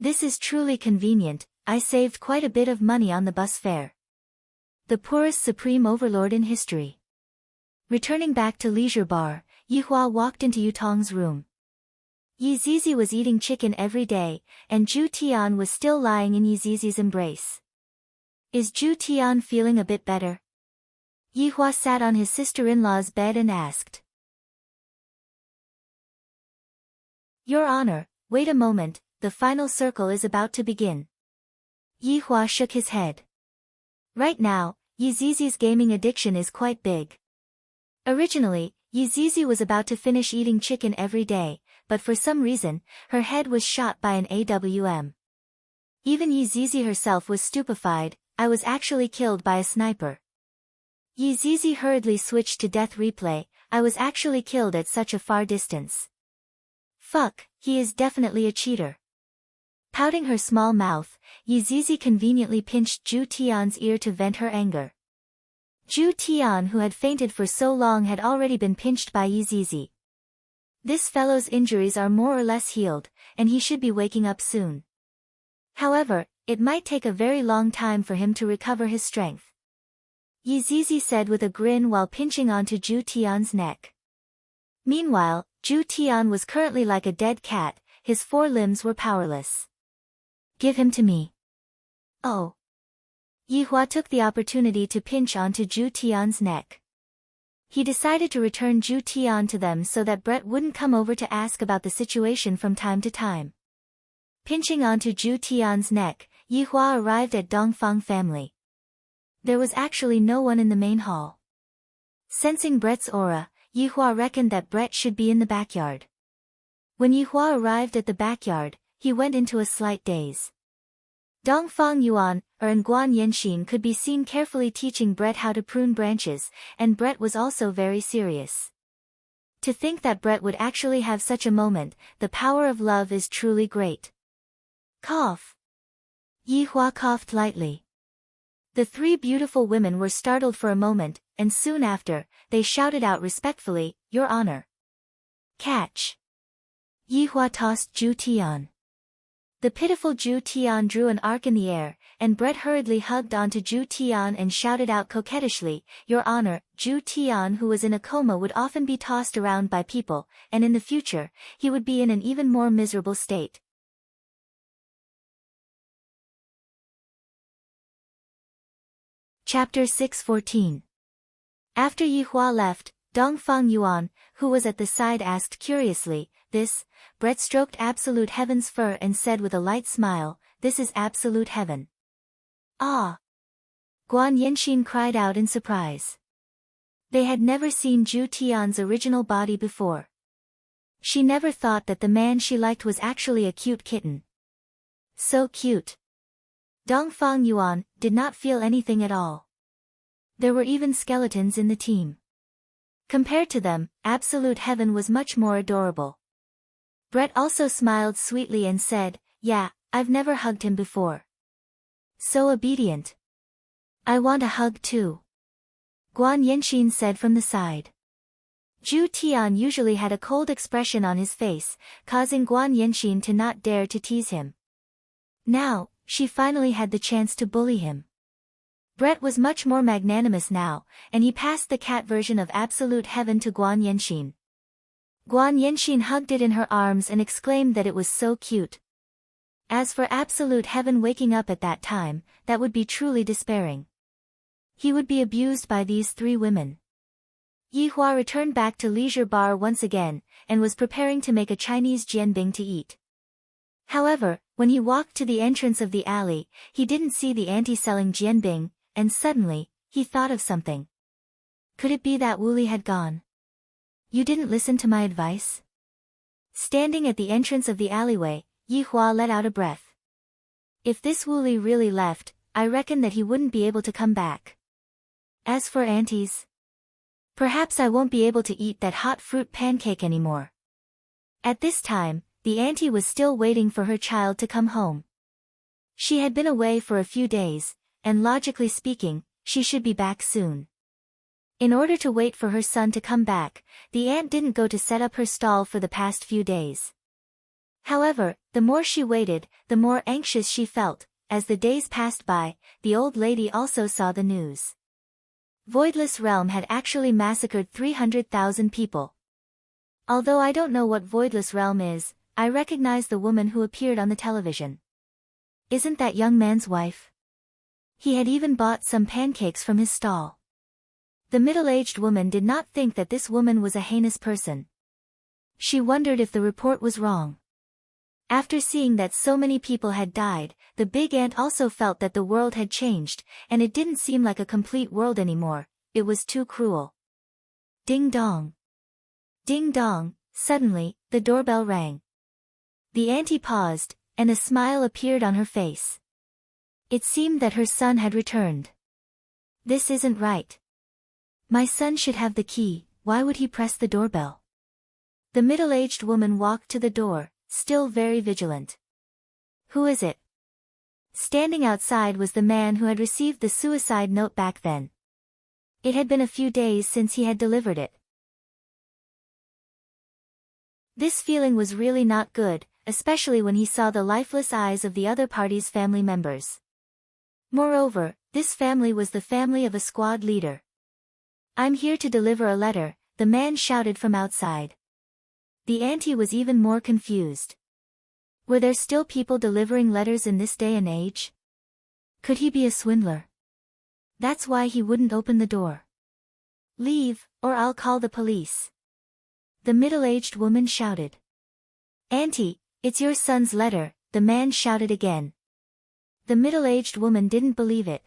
This is truly convenient, I saved quite a bit of money on the bus fare. The poorest Supreme Overlord in history. Returning back to Leisure Bar, Yi Hua walked into Yutong's room. Yi Zizi was eating chicken every day, and Zhu Tian was still lying in Yi Zizi's embrace. Is Zhu Tian feeling a bit better? Yihua sat on his sister-in-law's bed and asked. Your Honor, wait a moment, the final circle is about to begin. Yihua shook his head. Right now, Yizizi's gaming addiction is quite big. Originally, Yizizi was about to finish eating chicken every day, but for some reason, her head was shot by an AWM. Even Yizizi herself was stupefied. I was actually killed by a sniper. Yizizi hurriedly switched to death replay. I was actually killed at such a far distance. Fuck, he is definitely a cheater. Pouting her small mouth, Yizizi conveniently pinched Zhu Tian's ear to vent her anger. Zhu Tian, who had fainted for so long, had already been pinched by Yizizi. This fellow's injuries are more or less healed, and he should be waking up soon. However, it might take a very long time for him to recover his strength. Yizizi said with a grin while pinching onto Zhu Tian's neck. Meanwhile, Zhu Tian was currently like a dead cat, his 4 limbs were powerless. Give him to me. Oh. Yihua took the opportunity to pinch onto Zhu Tian's neck. He decided to return Zhu Tian to them so that Brett wouldn't come over to ask about the situation from time to time. Pinching onto Zhu Tian's neck, Yihua arrived at Dongfang family. There was actually no one in the main hall. Sensing Brett's aura, Yihua reckoned that Brett should be in the backyard. When Yihua arrived at the backyard, he went into a slight daze. Dongfang Yuan, and Guan Yanxin could be seen carefully teaching Brett how to prune branches, and Brett was also very serious. To think that Brett would actually have such a moment, the power of love is truly great. Cough. Yihua coughed lightly. The 3 beautiful women were startled for a moment, and soon after, they shouted out respectfully, Your Honor. Catch. Yihua tossed Zhu Tian. The pitiful Zhu Tian drew an arc in the air, and Brett hurriedly hugged onto Zhu Tian and shouted out coquettishly, Your Honor. Zhu Tian, who was in a coma, would often be tossed around by people, and in the future, he would be in an even more miserable state. Chapter 614. After Yihua left, Dongfang Yuan, who was at the side, asked curiously, This? Brett stroked Absolute Heaven's fur and said with a light smile, This is Absolute Heaven. Ah! Guan Yanxin cried out in surprise. They had never seen Zhu Tian's original body before. She never thought that the man she liked was actually a cute kitten. So cute. Dongfang Yuan did not feel anything at all. There were even skeletons in the team. Compared to them, Absolute Heaven was much more adorable. Brett also smiled sweetly and said, Yeah, I've never hugged him before. So obedient. I want a hug too. Guan Yanxin said from the side. Zhu Tian usually had a cold expression on his face, causing Guan Yanxin to not dare to tease him. Now, she finally had the chance to bully him. Brett was much more magnanimous now, and he passed the cat version of Absolute Heaven to Guan Yanxin. Guan Yanxin hugged it in her arms and exclaimed that it was so cute. As for Absolute Heaven waking up at that time, that would be truly despairing. He would be abused by these 3 women. Yihua returned back to Leisure Bar once again, and was preparing to make a Chinese jianbing to eat. However, when he walked to the entrance of the alley, he didn't see the auntie selling jianbing, and suddenly, he thought of something. Could it be that Wuli had gone? You didn't listen to my advice? Standing at the entrance of the alleyway, Yihua let out a breath. If this Wuli really left, I reckon that he wouldn't be able to come back. As for aunties, perhaps I won't be able to eat that hot fruit pancake anymore. At this time, the auntie was still waiting for her child to come home. She had been away for a few days, and logically speaking, she should be back soon. In order to wait for her son to come back, the aunt didn't go to set up her stall for the past few days. However, the more she waited, the more anxious she felt. As the days passed by, the old lady also saw the news. Voidless Realm had actually massacred 300,000 people. Although I don't know what Voidless Realm is, I recognize the woman who appeared on the television. Isn't that young man's wife? He had even bought some pancakes from his stall. The middle-aged woman did not think that this woman was a heinous person. She wondered if the report was wrong. After seeing that so many people had died, the big ant also felt that the world had changed, and it didn't seem like a complete world anymore. It was too cruel. Ding dong. Ding dong. Suddenly, the doorbell rang. The auntie paused, and a smile appeared on her face. It seemed that her son had returned. This isn't right. My son should have the key, why would he press the doorbell? The middle-aged woman walked to the door, still very vigilant. Who is it? Standing outside was the man who had received the suicide note back then. It had been a few days since he had delivered it. This feeling was really not good, especially when he saw the lifeless eyes of the other party's family members. Moreover, this family was the family of a squad leader. I'm here to deliver a letter, the man shouted from outside. The auntie was even more confused. Were there still people delivering letters in this day and age? Could he be a swindler? That's why he wouldn't open the door. Leave, or I'll call the police. The middle-aged woman shouted. Auntie, it's your son's letter, the man shouted again. The middle-aged woman didn't believe it.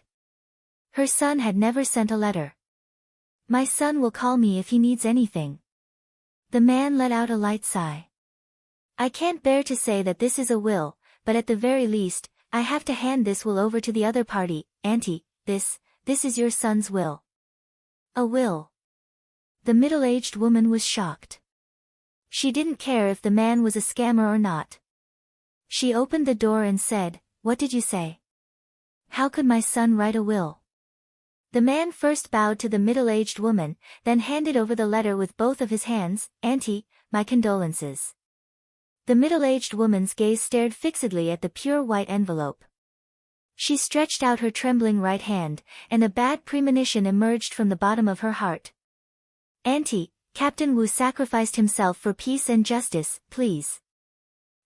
Her son had never sent a letter. My son will call me if he needs anything. The man let out a light sigh. I can't bear to say that this is a will, but at the very least, I have to hand this will over to the other party. Auntie, this is your son's will. A will. The middle-aged woman was shocked. She didn't care if the man was a scammer or not. She opened the door and said, What did you say? How could my son write a will? The man first bowed to the middle-aged woman, then handed over the letter with both of his hands. Auntie, my condolences. The middle-aged woman's gaze stared fixedly at the pure white envelope. She stretched out her trembling right hand, and a bad premonition emerged from the bottom of her heart. Auntie, Captain Wu sacrificed himself for peace and justice, please.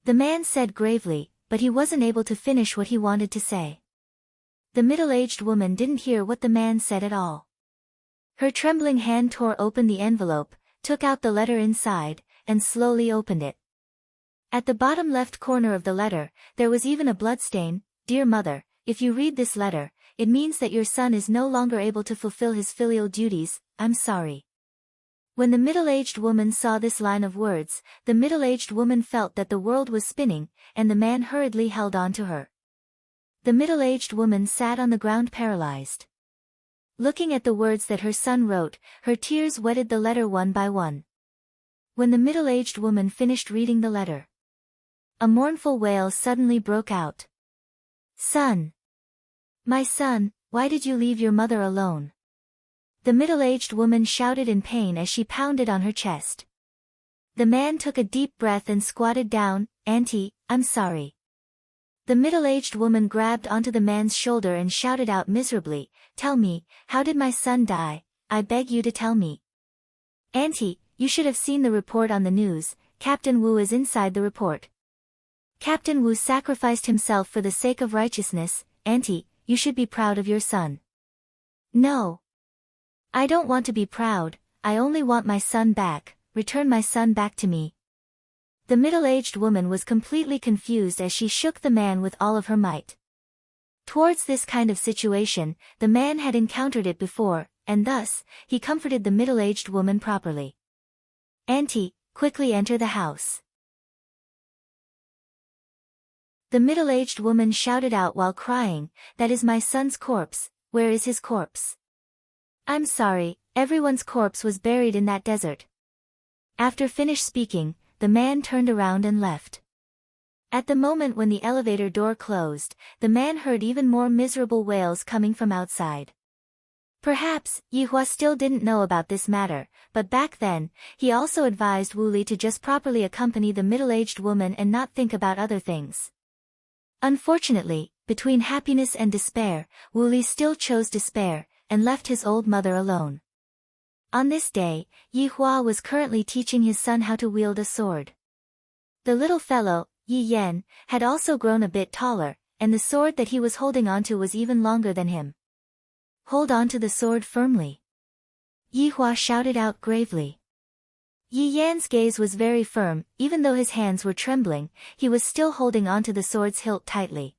The man said gravely, but he wasn't able to finish what he wanted to say. The middle-aged woman didn't hear what the man said at all. Her trembling hand tore open the envelope, took out the letter inside, and slowly opened it. At the bottom left corner of the letter, there was even a bloodstain. Dear mother, if you read this letter, it means that your son is no longer able to fulfill his filial duties. I'm sorry. When the middle-aged woman saw this line of words, the middle-aged woman felt that the world was spinning, and the man hurriedly held on to her. The middle-aged woman sat on the ground paralyzed. Looking at the words that her son wrote, her tears wetted the letter one by one. When the middle-aged woman finished reading the letter, a mournful wail suddenly broke out. Son! My son, why did you leave your mother alone? The middle-aged woman shouted in pain as she pounded on her chest. The man took a deep breath and squatted down. Auntie, I'm sorry. The middle-aged woman grabbed onto the man's shoulder and shouted out miserably, Tell me, how did my son die? I beg you to tell me. Auntie, you should have seen the report on the news. Captain Wu is inside the report. Captain Wu sacrificed himself for the sake of righteousness. Auntie, you should be proud of your son. No. I don't want to be proud, I only want my son back. Return my son back to me. The middle-aged woman was completely confused as she shook the man with all of her might. Towards this kind of situation, the man had encountered it before, and thus, he comforted the middle-aged woman properly. Auntie, quickly enter the house. The middle-aged woman shouted out while crying, That is my son's corpse, where is his corpse? I'm sorry, everyone's corpse was buried in that desert. After finished speaking, the man turned around and left. At the moment when the elevator door closed, the man heard even more miserable wails coming from outside. Perhaps, Yihua still didn't know about this matter, but back then, he also advised Wu Li to just properly accompany the middle-aged woman and not think about other things. Unfortunately, between happiness and despair, Wu Li still chose despair, and left his old mother alone. On this day, Yihua was currently teaching his son how to wield a sword. The little fellow, Yi Yan, had also grown a bit taller, and the sword that he was holding onto was even longer than him. Hold on to the sword firmly. Yi Hua shouted out gravely. Yi Yan's gaze was very firm, even though his hands were trembling, he was still holding onto the sword's hilt tightly.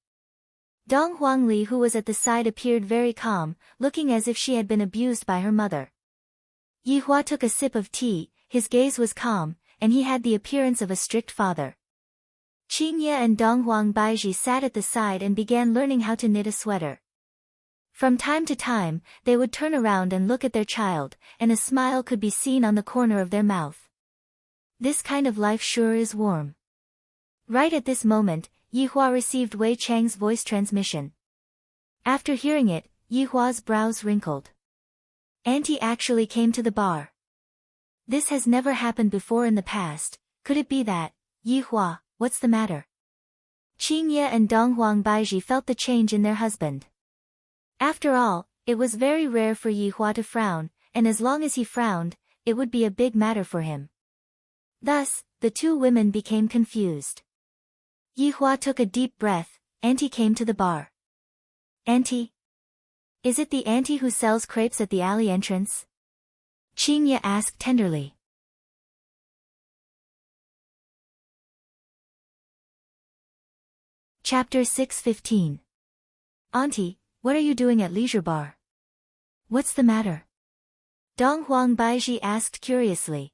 Dong Huangli, who was at the side, appeared very calm, looking as if she had been abused by her mother. Yi Hua took a sip of tea, his gaze was calm, and he had the appearance of a strict father. Qingye and Dong Huang Baiji sat at the side and began learning how to knit a sweater. From time to time, they would turn around and look at their child, and a smile could be seen on the corner of their mouth. This kind of life sure is warm. Right at this moment, Yi Hua received Wei Chang's voice transmission. After hearing it, Yi Hua's brows wrinkled. Auntie actually came to the bar. This has never happened before in the past. Could it be that, Yi Hua, what's the matter? Qingye and Dong Huang Baiji felt the change in their husband. After all, it was very rare for Yi Hua to frown, and as long as he frowned, it would be a big matter for him. Thus, the two women became confused. Yi Hua took a deep breath. Auntie came to the bar. Auntie? Is it the auntie who sells crepes at the alley entrance? Qingye asked tenderly. Chapter 6:15. Auntie, what are you doing at leisure bar? What's the matter? Dong Huang Baiji asked curiously.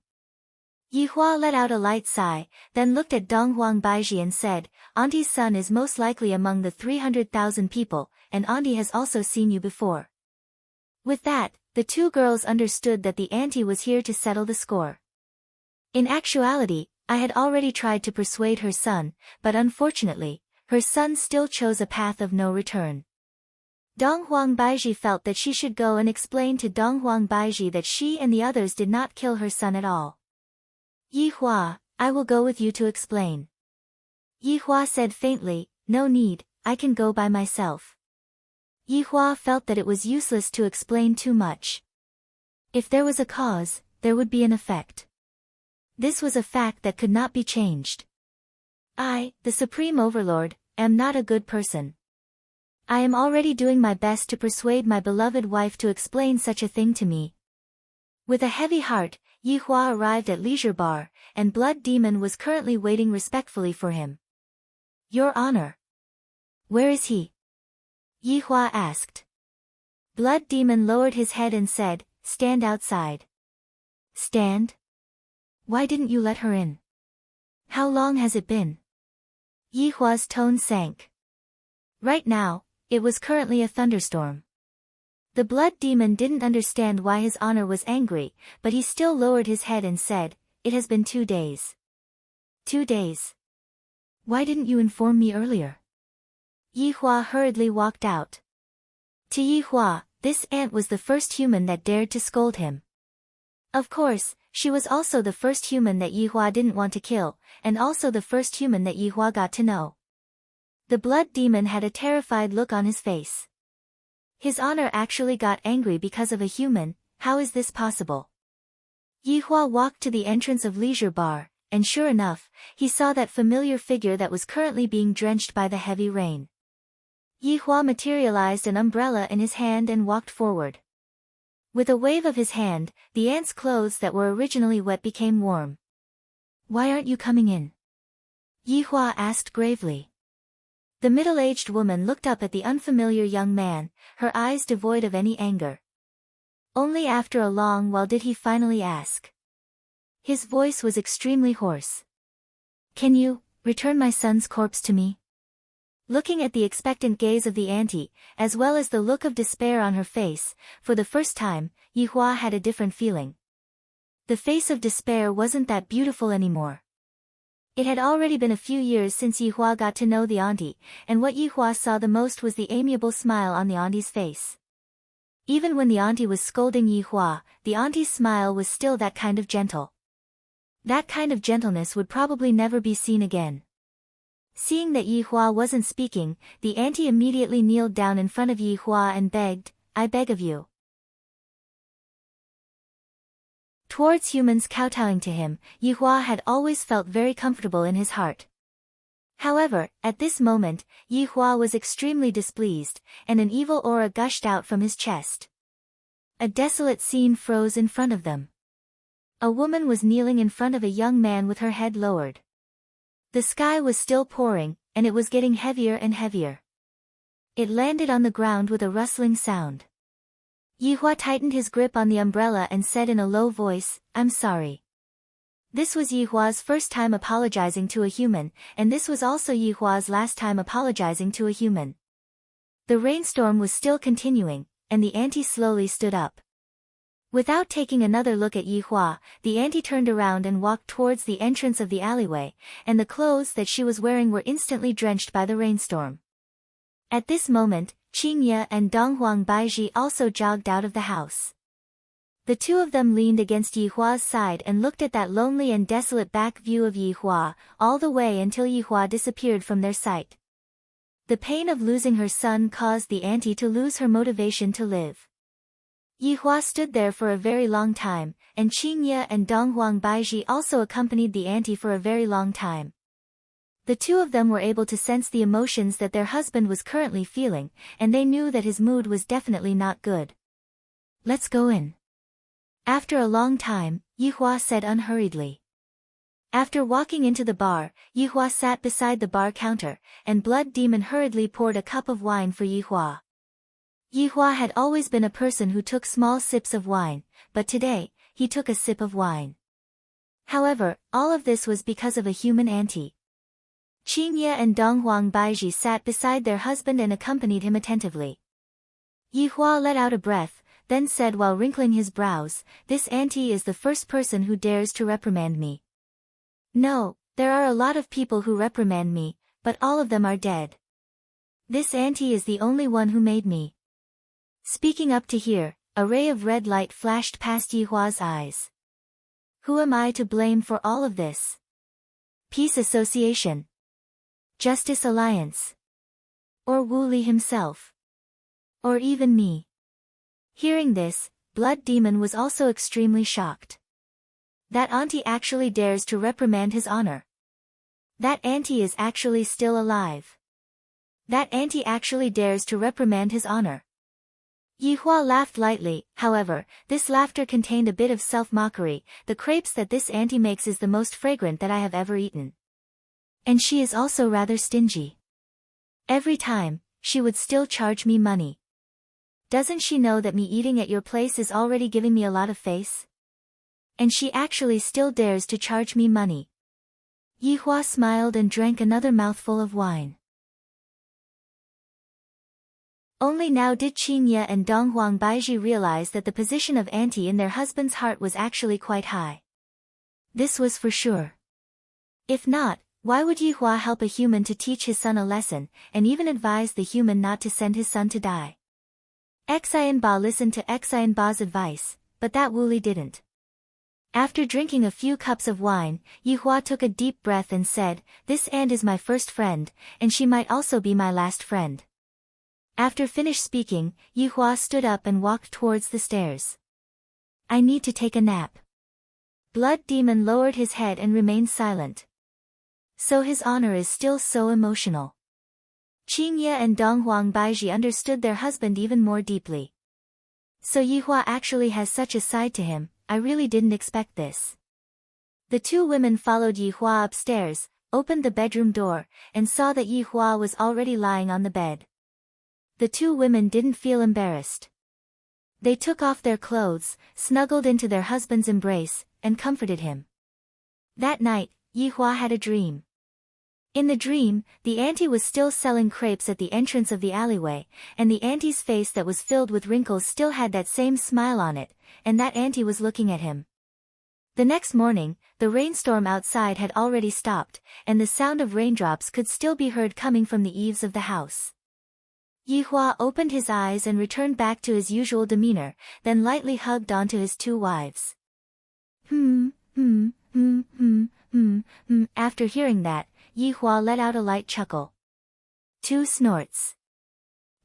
Yi Hua let out a light sigh, then looked at Dong Huang Baiji and said, Auntie's son is most likely among the 300,000 people, and Auntie has also seen you before. With that, the two girls understood that the auntie was here to settle the score. In actuality, I had already tried to persuade her son, but unfortunately, her son still chose a path of no return. Dong Huang Baiji felt that she should go and explain to Dong Huang Baiji that she and the others did not kill her son at all. Yi Hua, I will go with you to explain. Yi Hua said faintly, no need, I can go by myself. Yi Hua felt that it was useless to explain too much. If there was a cause, there would be an effect. This was a fact that could not be changed. I, the Supreme Overlord, am not a good person. I am already doing my best to persuade my beloved wife to explain such a thing to me. With a heavy heart, Yi Hua arrived at leisure bar, and Blood Demon was currently waiting respectfully for him. Your Honor. Where is he? Yi Hua asked. Blood Demon lowered his head and said, stand outside. Stand? Why didn't you let her in? How long has it been? Yi Hua's tone sank. Right now, it was currently a thunderstorm. The Blood Demon didn't understand why his honor was angry, but he still lowered his head and said, it has been 2 days. 2 days. Why didn't you inform me earlier? Yi Hua hurriedly walked out. To Yi Hua, this ant was the first human that dared to scold him. Of course, she was also the first human that Yi Hua didn't want to kill, and also the first human that Yi Hua got to know. The Blood Demon had a terrified look on his face. His honor actually got angry because of a human. How is this possible? Yi Hua walked to the entrance of leisure bar, and sure enough, he saw that familiar figure that was currently being drenched by the heavy rain. Yi Hua materialized an umbrella in his hand and walked forward. With a wave of his hand, the ant's clothes that were originally wet became warm. Why aren't you coming in? Yi Hua asked gravely. The middle-aged woman looked up at the unfamiliar young man, her eyes devoid of any anger. Only after a long while did he finally ask. His voice was extremely hoarse. Can you return my son's corpse to me? Looking at the expectant gaze of the auntie, as well as the look of despair on her face, for the first time, Yi Hua had a different feeling. The face of despair wasn't that beautiful anymore. It had already been a few years since Yi Hua got to know the auntie, and what Yi Hua saw the most was the amiable smile on the auntie's face. Even when the auntie was scolding Yi Hua, the auntie's smile was still that kind of gentle. That kind of gentleness would probably never be seen again. Seeing that Yi Hua wasn't speaking, the auntie immediately kneeled down in front of Yi Hua and begged, I beg of you. Towards humans kowtowing to him, Yi Hua had always felt very comfortable in his heart. However, at this moment, Yi Hua was extremely displeased, and an evil aura gushed out from his chest. A desolate scene froze in front of them. A woman was kneeling in front of a young man with her head lowered. The sky was still pouring, and it was getting heavier and heavier. It landed on the ground with a rustling sound. Yihua tightened his grip on the umbrella and said in a low voice, "I'm sorry." This was Yihua's first time apologizing to a human, and this was also Yihua's last time apologizing to a human. The rainstorm was still continuing, and the auntie slowly stood up. Without taking another look at Yihua, the auntie turned around and walked towards the entrance of the alleyway, and the clothes that she was wearing were instantly drenched by the rainstorm. At this moment, Qingye and Donghuang Baizhi also jogged out of the house. The two of them leaned against Yihua's side and looked at that lonely and desolate back view of Yihua, all the way until Yihua disappeared from their sight. The pain of losing her son caused the auntie to lose her motivation to live. Yihua stood there for a very long time, and Qingye and Donghuang Baizhi also accompanied the auntie for a very long time. The two of them were able to sense the emotions that their husband was currently feeling, and they knew that his mood was definitely not good. "Let's go in." After a long time, Yihua said unhurriedly. After walking into the bar, Yihua sat beside the bar counter, and Blood Demon hurriedly poured a cup of wine for Yihua. Yihua had always been a person who took small sips of wine, but today, he took a sip of wine. However, all of this was because of a human auntie. Qingye and Donghuang Baizhi sat beside their husband and accompanied him attentively. Yihua let out a breath, then said while wrinkling his brows, "This auntie is the first person who dares to reprimand me. No, there are a lot of people who reprimand me, but all of them are dead. This auntie is the only one who made me." Speaking up to here, a ray of red light flashed past Yihua's eyes. Who am I to blame for all of this? Peace Association? Justice Alliance? Or Wu Li himself? Or even me? Hearing this, Blood Demon was also extremely shocked. That auntie actually dares to reprimand his honor. That auntie is actually still alive. That auntie actually dares to reprimand his honor. Yihua laughed lightly, however, this laughter contained a bit of self-mockery. "The crepes that this auntie makes is the most fragrant that I have ever eaten. And she is also rather stingy. Every time, she would still charge me money. Doesn't she know that me eating at your place is already giving me a lot of face? And she actually still dares to charge me money." Yihua smiled and drank another mouthful of wine. Only now did Qingye and Donghuang Baizhi realize that the position of auntie in their husband's heart was actually quite high. This was for sure. If not, why would Yihua help a human to teach his son a lesson, and even advise the human not to send his son to die? Xianba listened to Xianba's advice, but that Wu Li didn't. After drinking a few cups of wine, Yihua took a deep breath and said, "This aunt is my first friend, and she might also be my last friend." After finished speaking, Yihua stood up and walked towards the stairs. "I need to take a nap." Blood Demon lowered his head and remained silent. So his honor is still so emotional. Qingye and Donghuang Baizhi understood their husband even more deeply. So Yihua actually has such a side to him. I really didn't expect this. The two women followed Yihua upstairs, opened the bedroom door, and saw that Yihua was already lying on the bed. The two women didn't feel embarrassed. They took off their clothes, snuggled into their husband's embrace, and comforted him. That night, Yihua had a dream. In the dream, the auntie was still selling crepes at the entrance of the alleyway, and the auntie's face that was filled with wrinkles still had that same smile on it, and that auntie was looking at him. The next morning, the rainstorm outside had already stopped, and the sound of raindrops could still be heard coming from the eaves of the house. Yihua opened his eyes and returned back to his usual demeanor, then lightly hugged onto his two wives. After hearing that, Yihua let out a light chuckle. Two snorts.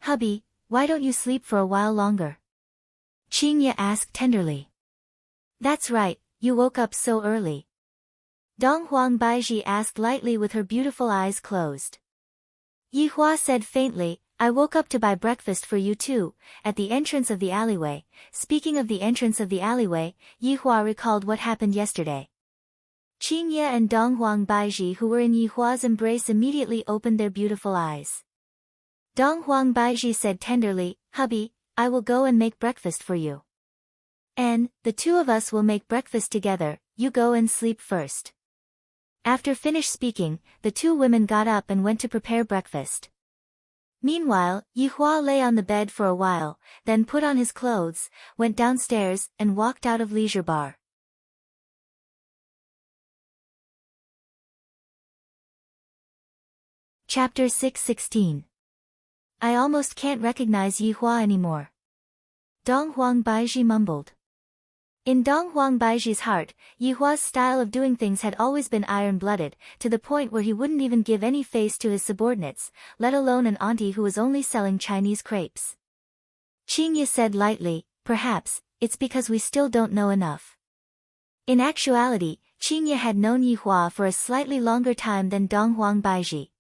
"Hubby, why don't you sleep for a while longer?" Qingye asked tenderly. "That's right, you woke up so early." Donghuang Baizhi asked lightly with her beautiful eyes closed. Yihua said faintly, I woke up to buy breakfast for you too, at the entrance of the alleyway. Speaking of the entrance of the alleyway, Yihua recalled what happened yesterday. Qingye and Dong Huang Baiji, who were in Yihua's embrace, immediately opened their beautiful eyes. Dong Huang Baiji said tenderly, "Hubby, I will go and make breakfast for you. And, the two of us will make breakfast together, you go and sleep first." After finished speaking, the two women got up and went to prepare breakfast. Meanwhile, Yihua lay on the bed for a while, then put on his clothes, went downstairs, and walked out of leisure bar. Chapter 6:16. I almost can't recognize Yihua anymore. Dong Huang Baiji mumbled. In Dong Huang Baiji's heart, Yihua's style of doing things had always been iron-blooded, to the point where he wouldn't even give any face to his subordinates, let alone an auntie who was only selling Chinese crepes. Qingye said lightly, "Perhaps, it's because we still don't know enough." In actuality, Qingye had known Yihua for a slightly longer time than Dong Huang Baiji.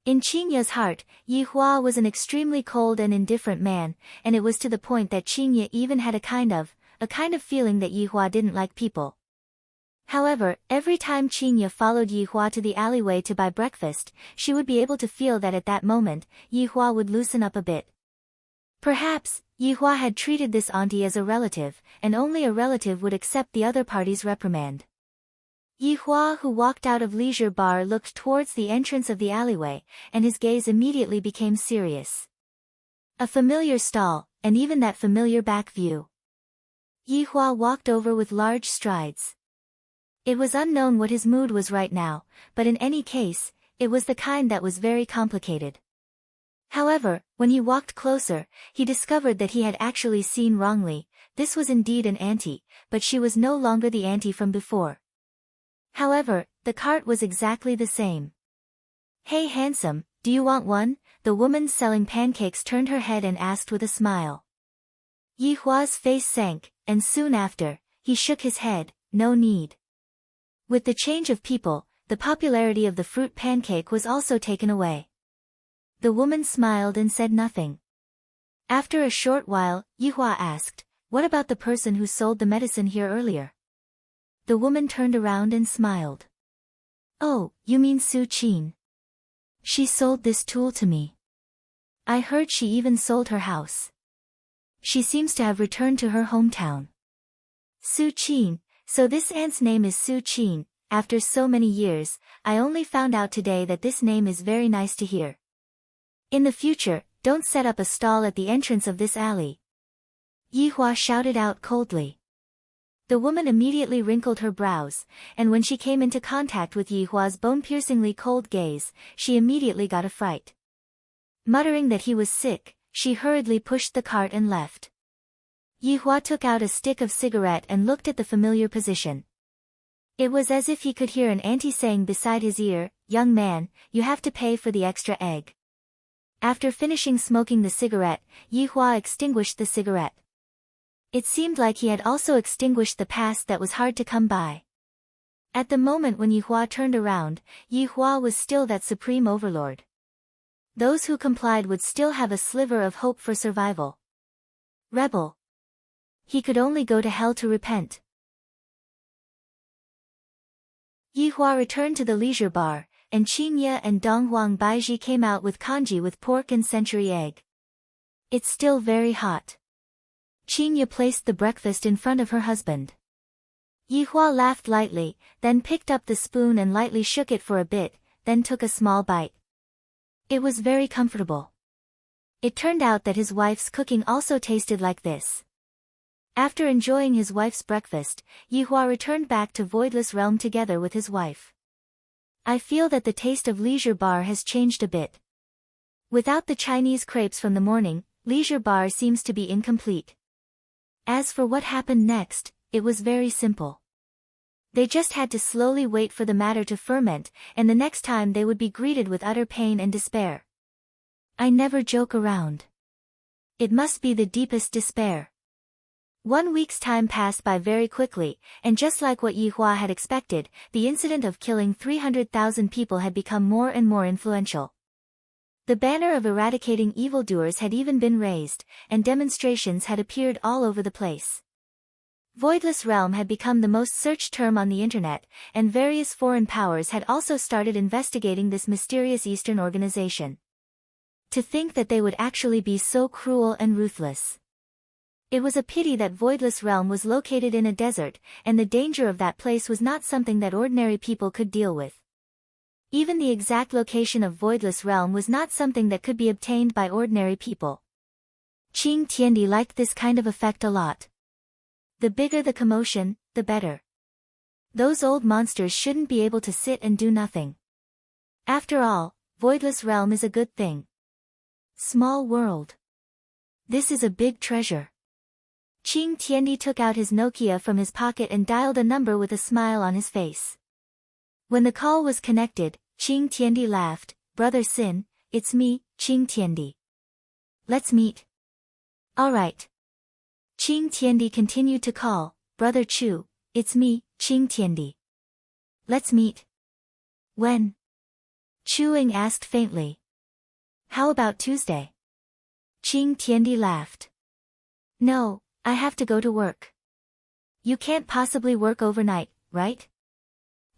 In Qingye's heart, Yihua was an extremely cold and indifferent man, and it was to the point that Qingye even had a kind of feeling that Yihua didn't like people. However, every time Qingye followed Yihua to the alleyway to buy breakfast, she would be able to feel that at that moment, Yihua would loosen up a bit. Perhaps, Yihua had treated this auntie as a relative, and only a relative would accept the other party's reprimand. Yihua, who walked out of leisure bar, looked towards the entrance of the alleyway, and his gaze immediately became serious. A familiar stall, and even that familiar back view. Yihua walked over with large strides. It was unknown what his mood was right now, but in any case, it was the kind that was very complicated. However, when he walked closer, he discovered that he had actually seen wrongly. This was indeed an auntie, but she was no longer the auntie from before. However, the cart was exactly the same. "Hey handsome, do you want one?" The woman selling pancakes turned her head and asked with a smile. Yihua's face sank, and soon after, he shook his head, "No need." With the change of people, the popularity of the fruit pancake was also taken away. The woman smiled and said nothing. After a short while, Yihua asked, "What about the person who sold the medicine here earlier?" The woman turned around and smiled. "Oh, you mean Su Qin. She sold this tool to me. I heard she even sold her house. She seems to have returned to her hometown." Su Qin, so this aunt's name is Su Qin. After so many years, I only found out today that this name is very nice to hear. In the future, don't set up a stall at the entrance of this alley. Yihua shouted out coldly. The woman immediately wrinkled her brows, and when she came into contact with Yihua's bone-piercingly cold gaze, she immediately got a fright. Muttering that he was sick, she hurriedly pushed the cart and left. Yihua took out a stick of cigarette and looked at the familiar position. It was as if he could hear an auntie saying beside his ear, "Young man, you have to pay for the extra egg." After finishing smoking the cigarette, Yihua extinguished the cigarette. It seemed like he had also extinguished the past that was hard to come by. At the moment when Yihua turned around, Yihua was still that supreme overlord. Those who complied would still have a sliver of hope for survival. Rebel. He could only go to hell to repent. Yihua returned to the leisure bar, and Qingye and Dong Huang Baiji came out with congee with pork and century egg. "It's still very hot." Qingye placed the breakfast in front of her husband. Yihua laughed lightly, then picked up the spoon and lightly shook it for a bit, then took a small bite. It was very comfortable. It turned out that his wife's cooking also tasted like this. After enjoying his wife's breakfast, Yihua returned back to Voidless Realm together with his wife. I feel that the taste of leisure bar has changed a bit. Without the Chinese crepes from the morning, leisure bar seems to be incomplete. As for what happened next, it was very simple. They just had to slowly wait for the matter to ferment, and the next time they would be greeted with utter pain and despair. I never joke around. It must be the deepest despair. 1 week's time passed by very quickly, and just like what Yihua had expected, the incident of killing 300,000 people had become more and more influential. The banner of eradicating evildoers had even been raised, and demonstrations had appeared all over the place. Voidless Realm had become the most searched term on the internet, and various foreign powers had also started investigating this mysterious Eastern organization. To think that they would actually be so cruel and ruthless. It was a pity that Voidless Realm was located in a desert, and the danger of that place was not something that ordinary people could deal with. Even the exact location of Voidless Realm was not something that could be obtained by ordinary people. Qing Tiandi liked this kind of effect a lot. The bigger the commotion, the better. Those old monsters shouldn't be able to sit and do nothing. After all, Voidless Realm is a good thing. Small world. This is a big treasure. Qing Tiandi took out his Nokia from his pocket and dialed a number with a smile on his face. When the call was connected, Qing Tiandi laughed. "Brother Sin, it's me, Qing Tiandi. Let's meet." "Alright." Qing Tiandi continued to call. "Brother Chu, it's me, Qing Tiandi. Let's meet." "When?" Chu Ying asked faintly. "How about Tuesday?" Qing Tiandi laughed. "No, I have to go to work." "You can't possibly work overnight, right?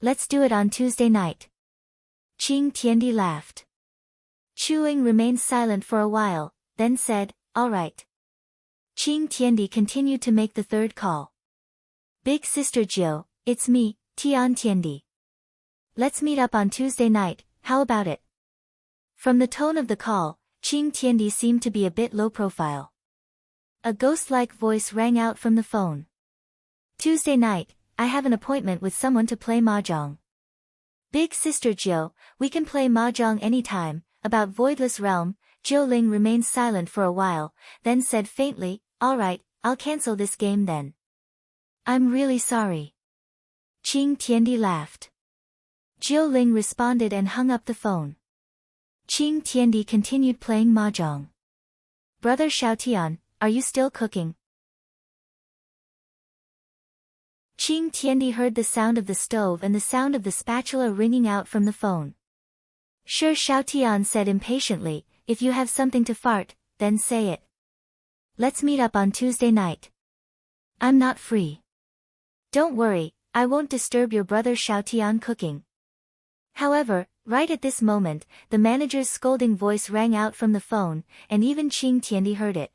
Let's do it on Tuesday night." Qing Tiandi laughed. Chu Ying remained silent for a while, then said, "All right." Qing Tiandi continued to make the third call. "Big Sister Jiu, it's me, Tian Tiandi. Let's meet up on Tuesday night, how about it?" From the tone of the call, Qing Tiandi seemed to be a bit low profile. A ghost-like voice rang out from the phone. "Tuesday night, I have an appointment with someone to play mahjong." "Big Sister Jiu, we can play mahjong anytime." About Voidless Realm, Jiu Ling remained silent for a while, then said faintly, "All right, I'll cancel this game then." "I'm really sorry." Qing Tiandi laughed. Jiu Ling responded and hung up the phone. Qing Tiandi continued playing mahjong. "Brother Xiaotian, are you still cooking?" Qing Tiandi heard the sound of the stove and the sound of the spatula ringing out from the phone. "Sure," Xiaotian said impatiently, "if you have something to fart, then say it. Let's meet up on Tuesday night." "I'm not free." "Don't worry, I won't disturb your brother Xiaotian cooking." However, right at this moment, the manager's scolding voice rang out from the phone, and even Qing Tiandi heard it.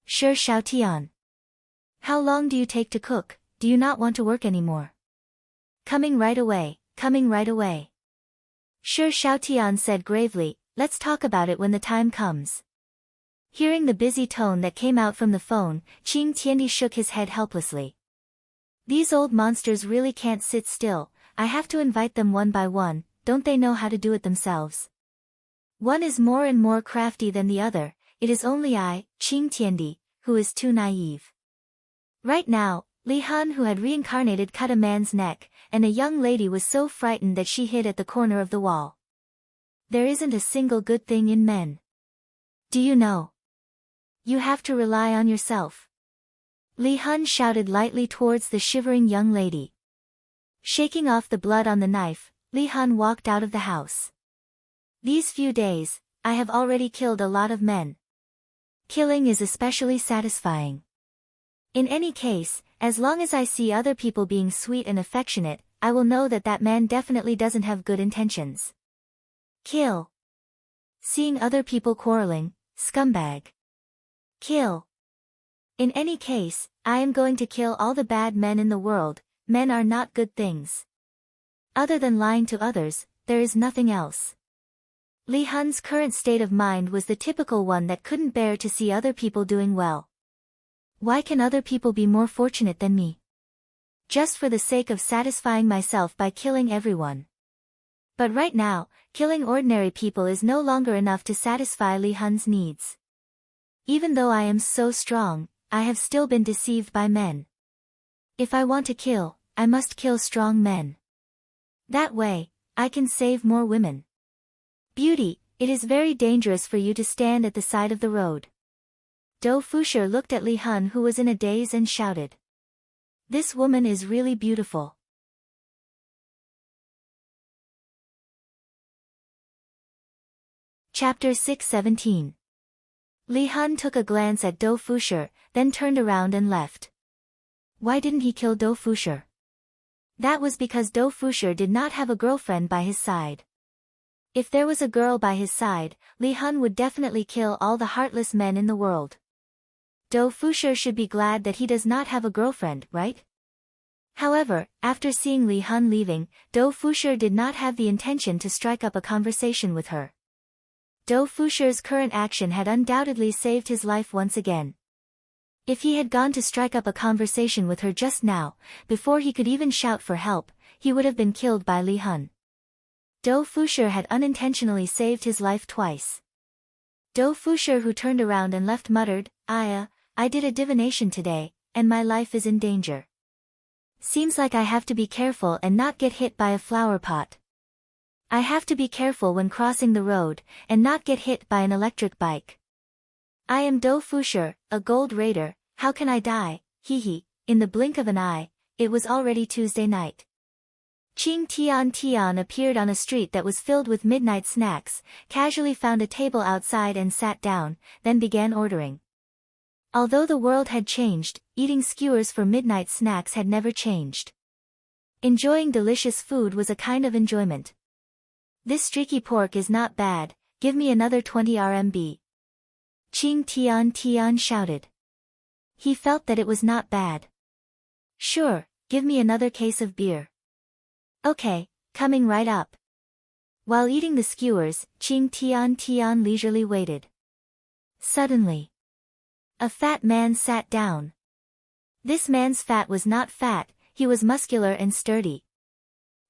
"Sure, Xiaotian. How long do you take to cook? Do you not want to work anymore?" Coming right away, coming right away." "Sure," Xiaotian said gravely, "let's talk about it when the time comes." Hearing the busy tone that came out from the phone, Qing Tiandi shook his head helplessly. "These old monsters really can't sit still, I have to invite them one by one, don't they know how to do it themselves? One is more and more crafty than the other, it is only I, Qing Tiandi, who is too naive." Right now, Li Han, who had reincarnated, cut a man's neck, and a young lady was so frightened that she hid at the corner of the wall. There isn't a single good thing in men. Do you know? You have to rely on yourself. Li Han shouted lightly towards the shivering young lady. Shaking off the blood on the knife, Li Han walked out of the house. "These few days, I have already killed a lot of men. Killing is especially satisfying. In any case, as long as I see other people being sweet and affectionate, I will know that that man definitely doesn't have good intentions. Kill. Seeing other people quarreling, scumbag. Kill. In any case, I am going to kill all the bad men in the world, men are not good things. Other than lying to others, there is nothing else." Li Han's current state of mind was the typical one that couldn't bear to see other people doing well. Why can other people be more fortunate than me? Just for the sake of satisfying myself by killing everyone. But right now, killing ordinary people is no longer enough to satisfy Li Han's needs. Even though I am so strong, I have still been deceived by men. If I want to kill, I must kill strong men. That way, I can save more women. Beauty, it is very dangerous for you to stand at the side of the road. Do Fusher looked at Li Han, who was in a daze, and shouted. "This woman is really beautiful." Chapter 617. Li Hun took a glance at Dou Fusher, then turned around and left. Why didn't he kill Dou Fusher? That was because Dou Fusher did not have a girlfriend by his side. If there was a girl by his side, Li Hun would definitely kill all the heartless men in the world. Dou Fusher should be glad that he does not have a girlfriend, right? However, after seeing Li Hun leaving, Dou Fusher did not have the intention to strike up a conversation with her. Dou Fusher's current action had undoubtedly saved his life once again. If he had gone to strike up a conversation with her just now, before he could even shout for help, he would have been killed by Li Hun. Dou Fusher had unintentionally saved his life twice. Dou Fusher, who turned around and left, muttered, I did a divination today, and my life is in danger. Seems like I have to be careful and not get hit by a flower pot. I have to be careful when crossing the road, and not get hit by an electric bike. I am Dou Fusher, a gold raider. How can I die? Hee. In the blink of an eye, it was already Tuesday night. Qing Tian appeared on a street that was filled with midnight snacks, casually found a table outside and sat down, then began ordering. Although the world had changed, eating skewers for midnight snacks had never changed. Enjoying delicious food was a kind of enjoyment. This streaky pork is not bad, give me another 20 RMB. Qing Tian shouted. He felt that it was not bad. Sure, give me another case of beer. Okay, coming right up. While eating the skewers, Qing Tian leisurely waited. Suddenly, a fat man sat down. This man's fat was not fat, he was muscular and sturdy.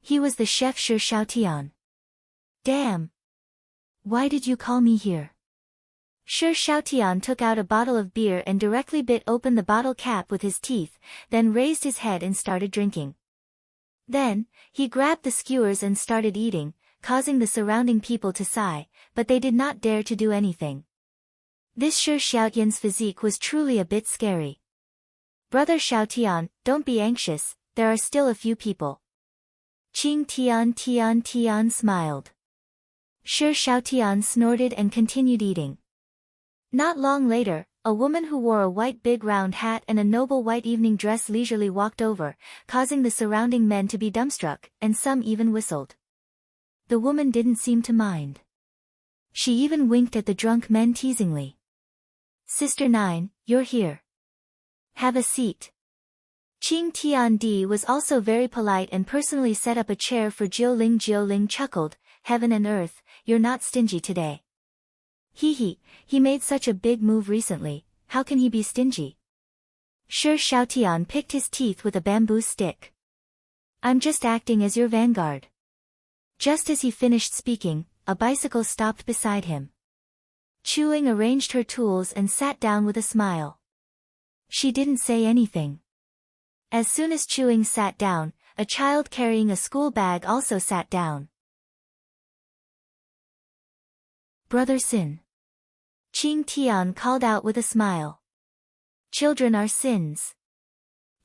He was the chef Shi Xiaotian. Damn! Why did you call me here? Shi Xiaotian took out a bottle of beer and directly bit open the bottle cap with his teeth, then raised his head and started drinking. Then, he grabbed the skewers and started eating, causing the surrounding people to sigh, but they did not dare to do anything. This Shi Xiaotian's physique was truly a bit scary. Brother Xiaotian, don't be anxious, there are still a few people. Qing Tian smiled. Shi Xiaotian snorted and continued eating. Not long later, a woman who wore a white big round hat and a noble white evening dress leisurely walked over, causing the surrounding men to be dumbstruck, and some even whistled. The woman didn't seem to mind. She even winked at the drunk men teasingly. Sister 9, you're here. Have a seat. Qing Tiandi was also very polite and personally set up a chair for Jiuling. Jiuling chuckled, heaven and earth, you're not stingy today. He made such a big move recently, how can he be stingy? Shi Xiaotian picked his teeth with a bamboo stick. I'm just acting as your vanguard. Just as he finished speaking, a bicycle stopped beside him. Chuling arranged her tools and sat down with a smile. She didn't say anything. As soon as Chuling sat down, a child carrying a school bag also sat down. Brother Sin. Qing Tian called out with a smile. Children are sins.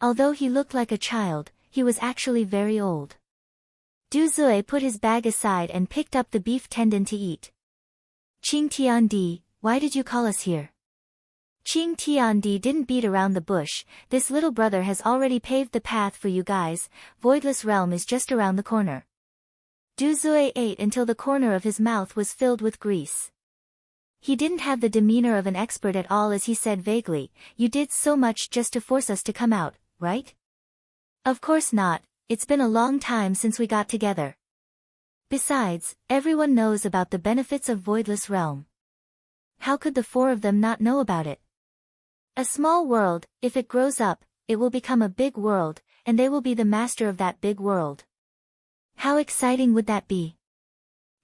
Although he looked like a child, he was actually very old. Du Zui put his bag aside and picked up the beef tendon to eat. Qing Tiandi, why did you call us here? Qing Tiandi didn't beat around the bush, this little brother has already paved the path for you guys, Voidless Realm is just around the corner. Du Zui ate until the corner of his mouth was filled with grease. He didn't have the demeanor of an expert at all as he said vaguely, you did so much just to force us to come out, right? Of course not, it's been a long time since we got together. Besides, everyone knows about the benefits of Voidless Realm. How could the four of them not know about it? A small world, if it grows up, it will become a big world, and they will be the master of that big world. How exciting would that be?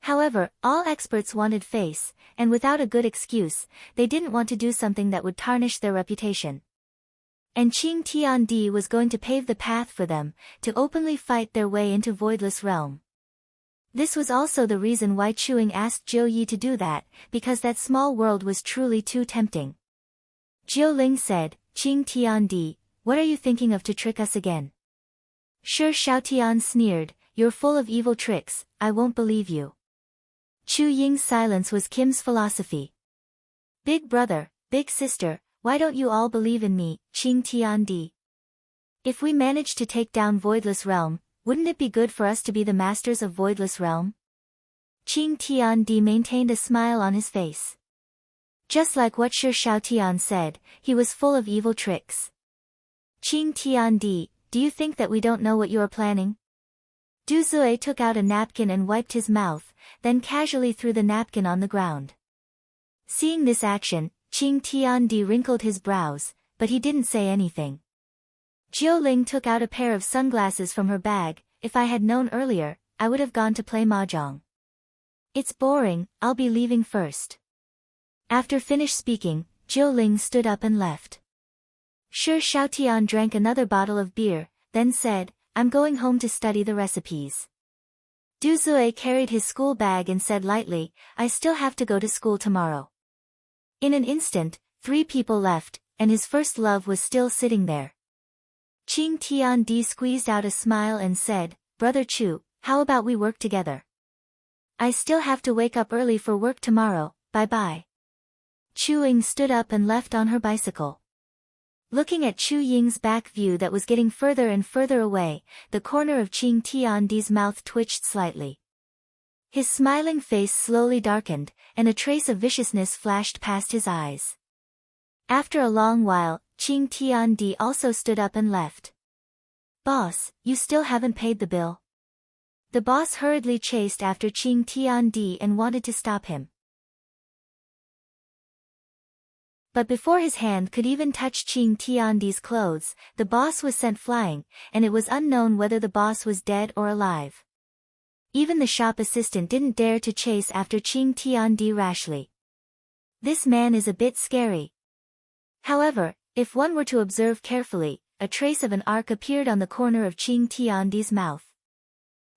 However, all experts wanted face, and without a good excuse, they didn't want to do something that would tarnish their reputation. And Qing Tiandi was going to pave the path for them, to openly fight their way into Voidless Realm. This was also the reason why Chuing asked Jiu Yi to do that, because that small world was truly too tempting. Jiu Ling said, Qing Tiandi, what are you thinking of to trick us again? Shi Xiaotian sneered, you're full of evil tricks, I won't believe you. Chu Ying's silence was Kim's philosophy. Big brother, big sister, why don't you all believe in me, Qing Tiandi? If we manage to take down Voidless Realm, wouldn't it be good for us to be the masters of Voidless Realm? Qing Tiandi maintained a smile on his face. Just like what Shi Xiaotian said, he was full of evil tricks. Qing Tiandi, do you think that we don't know what you are planning? Du Zui took out a napkin and wiped his mouth, then casually threw the napkin on the ground. Seeing this action, Qing Tiandi wrinkled his brows, but he didn't say anything. Jiuling took out a pair of sunglasses from her bag. If I had known earlier, I would have gone to play mahjong. It's boring, I'll be leaving first. After finished speaking, Jiuling stood up and left. Shi Xiaotian drank another bottle of beer, then said, I'm going home to study the recipes. Du Zui carried his school bag and said lightly, I still have to go to school tomorrow. In an instant, 3 people left, and his first love was still sitting there. Qing Tiandi squeezed out a smile and said, Brother Chu, how about we work together? I still have to wake up early for work tomorrow, bye-bye. Chu Ying stood up and left on her bicycle. Looking at Chu Ying's back view that was getting further and further away, the corner of Qing Tiandi's mouth twitched slightly. His smiling face slowly darkened, and a trace of viciousness flashed past his eyes. After a long while, Qing Tiandi also stood up and left. Boss, you still haven't paid the bill. The boss hurriedly chased after Qing Tiandi and wanted to stop him. But before his hand could even touch Qing Tiandi's clothes, the boss was sent flying, and it was unknown whether the boss was dead or alive. Even the shop assistant didn't dare to chase after Qing Tiandi rashly. This man is a bit scary. However, if one were to observe carefully, a trace of an arc appeared on the corner of Qing Tiandi's mouth.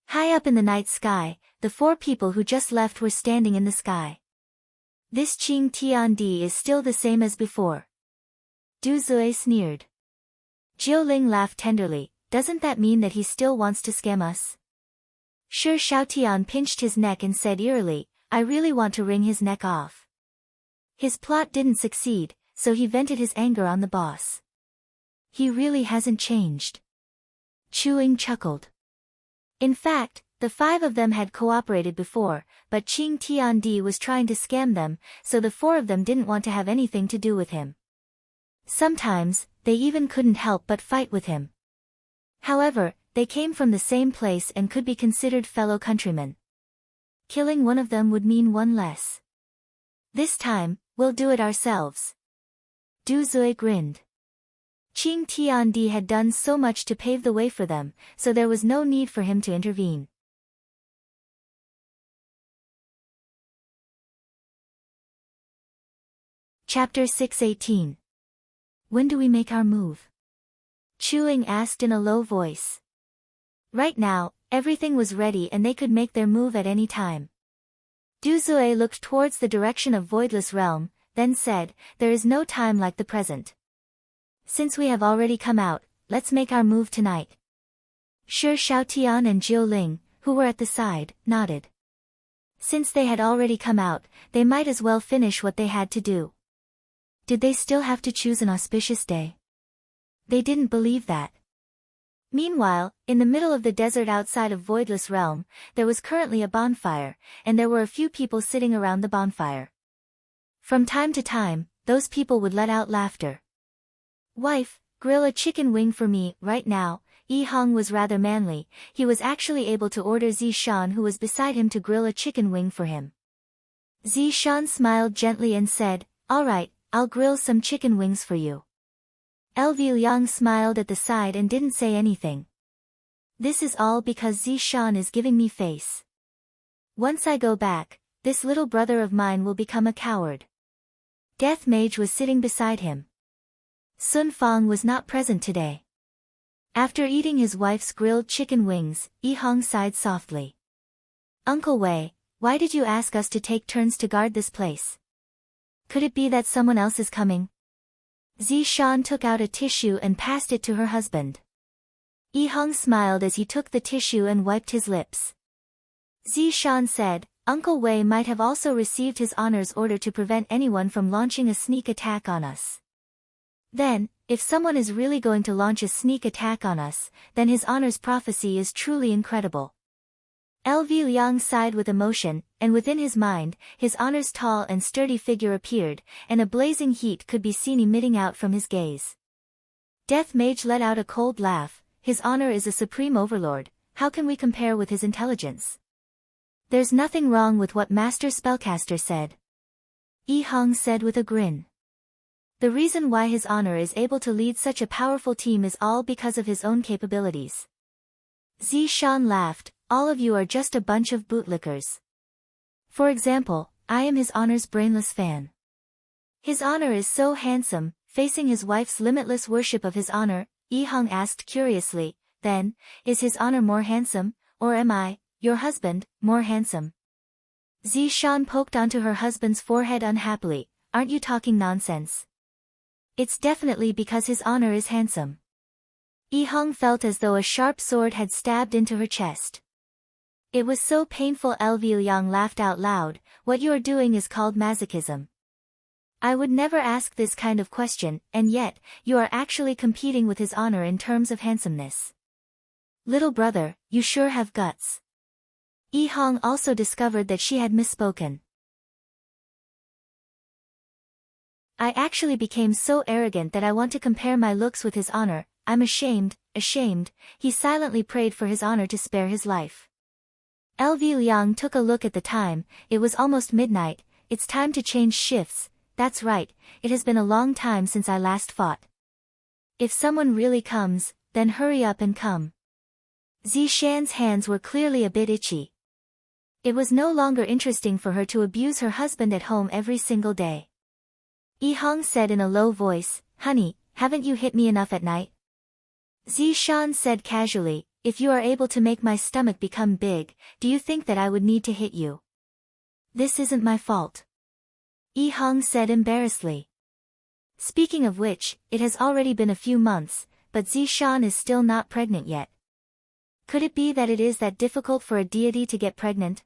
High up in the night sky, the 4 people who just left were standing in the sky. This Qing Tiandi is still the same as before. Du Zui sneered. Jiuling laughed tenderly, doesn't that mean that he still wants to scam us? Shi Xiaotian pinched his neck and said eerily, I really want to wring his neck off. His plot didn't succeed, so he vented his anger on the boss. He really hasn't changed. Chu Ying chuckled. In fact, the 5 of them had cooperated before, but Qing Tiandi was trying to scam them, so the 4 of them didn't want to have anything to do with him. Sometimes, they even couldn't help but fight with him. However, they came from the same place and could be considered fellow countrymen. Killing one of them would mean one less. This time, we'll do it ourselves. Du Zui grinned. Qing Tiandi had done so much to pave the way for them, so there was no need for him to intervene. Chapter 618. When do we make our move? Chu Ying asked in a low voice. Right now, everything was ready and they could make their move at any time. Du Zui looked towards the direction of Voidless Realm, then said, there is no time like the present. Since we have already come out, let's make our move tonight. Shi Xiaotian and Jiuling, who were at the side, nodded. Since they had already come out, they might as well finish what they had to do. Did they still have to choose an auspicious day? They didn't believe that. Meanwhile, in the middle of the desert outside of Voidless Realm, there was currently a bonfire, and there were a few people sitting around the bonfire. From time to time, those people would let out laughter. Wife, grill a chicken wing for me, right now. Yi Hong was rather manly, he was actually able to order Zi Shan who was beside him to grill a chicken wing for him. Zi Shan smiled gently and said, alright, I'll grill some chicken wings for you. Elvi Liang smiled at the side and didn't say anything. This is all because Zi Shan is giving me face. Once I go back, this little brother of mine will become a coward. Death Mage was sitting beside him. Sun Fang was not present today. After eating his wife's grilled chicken wings, Yi Hong sighed softly. Uncle Wei, why did you ask us to take turns to guard this place? Could it be that someone else is coming? Zi Shan took out a tissue and passed it to her husband. Yi Hong smiled as he took the tissue and wiped his lips. Zi Shan said, Uncle Wei might have also received his honor's order to prevent anyone from launching a sneak attack on us. Then, if someone is really going to launch a sneak attack on us, then his honor's prophecy is truly incredible. LV Liang sighed with emotion, and within his mind, his honor's tall and sturdy figure appeared, and a blazing heat could be seen emitting out from his gaze. Death Mage let out a cold laugh. His honor is a supreme overlord, how can we compare with his intelligence? There's nothing wrong with what Master Spellcaster said. Yi Hong said with a grin. The reason why his honor is able to lead such a powerful team is all because of his own capabilities. Zishan laughed, all of you are just a bunch of bootlickers. For example, I am his honor's brainless fan. His honor is so handsome, facing his wife's limitless worship of his honor, Yi Hong asked curiously, then, is his honor more handsome, or am I, your husband, more handsome? Zishan poked onto her husband's forehead unhappily, aren't you talking nonsense? It's definitely because his honor is handsome. Yi Hong felt as though a sharp sword had stabbed into her chest. It was so painful. LV Liang laughed out loud, what you are doing is called masochism. I would never ask this kind of question, and yet, you are actually competing with his honor in terms of handsomeness. Little brother, you sure have guts. Yi Hong also discovered that she had misspoken. I actually became so arrogant that I want to compare my looks with his honor, I'm ashamed, he silently prayed for his honor to spare his life. LV Liang took a look at the time, it was almost midnight, it's time to change shifts, that's right, it has been a long time since I last fought. If someone really comes, then hurry up and come. Zishan's hands were clearly a bit itchy. It was no longer interesting for her to abuse her husband at home every single day. Yi Hong said in a low voice, honey, haven't you hit me enough at night? Zishan said casually, if you are able to make my stomach become big, do you think that I would need to hit you? This isn't my fault. Yi Hong said embarrassedly. Speaking of which, it has already been a few months, but Zishan is still not pregnant yet. Could it be that it is that difficult for a deity to get pregnant?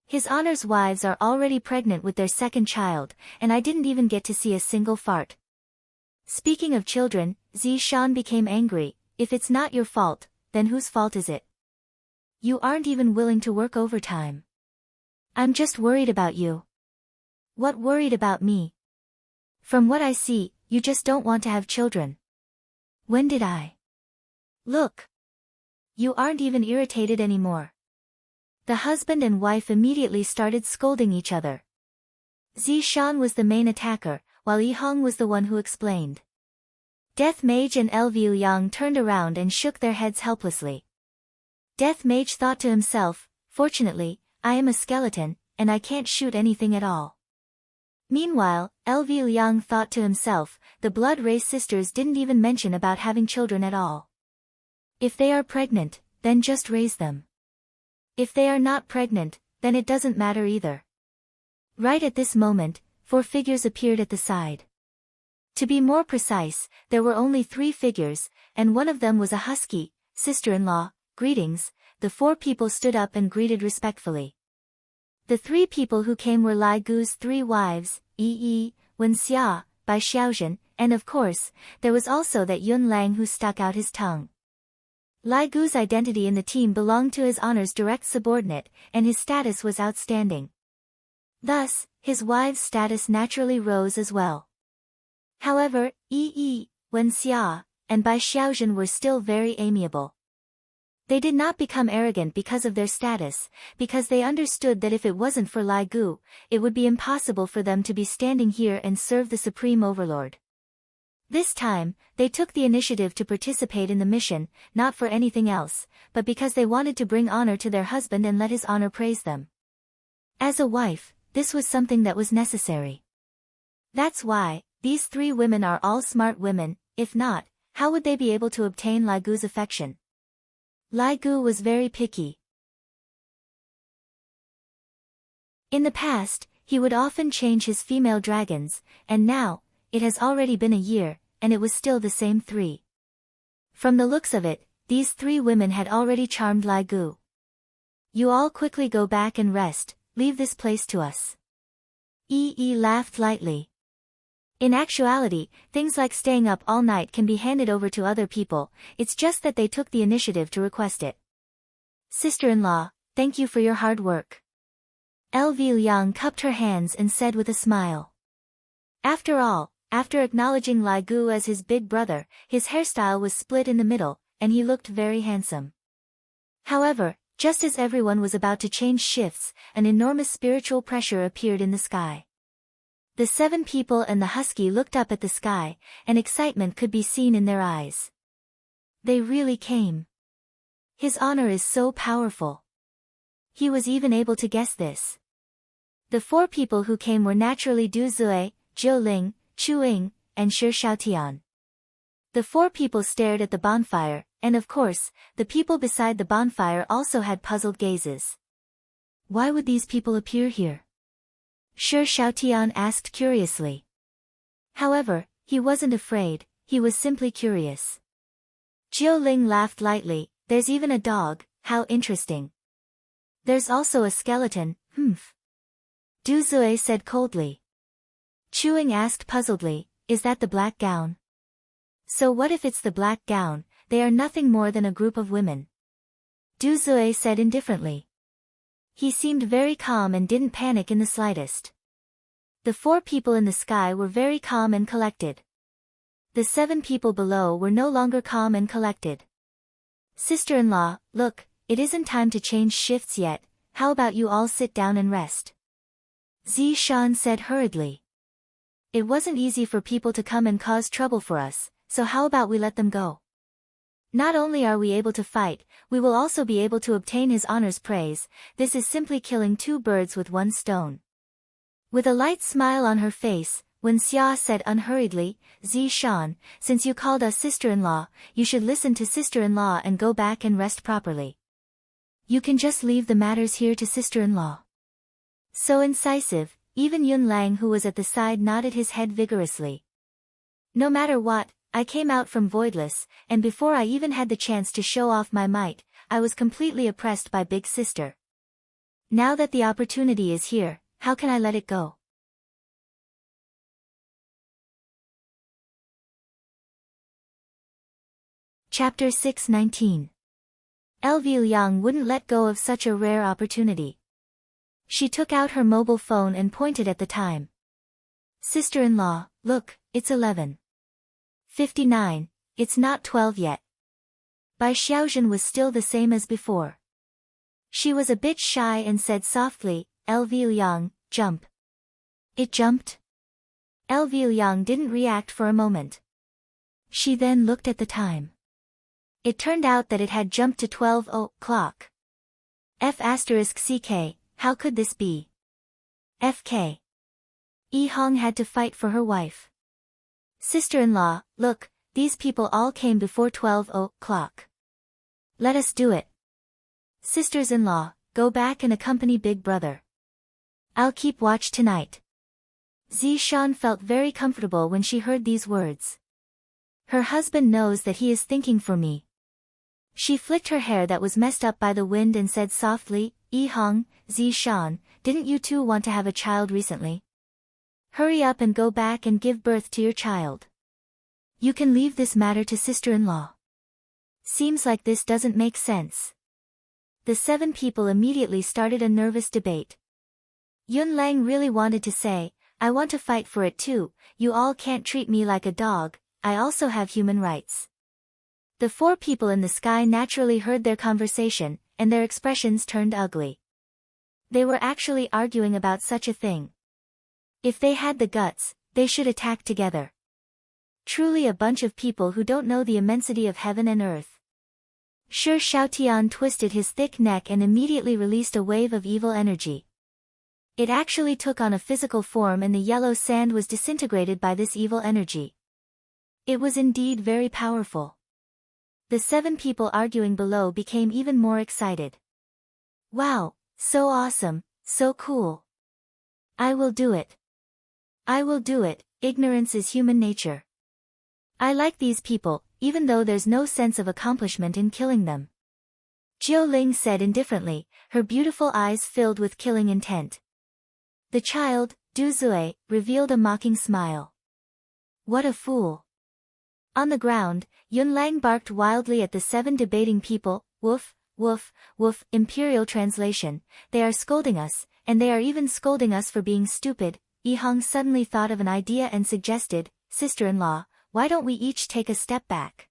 His honor's wives are already pregnant with their second child, and I didn't even get to see a single fart. Speaking of children, Zishan became angry, if it's not your fault, then whose fault is it? You aren't even willing to work overtime. I'm just worried about you. What worried about me? From what I see, you just don't want to have children. When did I? Look. You aren't even irritated anymore. The husband and wife immediately started scolding each other. Zishan was the main attacker, while Yi Hong was the one who explained. Death Mage and LV Liang turned around and shook their heads helplessly. Death Mage thought to himself, fortunately, I am a skeleton, and I can't shoot anything at all. Meanwhile, LV Liang thought to himself, the blood race sisters didn't even mention about having children at all. If they are pregnant, then just raise them. If they are not pregnant, then it doesn't matter either. Right at this moment, 4 figures appeared at the side. To be more precise, there were only 3 figures, and one of them was a husky, sister-in-law, greetings, the 4 people stood up and greeted respectfully. The 3 people who came were Lai Gu's 3 wives, Yi, Wen Xia, Bai Xiaozhen, and of course, there was also that Yun Lang who stuck out his tongue. Lai Gu's identity in the team belonged to his honor's direct subordinate, and his status was outstanding. Thus, his wives' status naturally rose as well. However, Yi, Wen Xia, and Bai Xiaozhen were still very amiable. They did not become arrogant because of their status, because they understood that if it wasn't for Lai Gu, it would be impossible for them to be standing here and serve the Supreme Overlord. This time, they took the initiative to participate in the mission, not for anything else, but because they wanted to bring honor to their husband and let his honor praise them. As a wife, this was something that was necessary. That's why, these 3 women are all smart women, if not, how would they be able to obtain Lai Gu's affection? Lai Gu was very picky. In the past, he would often change his female dragons, and now, it has already been a year, and it was still the same 3. From the looks of it, these 3 women had already charmed Lai Gu. You all quickly go back and rest, leave this place to us. Yi laughed lightly. In actuality, things like staying up all night can be handed over to other people, it's just that they took the initiative to request it. Sister-in-law, thank you for your hard work. Elvi Liang cupped her hands and said with a smile. After all, after acknowledging Lai Gu as his big brother, his hairstyle was split in the middle, and he looked very handsome. However, just as everyone was about to change shifts, an enormous spiritual pressure appeared in the sky. The 7 people and the husky looked up at the sky, and excitement could be seen in their eyes. They really came. His honor is so powerful. He was even able to guess this. The 4 people who came were naturally Du Zui, Zhou Ling, Chu Ying, and Shi Xiaotian. The 4 people stared at the bonfire, and of course, the people beside the bonfire also had puzzled gazes. Why would these people appear here? Shi Xiaotian asked curiously. However, he wasn't afraid, he was simply curious. Zhou Ling laughed lightly, there's even a dog, how interesting. There's also a skeleton, humph. Du Zui said coldly. Chu Ying asked puzzledly, is that the black gown? So what if it's the black gown, they are nothing more than a group of women. Du Zui said indifferently. He seemed very calm and didn't panic in the slightest. The 4 people in the sky were very calm and collected. The 7 people below were no longer calm and collected. Sister-in-law, look, it isn't time to change shifts yet, how about you all sit down and rest? Zi Shan said hurriedly. It wasn't easy for people to come and cause trouble for us, so how about we let them go? Not only are we able to fight, we will also be able to obtain his honor's praise, this is simply killing 2 birds with 1 stone. With a light smile on her face, Wen Xia said unhurriedly, Zi Shan, since you called us sister-in-law, you should listen to sister-in-law and go back and rest properly. You can just leave the matters here to sister-in-law. So incisive, even Yun Lang who was at the side nodded his head vigorously. No matter what, I came out from Voidless, and before I even had the chance to show off my might, I was completely oppressed by Big Sister. Now that the opportunity is here, how can I let it go? Chapter 619. Elvi Liang wouldn't let go of such a rare opportunity. She took out her mobile phone and pointed at the time. Sister-in-law, look, it's 11:59, it's not 12 yet. Bai Xiaozhen was still the same as before. She was a bit shy and said softly, Elvi Liang, jump. It jumped? Elvi Liang didn't react for a moment. She then looked at the time. It turned out that it had jumped to 12 o'clock. F*CK, how could this be? FK. Yi Hong had to fight for her wife. Sister-in-law, look, these people all came before 12 o'clock. Let us do it. Sisters-in-law, go back and accompany Big Brother. I'll keep watch tonight. Zi Shan felt very comfortable when she heard these words. Her husband knows that he is thinking for me. She flicked her hair that was messed up by the wind and said softly, Yi Hong, Zi Shan, didn't you two want to have a child recently? Hurry up and go back and give birth to your child. You can leave this matter to sister-in-law. Seems like this doesn't make sense. The 7 people immediately started a nervous debate. Yun Lang really wanted to say, I want to fight for it too, you all can't treat me like a dog, I also have human rights. The 4 people in the sky naturally heard their conversation, and their expressions turned ugly. They were actually arguing about such a thing. If they had the guts, they should attack together. Truly a bunch of people who don't know the immensity of heaven and earth. Shi Xiaotian twisted his thick neck and immediately released a wave of evil energy. It actually took on a physical form and the yellow sand was disintegrated by this evil energy. It was indeed very powerful. The 7 people arguing below became even more excited. Wow, so awesome, so cool. I will do it. I will do it, ignorance is human nature. I like these people, even though there's no sense of accomplishment in killing them. Jiuling said indifferently, her beautiful eyes filled with killing intent. The child, Du Zui, revealed a mocking smile. What a fool. On the ground, Yunlang barked wildly at the 7 debating people. Woof, woof, woof. Imperial translation, they are scolding us, and they are even scolding us for being stupid. Yihang suddenly thought of an idea and suggested, sister-in-law, why don't we each take a step back?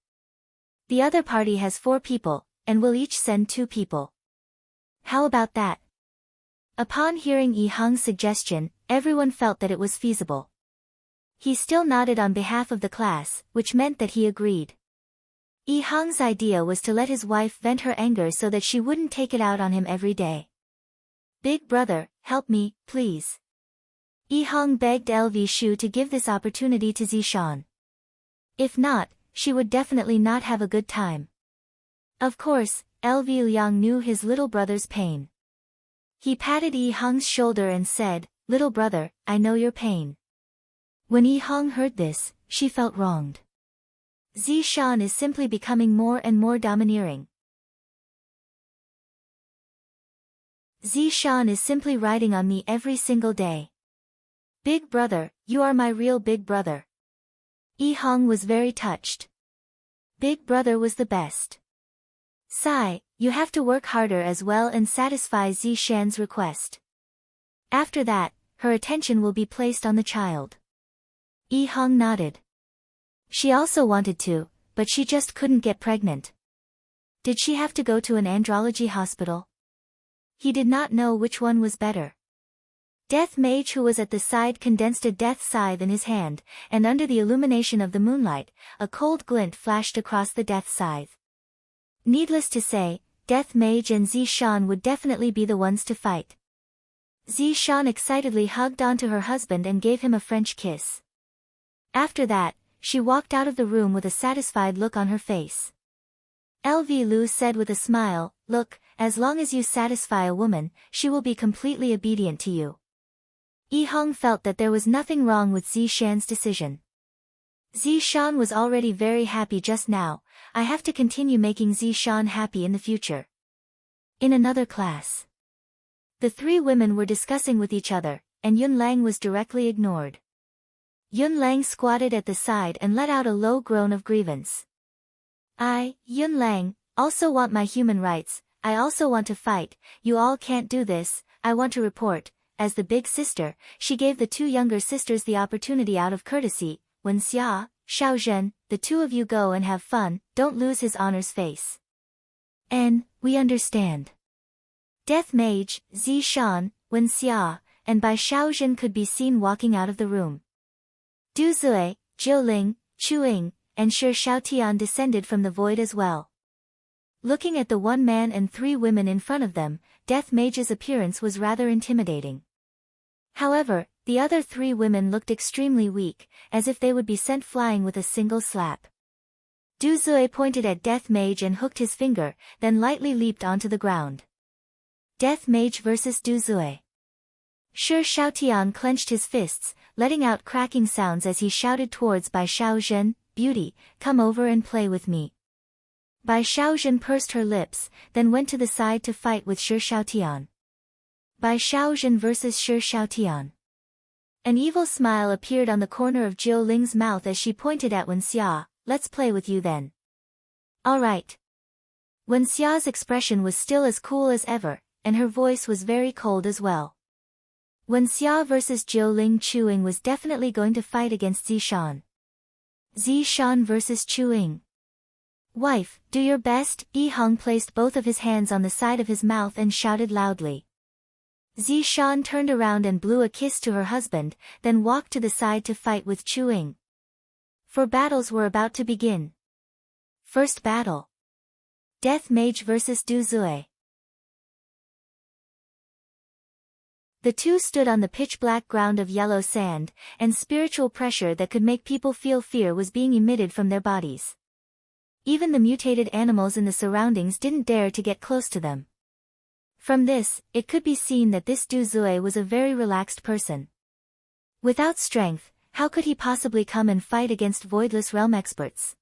The other party has 4 people, and we'll each send 2 people. How about that? Upon hearing Yihang's suggestion, everyone felt that it was feasible. He still nodded on behalf of the class, which meant that he agreed. Yihang's idea was to let his wife vent her anger so that she wouldn't take it out on him every day. Big brother, help me, please. Yihang begged LV Shu to give this opportunity to Zishan. If not, she would definitely not have a good time. Of course, LV Liang knew his little brother's pain. He patted Yihang's shoulder and said, little brother, I know your pain. When Yihang heard this, she felt wronged. Zishan is simply becoming more and more domineering. Zishan is simply riding on me every single day. Big brother, you are my real big brother. Yihang was very touched. Big brother was the best. Sigh, you have to work harder as well and satisfy Zishan's request. After that, her attention will be placed on the child. Yihang nodded. She also wanted to, but she just couldn't get pregnant. Did she have to go to an andrology hospital? He did not know which one was better. Death Mage who was at the side condensed a death scythe in his hand, and under the illumination of the moonlight, a cold glint flashed across the death scythe. Needless to say, Death Mage and Zishan would definitely be the ones to fight. Zishan excitedly hugged onto her husband and gave him a French kiss. After that, she walked out of the room with a satisfied look on her face. LV Lu said with a smile, look, as long as you satisfy a woman, she will be completely obedient to you. Yihang felt that there was nothing wrong with Zishan's decision. Zishan was already very happy just now, I have to continue making Zishan happy in the future. In another class. The 3 women were discussing with each other, and Yunlang was directly ignored. Yunlang squatted at the side and let out a low groan of grievance. I, Yunlang, also want my human rights, I also want to fight, you all can't do this, I want to report. As the big sister, she gave the 2 younger sisters the opportunity out of courtesy. When Xia, Xiaozhen, the 2 of you go and have fun, don't lose his honor's face. And, we understand. Death Mage, Zishan, Wen Xia, and Bai Xiaozhen could be seen walking out of the room. Du Zui, Jiuling, Chuing, and Shi Shaotian descended from the void as well. Looking at the 1 man and 3 women in front of them, Death Mage's appearance was rather intimidating. However, the other 3 women looked extremely weak, as if they would be sent flying with a single slap. Du Zui pointed at Death Mage and hooked his finger, then lightly leaped onto the ground. Death Mage vs. Du Zui. Shi Shaotian clenched his fists, letting out cracking sounds as he shouted towards Bai Xiaozhen, beauty, come over and play with me. Bai Xiaozhen pursed her lips, then went to the side to fight with Shi Shaotian. Bai Xiaozhen vs. Shi Shaotian. An evil smile appeared on the corner of Jiu Ling's mouth as she pointed at Wen Xia, let's play with you then. Alright. Wen Xia's expression was still as cool as ever, and her voice was very cold as well. Wen Xia vs. Jiu Ling Chuing was definitely going to fight against Zishan. Zishan vs. Chuing. Wife, do your best. Yihang placed both of his hands on the side of his mouth and shouted loudly. Zishan turned around and blew a kiss to her husband, then walked to the side to fight with Chuing. For battles were about to begin. First battle. Death Mage vs. Du Zui. The 2 stood on the pitch-black ground of yellow sand, and spiritual pressure that could make people feel fear was being emitted from their bodies. Even the mutated animals in the surroundings didn't dare to get close to them. From this, it could be seen that this Du Zui was a very relaxed person. Without strength, how could he possibly come and fight against Voidless Realm experts?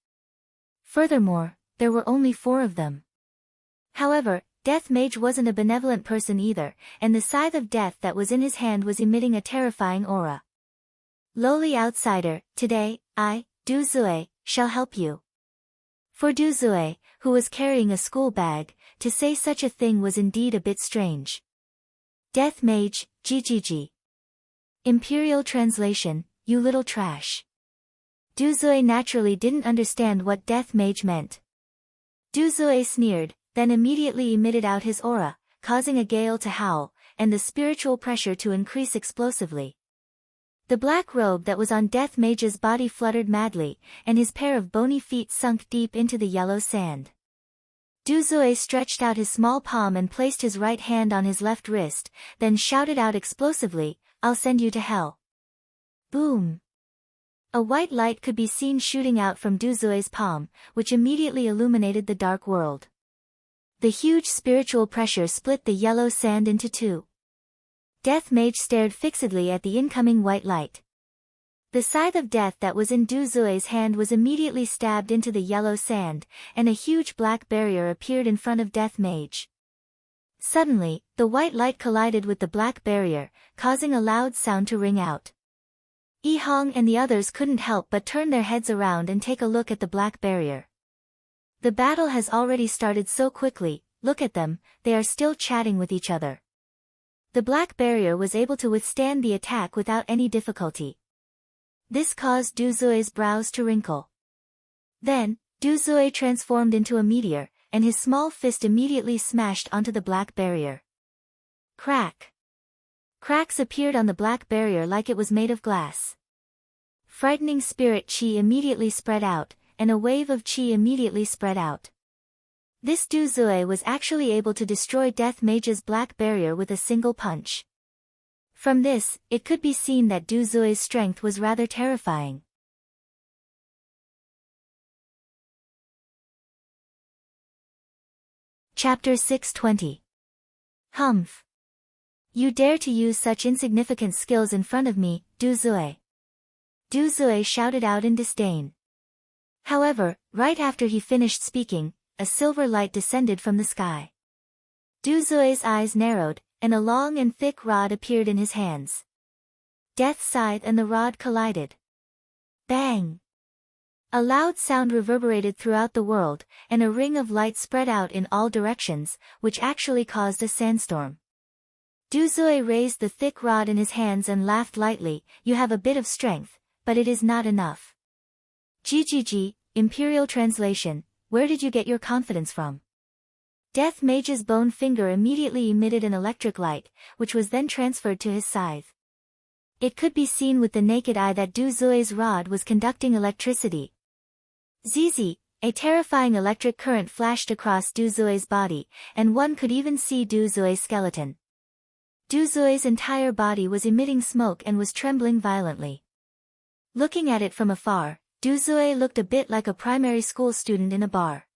Furthermore, there were only 4 of them. However, Death Mage wasn't a benevolent person either, and the scythe of death that was in his hand was emitting a terrifying aura. Lowly outsider, today, I, Duzue, shall help you. For Duzue, who was carrying a school bag, to say such a thing was indeed a bit strange. Death Mage, GGG. Imperial translation, you little trash. Duzue naturally didn't understand what Death Mage meant. Duzue sneered, then immediately emitted out his aura, causing a gale to howl, and the spiritual pressure to increase explosively. The black robe that was on Death Mage's body fluttered madly, and his pair of bony feet sunk deep into the yellow sand. Duzue stretched out his small palm and placed his right hand on his left wrist, then shouted out explosively, I'll send you to hell. Boom! A white light could be seen shooting out from Duzue's palm, which immediately illuminated the dark world. The huge spiritual pressure split the yellow sand into two. Death Mage stared fixedly at the incoming white light. The scythe of death that was in Duzue's hand was immediately stabbed into the yellow sand, and a huge black barrier appeared in front of Death Mage. Suddenly, the white light collided with the black barrier, causing a loud sound to ring out. Yihong and the others couldn't help but turn their heads around and take a look at the black barrier. The battle has already started so quickly, look at them, they are still chatting with each other. The black barrier was able to withstand the attack without any difficulty. This caused Duzue's brows to wrinkle. Then, Duzue transformed into a meteor, and his small fist immediately smashed onto the black barrier. Crack! Cracks appeared on the black barrier like it was made of glass. Frightening spirit chi immediately spread out, and a wave of chi immediately spread out. This Duzue was actually able to destroy Death Mage's black barrier with a single punch. From this, it could be seen that Duzue's strength was rather terrifying. Chapter 620. Humph! You dare to use such insignificant skills in front of me, Duzue. Duzue shouted out in disdain. However, right after he finished speaking, a silver light descended from the sky. Duzue's eyes narrowed, and a long and thick rod appeared in his hands. Death's scythe and the rod collided. Bang! A loud sound reverberated throughout the world, and a ring of light spread out in all directions, which actually caused a sandstorm. Duzue raised the thick rod in his hands and laughed lightly, you have a bit of strength, but it is not enough. GGG, Imperial translation, where did you get your confidence from? Death Mage's bone finger immediately emitted an electric light, which was then transferred to his scythe. It could be seen with the naked eye that Duzue's rod was conducting electricity. Zzz, a terrifying electric current flashed across Duzue's body, and one could even see Duzue's skeleton. Duzue's entire body was emitting smoke and was trembling violently. Looking at it from afar, Duzue looked a bit like a primary school student in a bar.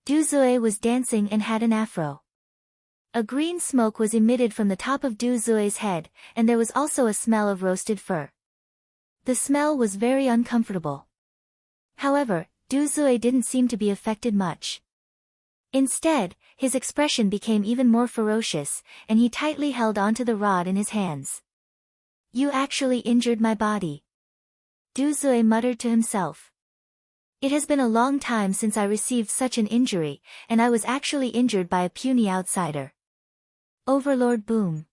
Duzue was dancing and had an afro. A green smoke was emitted from the top of Duzue's head, and there was also a smell of roasted fur. The smell was very uncomfortable. However, Duzue didn't seem to be affected much. Instead, his expression became even more ferocious, and he tightly held onto the rod in his hands. You actually injured my body. Duzue muttered to himself. It has been a long time since I received such an injury, and I was actually injured by a puny outsider. Overlord boom.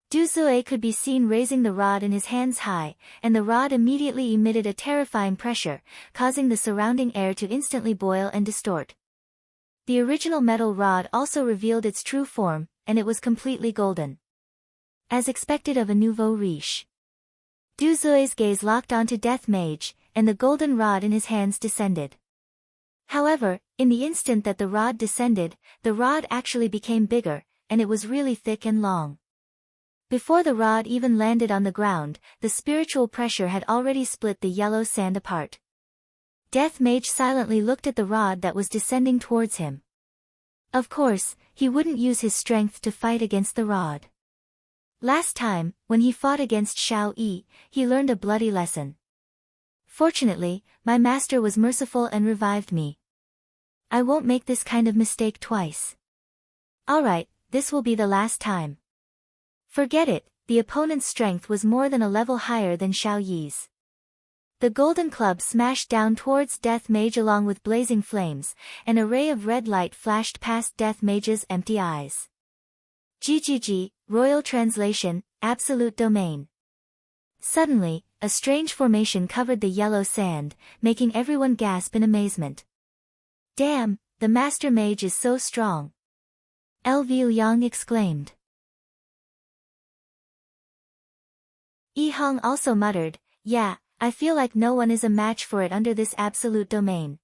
Duzue could be seen raising the rod in his hands high, and the rod immediately emitted a terrifying pressure, causing the surrounding air to instantly boil and distort. The original metal rod also revealed its true form, and it was completely golden. As expected of a nouveau riche. Duzue's gaze locked onto Death Mage, and the golden rod in his hands descended. However, in the instant that the rod descended, the rod actually became bigger, and it was really thick and long. Before the rod even landed on the ground, the spiritual pressure had already split the yellow sand apart. Death Mage silently looked at the rod that was descending towards him. Of course, he wouldn't use his strength to fight against the rod. Last time, when he fought against Xiao Yi, he learned a bloody lesson. Fortunately, my master was merciful and revived me. I won't make this kind of mistake twice. Alright, this will be the last time. Forget it, the opponent's strength was more than a level higher than Xiao Yi's. The golden club smashed down towards Death Mage along with blazing flames, an array of red light flashed past Death Mage's empty eyes. GGG, Royal Translation, Absolute Domain. Suddenly, a strange formation covered the yellow sand, making everyone gasp in amazement. Damn, the Master Mage is so strong. Liu Yang exclaimed. Yi Hong also muttered, yeah, I feel like no one is a match for it under this absolute domain.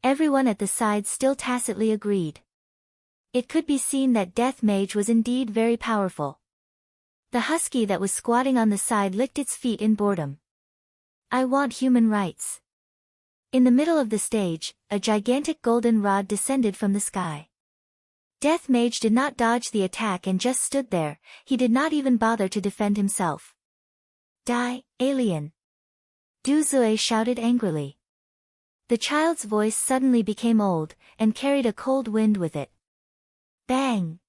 Everyone at the side still tacitly agreed. It could be seen that Death Mage was indeed very powerful. The husky that was squatting on the side licked its feet in boredom. I want human rights. In the middle of the stage, a gigantic golden rod descended from the sky. Death Mage did not dodge the attack and just stood there, he did not even bother to defend himself. Die, alien! Du Zui shouted angrily. The child's voice suddenly became old, and carried a cold wind with it. Bang!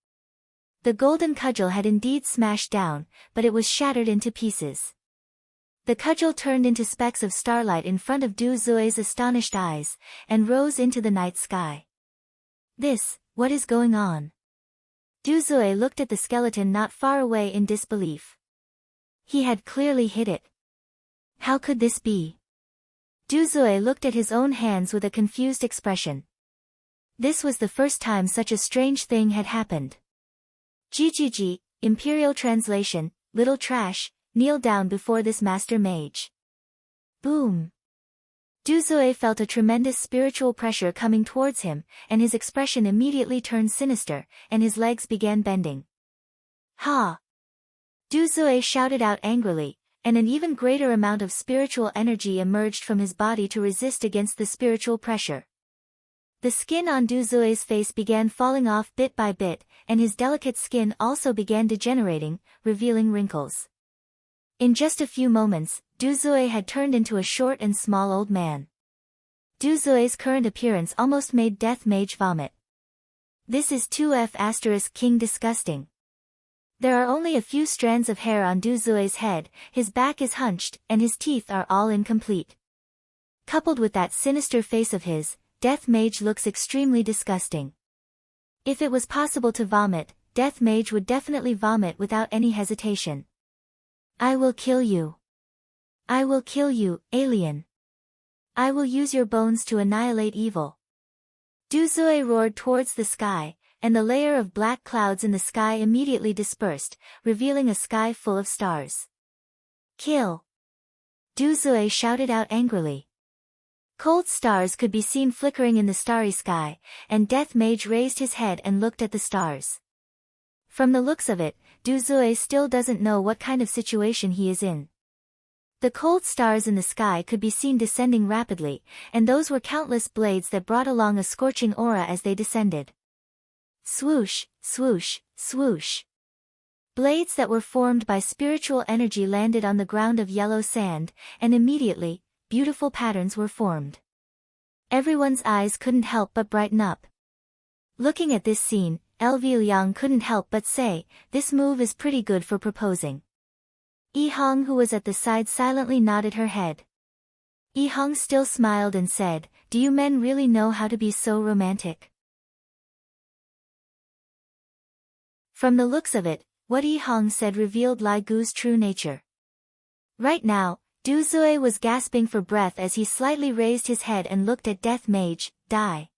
The golden cudgel had indeed smashed down, but it was shattered into pieces. The cudgel turned into specks of starlight in front of Du Zui's astonished eyes, and rose into the night sky. What is going on? Du Zui looked at the skeleton not far away in disbelief. He had clearly hit it. How could this be? Du Zui looked at his own hands with a confused expression. This was the first time such a strange thing had happened. GGG, Imperial Translation, Little Trash, kneel down before this Master Mage. Boom! Du Zui felt a tremendous spiritual pressure coming towards him, and his expression immediately turned sinister, and his legs began bending. Ha! Du Zui shouted out angrily, and an even greater amount of spiritual energy emerged from his body to resist against the spiritual pressure. The skin on Du Zui's face began falling off bit by bit, and his delicate skin also began degenerating, revealing wrinkles. In just a few moments, Du Zui had turned into a short and small old man. Du Zui's current appearance almost made Death Mage vomit. This is 2F** King disgusting. There are only a few strands of hair on Du Zui's head, his back is hunched, and his teeth are all incomplete. Coupled with that sinister face of his, Death Mage looks extremely disgusting. If it was possible to vomit, Death Mage would definitely vomit without any hesitation. I will kill you. I will kill you, alien. I will use your bones to annihilate evil. Du Zui roared towards the sky, and the layer of black clouds in the sky immediately dispersed, revealing a sky full of stars. Kill! Du Zui shouted out angrily. Cold stars could be seen flickering in the starry sky, and Death Mage raised his head and looked at the stars. From the looks of it, Du Zui still doesn't know what kind of situation he is in. The cold stars in the sky could be seen descending rapidly, and those were countless blades that brought along a scorching aura as they descended. Swoosh, swoosh, swoosh. Blades that were formed by spiritual energy landed on the ground of yellow sand, and immediately, beautiful patterns were formed. Everyone's eyes couldn't help but brighten up. Looking at this scene, Liu Yang couldn't help but say, this move is pretty good for proposing. Yi Hong, who was at the side, silently nodded her head. Yi Hong still smiled and said, do you men really know how to be so romantic? From the looks of it, what Yi Hong said revealed Lai Gu's true nature. Right now, Du Zui was gasping for breath as he slightly raised his head and looked at Death Mage, die.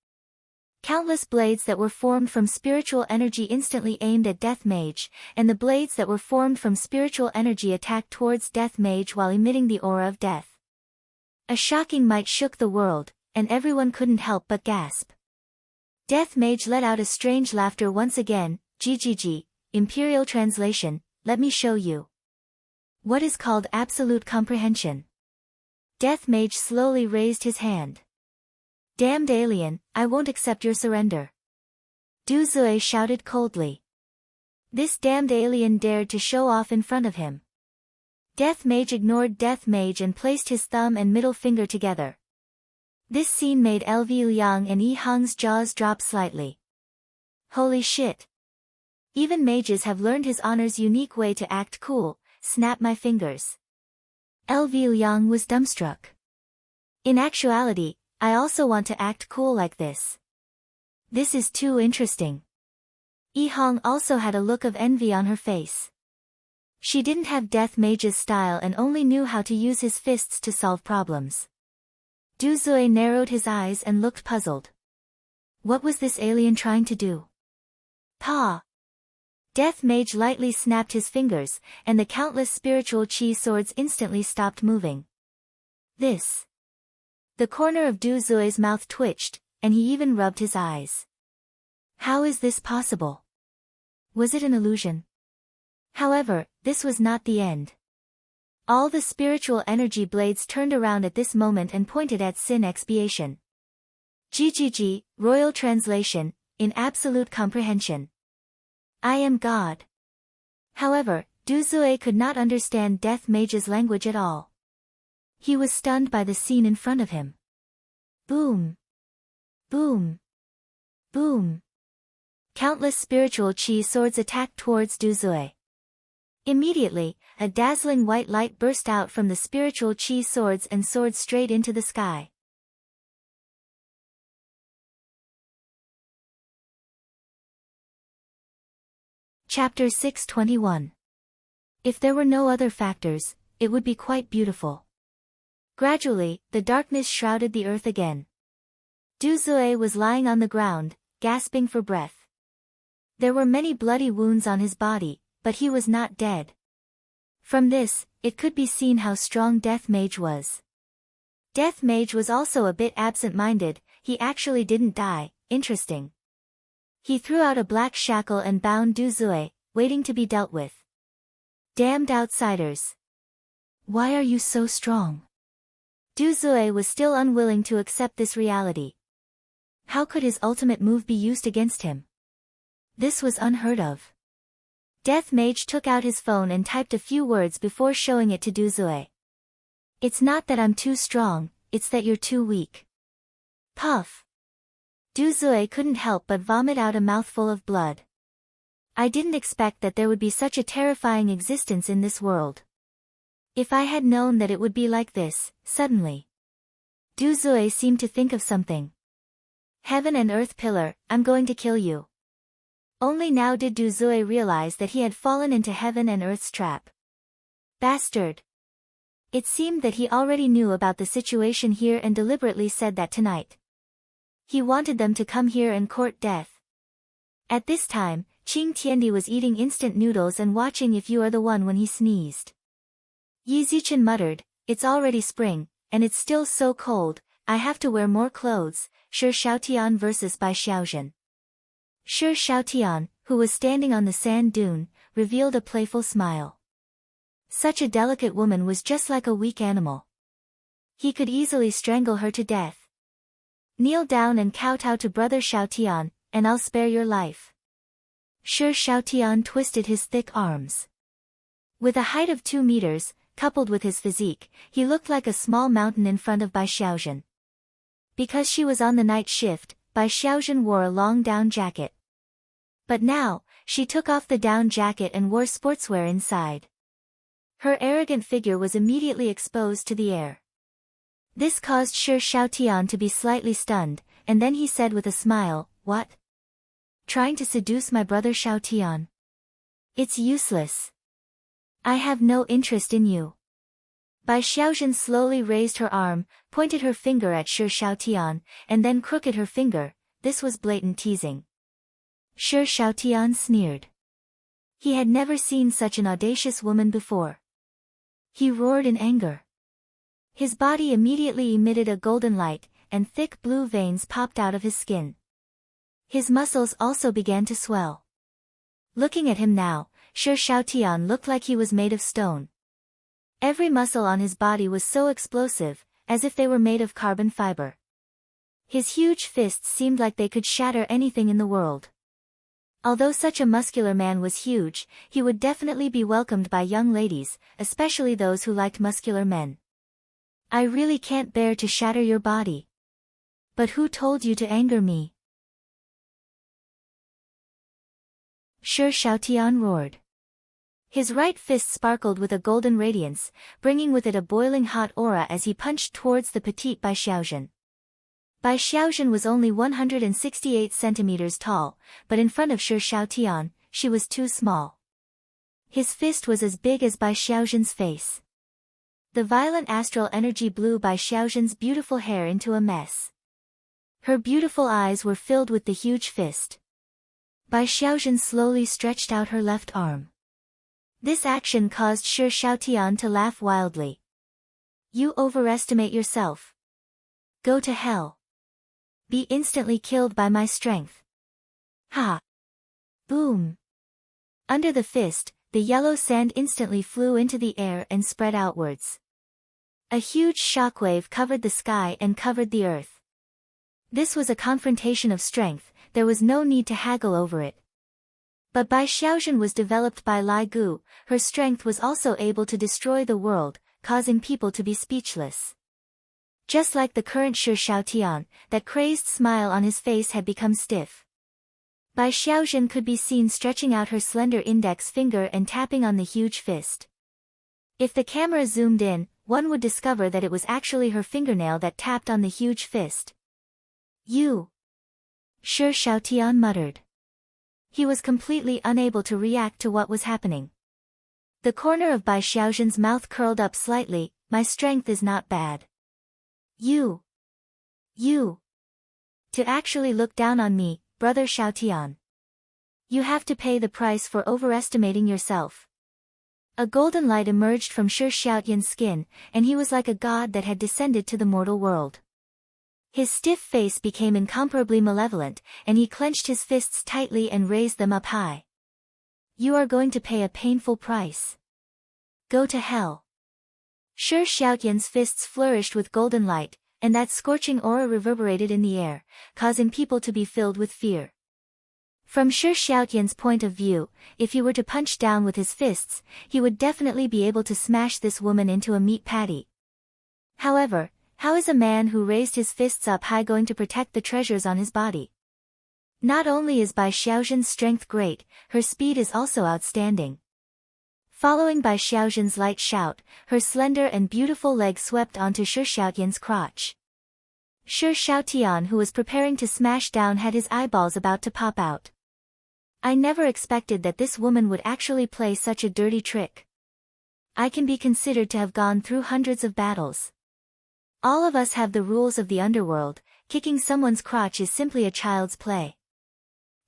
Countless blades that were formed from spiritual energy instantly aimed at Death Mage, and the blades that were formed from spiritual energy attacked towards Death Mage while emitting the aura of death. A shocking might shook the world, and everyone couldn't help but gasp. Death Mage let out a strange laughter once again. GGG, Imperial Translation, let me show you. What is called absolute comprehension? Death Mage slowly raised his hand. Damned alien, I won't accept your surrender. Du Zui shouted coldly. This damned alien dared to show off in front of him. Death Mage ignored Death Mage and placed his thumb and middle finger together. This scene made Lvu Yang and Yi Hong's jaws drop slightly. Holy shit. Even mages have learned his honor's unique way to act cool. Snap my fingers. Lvu Yang was dumbstruck. In actuality, I also want to act cool like this. This is too interesting. Yi Hong also had a look of envy on her face. She didn't have Death Mage's style and only knew how to use his fists to solve problems. Du Zui narrowed his eyes and looked puzzled. What was this alien trying to do? Pa! Death Mage lightly snapped his fingers, and the countless spiritual chi swords instantly stopped moving. This. The corner of Du Zui's mouth twitched, and he even rubbed his eyes. How is this possible? Was it an illusion? However, this was not the end. All the spiritual energy blades turned around at this moment and pointed at sin expiation. GGG, Royal Translation, in absolute comprehension. I am God. However, Du Zui could not understand Death Mage's language at all. He was stunned by the scene in front of him. Boom. Boom. Boom. Countless spiritual chi swords attacked towards Du Zui. Immediately, a dazzling white light burst out from the spiritual chi swords and soared straight into the sky. Chapter 621. If there were no other factors, it would be quite beautiful. Gradually, the darkness shrouded the earth again. Du Zui was lying on the ground, gasping for breath. There were many bloody wounds on his body, but he was not dead. From this, it could be seen how strong Death Mage was. Death Mage was also a bit absent-minded, he actually didn't die. Interesting. He threw out a black shackle and bound Du Zui, waiting to be dealt with. Damned outsiders. Why are you so strong? Du Zui was still unwilling to accept this reality. How could his ultimate move be used against him? This was unheard of. Death Mage took out his phone and typed a few words before showing it to Du Zui. It's not that I'm too strong, it's that you're too weak. Puff. Du Zui couldn't help but vomit out a mouthful of blood. I didn't expect that there would be such a terrifying existence in this world. If I had known that it would be like this, suddenly. Du Zui seemed to think of something. Heaven and Earth Pillar, I'm going to kill you. Only now did Du Zui realize that he had fallen into Heaven and Earth's trap. Bastard. It seemed that he already knew about the situation here and deliberately said that tonight. He wanted them to come here and court death. At this time, Qing Tiandi was eating instant noodles and watching If You Are the One when he sneezed. Yi Zichen muttered, it's already spring, and it's still so cold, I have to wear more clothes. Shi Xiaotian vs. Bai Xiaozhen. Shi Xiaotian, who was standing on the sand dune, revealed a playful smile. Such a delicate woman was just like a weak animal. He could easily strangle her to death. Kneel down and kowtow to Brother Xiaotian, and I'll spare your life. Shi Xiaotian twisted his thick arms. With a height of 2 meters, coupled with his physique, he looked like a small mountain in front of Bai Xiaozhen. Because she was on the night shift, Bai Xiaozhen wore a long down jacket. But now, she took off the down jacket and wore sportswear inside. Her arrogant figure was immediately exposed to the air. This caused Shi Xiaotian to be slightly stunned, and then he said with a smile, what? Trying to seduce my brother Xiaotian? It's useless. I have no interest in you. Bai Xiaozhen slowly raised her arm, pointed her finger at Shi Xiaotian, and then crooked her finger. This was blatant teasing. Shi Xiaotian sneered. He had never seen such an audacious woman before. He roared in anger. His body immediately emitted a golden light, and thick blue veins popped out of his skin. His muscles also began to swell. Looking at him now, Shi Xiaotian looked like he was made of stone. Every muscle on his body was so explosive, as if they were made of carbon fiber. His huge fists seemed like they could shatter anything in the world. Although such a muscular man was huge, he would definitely be welcomed by young ladies, especially those who liked muscular men. I really can't bear to shatter your body. But who told you to anger me? Shi Xiaotian roared. His right fist sparkled with a golden radiance, bringing with it a boiling hot aura as he punched towards the petite Bai Xiaozhen. Bai Xiaozhen was only 168 centimeters tall, but in front of Shi Xiaotian, she was too small. His fist was as big as Bai Xiaozhen's face. The violent astral energy blew Bai Xiaozhen's beautiful hair into a mess. Her beautiful eyes were filled with the huge fist. Bai Xiaozhen slowly stretched out her left arm. This action caused Shi Xiaotian to laugh wildly. You overestimate yourself. Go to hell. Be instantly killed by my strength. Ha! Boom! Under the fist, the yellow sand instantly flew into the air and spread outwards. A huge shockwave covered the sky and covered the earth. This was a confrontation of strength, there was no need to haggle over it. But Bai Xiaozhen was developed by Lai Gu, her strength was also able to destroy the world, causing people to be speechless. Just like the current Shi Xiaotian, that crazed smile on his face had become stiff. Bai Xiaozhen could be seen stretching out her slender index finger and tapping on the huge fist. If the camera zoomed in, one would discover that it was actually her fingernail that tapped on the huge fist. You! Shi Xiaotian muttered. He was completely unable to react to what was happening. The corner of Bai Xiaozhen's mouth curled up slightly. My strength is not bad. You! To actually look down on me, brother Xiaotian. You have to pay the price for overestimating yourself. A golden light emerged from Shi Xiaotian's skin, and he was like a god that had descended to the mortal world. His stiff face became incomparably malevolent, and he clenched his fists tightly and raised them up high. You are going to pay a painful price. Go to hell. Shi Xiaotian's fists flourished with golden light, and that scorching aura reverberated in the air, causing people to be filled with fear. From Shi Xiaotian's point of view, if he were to punch down with his fists, he would definitely be able to smash this woman into a meat patty. However, how is a man who raised his fists up high going to protect the treasures on his body? Not only is Bai Xiaozhen's strength great, her speed is also outstanding. Following Bai Xiaozhen's light shout, her slender and beautiful leg swept onto Shi Xiaotian's crotch. Shi Xiaotian, who was preparing to smash down, had his eyeballs about to pop out. I never expected that this woman would actually play such a dirty trick. I can be considered to have gone through hundreds of battles. All of us have the rules of the underworld, kicking someone's crotch is simply a child's play.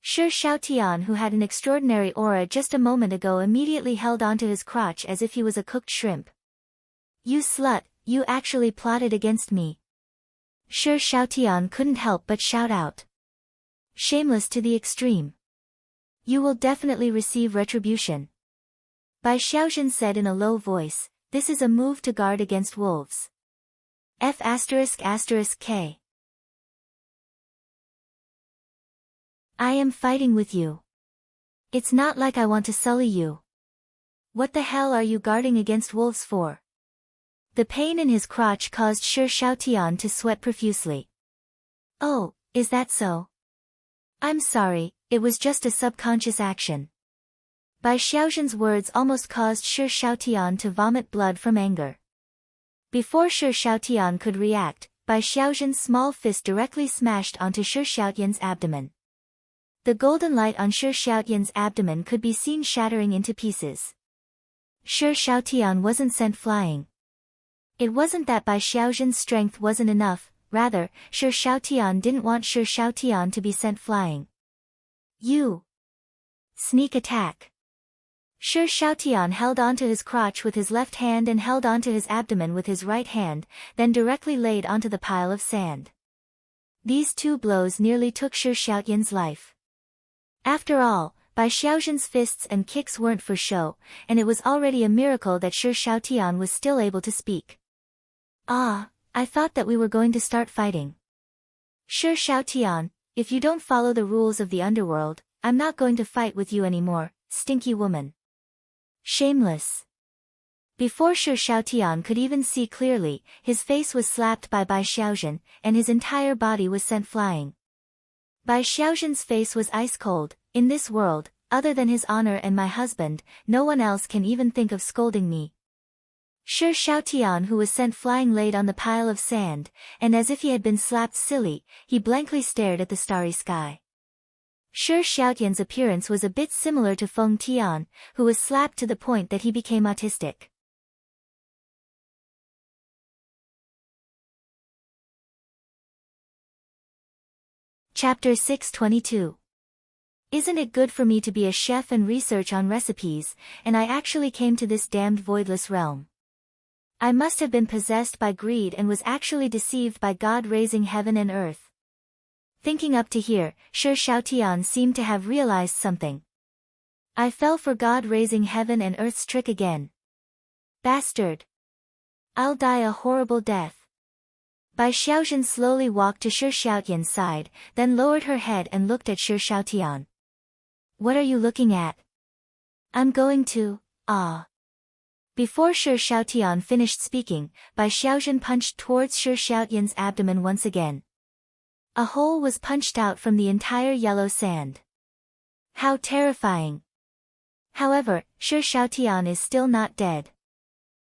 Shi Xiaotian, who had an extraordinary aura just a moment ago, immediately held onto his crotch as if he was a cooked shrimp. You slut, you actually plotted against me. Shi Xiaotian couldn't help but shout out. Shameless to the extreme. You will definitely receive retribution. Bai Xiaozhen said in a low voice, this is a move to guard against wolves. F***K. I am fighting with you. It's not like I want to sully you. What the hell are you guarding against wolves for? The pain in his crotch caused Shi Xiaotian to sweat profusely. Oh, is that so? I'm sorry, it was just a subconscious action. Bai Xiaozhen's words almost caused Shi Xiaotian to vomit blood from anger. Before Shi Xiaotian could react, Bai Xiaozhen's small fist directly smashed onto Shi Xiaotian's abdomen. The golden light on Shi Xiaotian's abdomen could be seen shattering into pieces. Shi Xiaotian wasn't sent flying. It wasn't that Bai Xiaozhen's strength wasn't enough, rather, Shi Xiaotian didn't want Shi Xiaotian to be sent flying. You! Sneak attack! Shi Xiaotian held onto his crotch with his left hand and held onto his abdomen with his right hand, then directly laid onto the pile of sand. These two blows nearly took Shi Xiaotian's life. After all, Bai Xiaozhen's fists and kicks weren't for show, and it was already a miracle that Shi Xiaotian was still able to speak. Ah, I thought that we were going to start fighting. Shi Xiaotian, if you don't follow the rules of the underworld, I'm not going to fight with you anymore, stinky woman. Shameless. Before Shi Xiaotian could even see clearly, his face was slapped by Bai Xiaozhen, and his entire body was sent flying. Bai Xiaozhen's face was ice cold. In this world, other than his honor and my husband, no one else can even think of scolding me. Shi Xiaotian, who was sent flying, laid on the pile of sand, and as if he had been slapped silly, he blankly stared at the starry sky. Shi Xiaotian's appearance was a bit similar to Feng Tian, who was slapped to the point that he became autistic. Chapter 622. Isn't it good for me to be a chef and research on recipes, and I actually came to this damned voidless realm. I must have been possessed by greed and was actually deceived by God raising heaven and earth. Thinking up to here, Shi Xiaotian seemed to have realized something. I fell for God raising heaven and earth's trick again. Bastard! I'll die a horrible death. Bai Xiaozhen slowly walked to Shi Xiaotian's side, then lowered her head and looked at Shi Xiaotian. What are you looking at? I'm going to, Before Shi Xiaotian finished speaking, Bai Xiaozhen punched towards Shi Xiaotian's abdomen once again. A hole was punched out from the entire yellow sand. How terrifying! However, Shi Xiaotian is still not dead.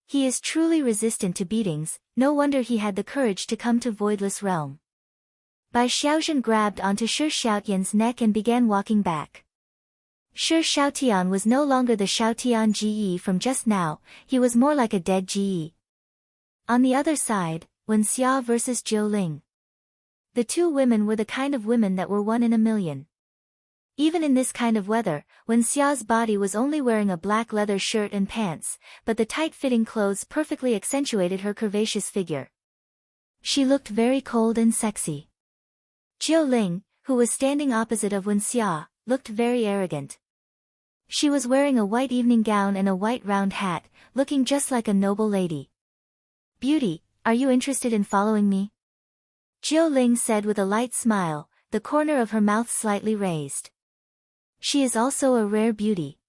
He is truly resistant to beatings, no wonder he had the courage to come to Voidless Realm. Bai Xiaozhen grabbed onto Shi Xiaotian's neck and began walking back. Shi Xiaotian was no longer the Xiaotian Ge from just now, he was more like a dead Ge. On the other side, Wen Xia versus Jiu Ling. The two women were the kind of women that were one in a million. Even in this kind of weather, Wen Xia's body was only wearing a black leather shirt and pants, but the tight-fitting clothes perfectly accentuated her curvaceous figure. She looked very cold and sexy. Jiu Ling, who was standing opposite of Wen Xia, looked very arrogant. She was wearing a white evening gown and a white round hat, looking just like a noble lady. Beauty, are you interested in following me? Jiu Ling said with a light smile, the corner of her mouth slightly raised. She is also a rare beauty.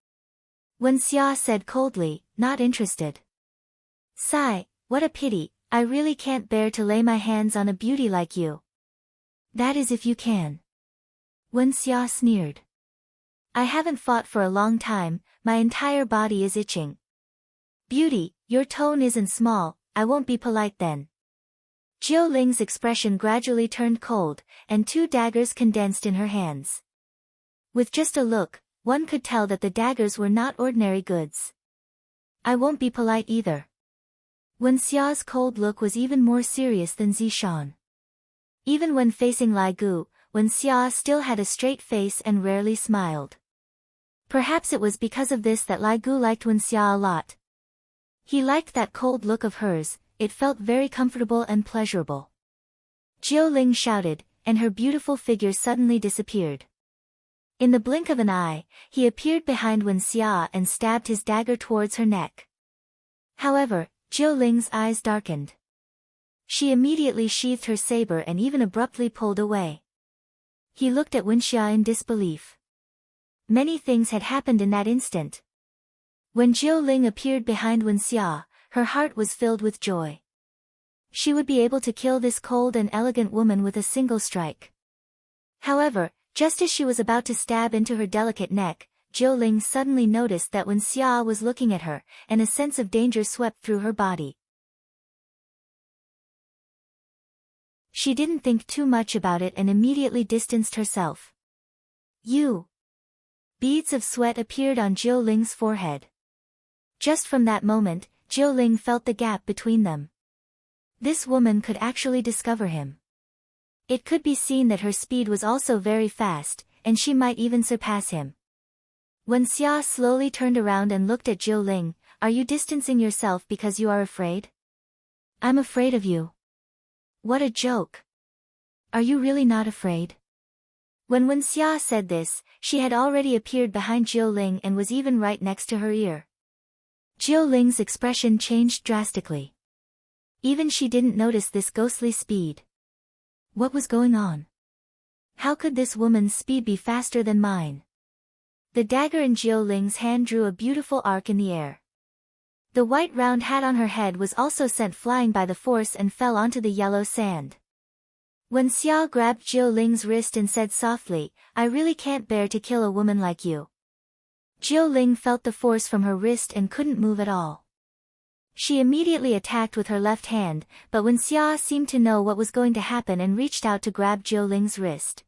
Wen Xia said coldly, not interested. Sigh, what a pity, I really can't bear to lay my hands on a beauty like you. That is if you can. Wen Xia sneered. I haven't fought for a long time, my entire body is itching. Beauty, your tone isn't small, I won't be polite then. Jiu Ling's expression gradually turned cold, and two daggers condensed in her hands. With just a look, one could tell that the daggers were not ordinary goods. I won't be polite either. Wen Xia's cold look was even more serious than Zishan. Even when facing Lai Gu, Wen Xia still had a straight face and rarely smiled. Perhaps it was because of this that Lai Gu liked Wen Xia a lot. He liked that cold look of hers, it felt very comfortable and pleasurable. Jiu Ling shouted, and her beautiful figure suddenly disappeared. In the blink of an eye, he appeared behind Wen Xia and stabbed his dagger towards her neck. However, Jiu Ling's eyes darkened. She immediately sheathed her saber and even abruptly pulled away. He looked at Wen Xia in disbelief. Many things had happened in that instant. When Jiu Ling appeared behind Wen Xia, her heart was filled with joy. She would be able to kill this cold and elegant woman with a single strike. However, just as she was about to stab into her delicate neck, Jiu Ling suddenly noticed that Wen Xia was looking at her, and a sense of danger swept through her body. She didn't think too much about it and immediately distanced herself. You! Beads of sweat appeared on Jiu Ling's forehead. Just from that moment, Jiu Ling felt the gap between them. This woman could actually discover him. It could be seen that her speed was also very fast, and she might even surpass him. Wen Xia slowly turned around and looked at Jiu Ling. Are you distancing yourself because you are afraid? I'm afraid of you. What a joke. Are you really not afraid? When Wen Xia said this, she had already appeared behind Jiu Ling and was even right next to her ear. Jiu Ling's expression changed drastically. Even she didn't notice this ghostly speed. What was going on? How could this woman's speed be faster than mine? The dagger in Jiu Ling's hand drew a beautiful arc in the air. The white round hat on her head was also sent flying by the force and fell onto the yellow sand. Wen Xia grabbed Jiu Ling's wrist and said softly, "I really can't bear to kill a woman like you." Jiu Ling felt the force from her wrist and couldn't move at all. She immediately attacked with her left hand, but Wen Xia seemed to know what was going to happen and reached out to grab Jiu Ling's wrist.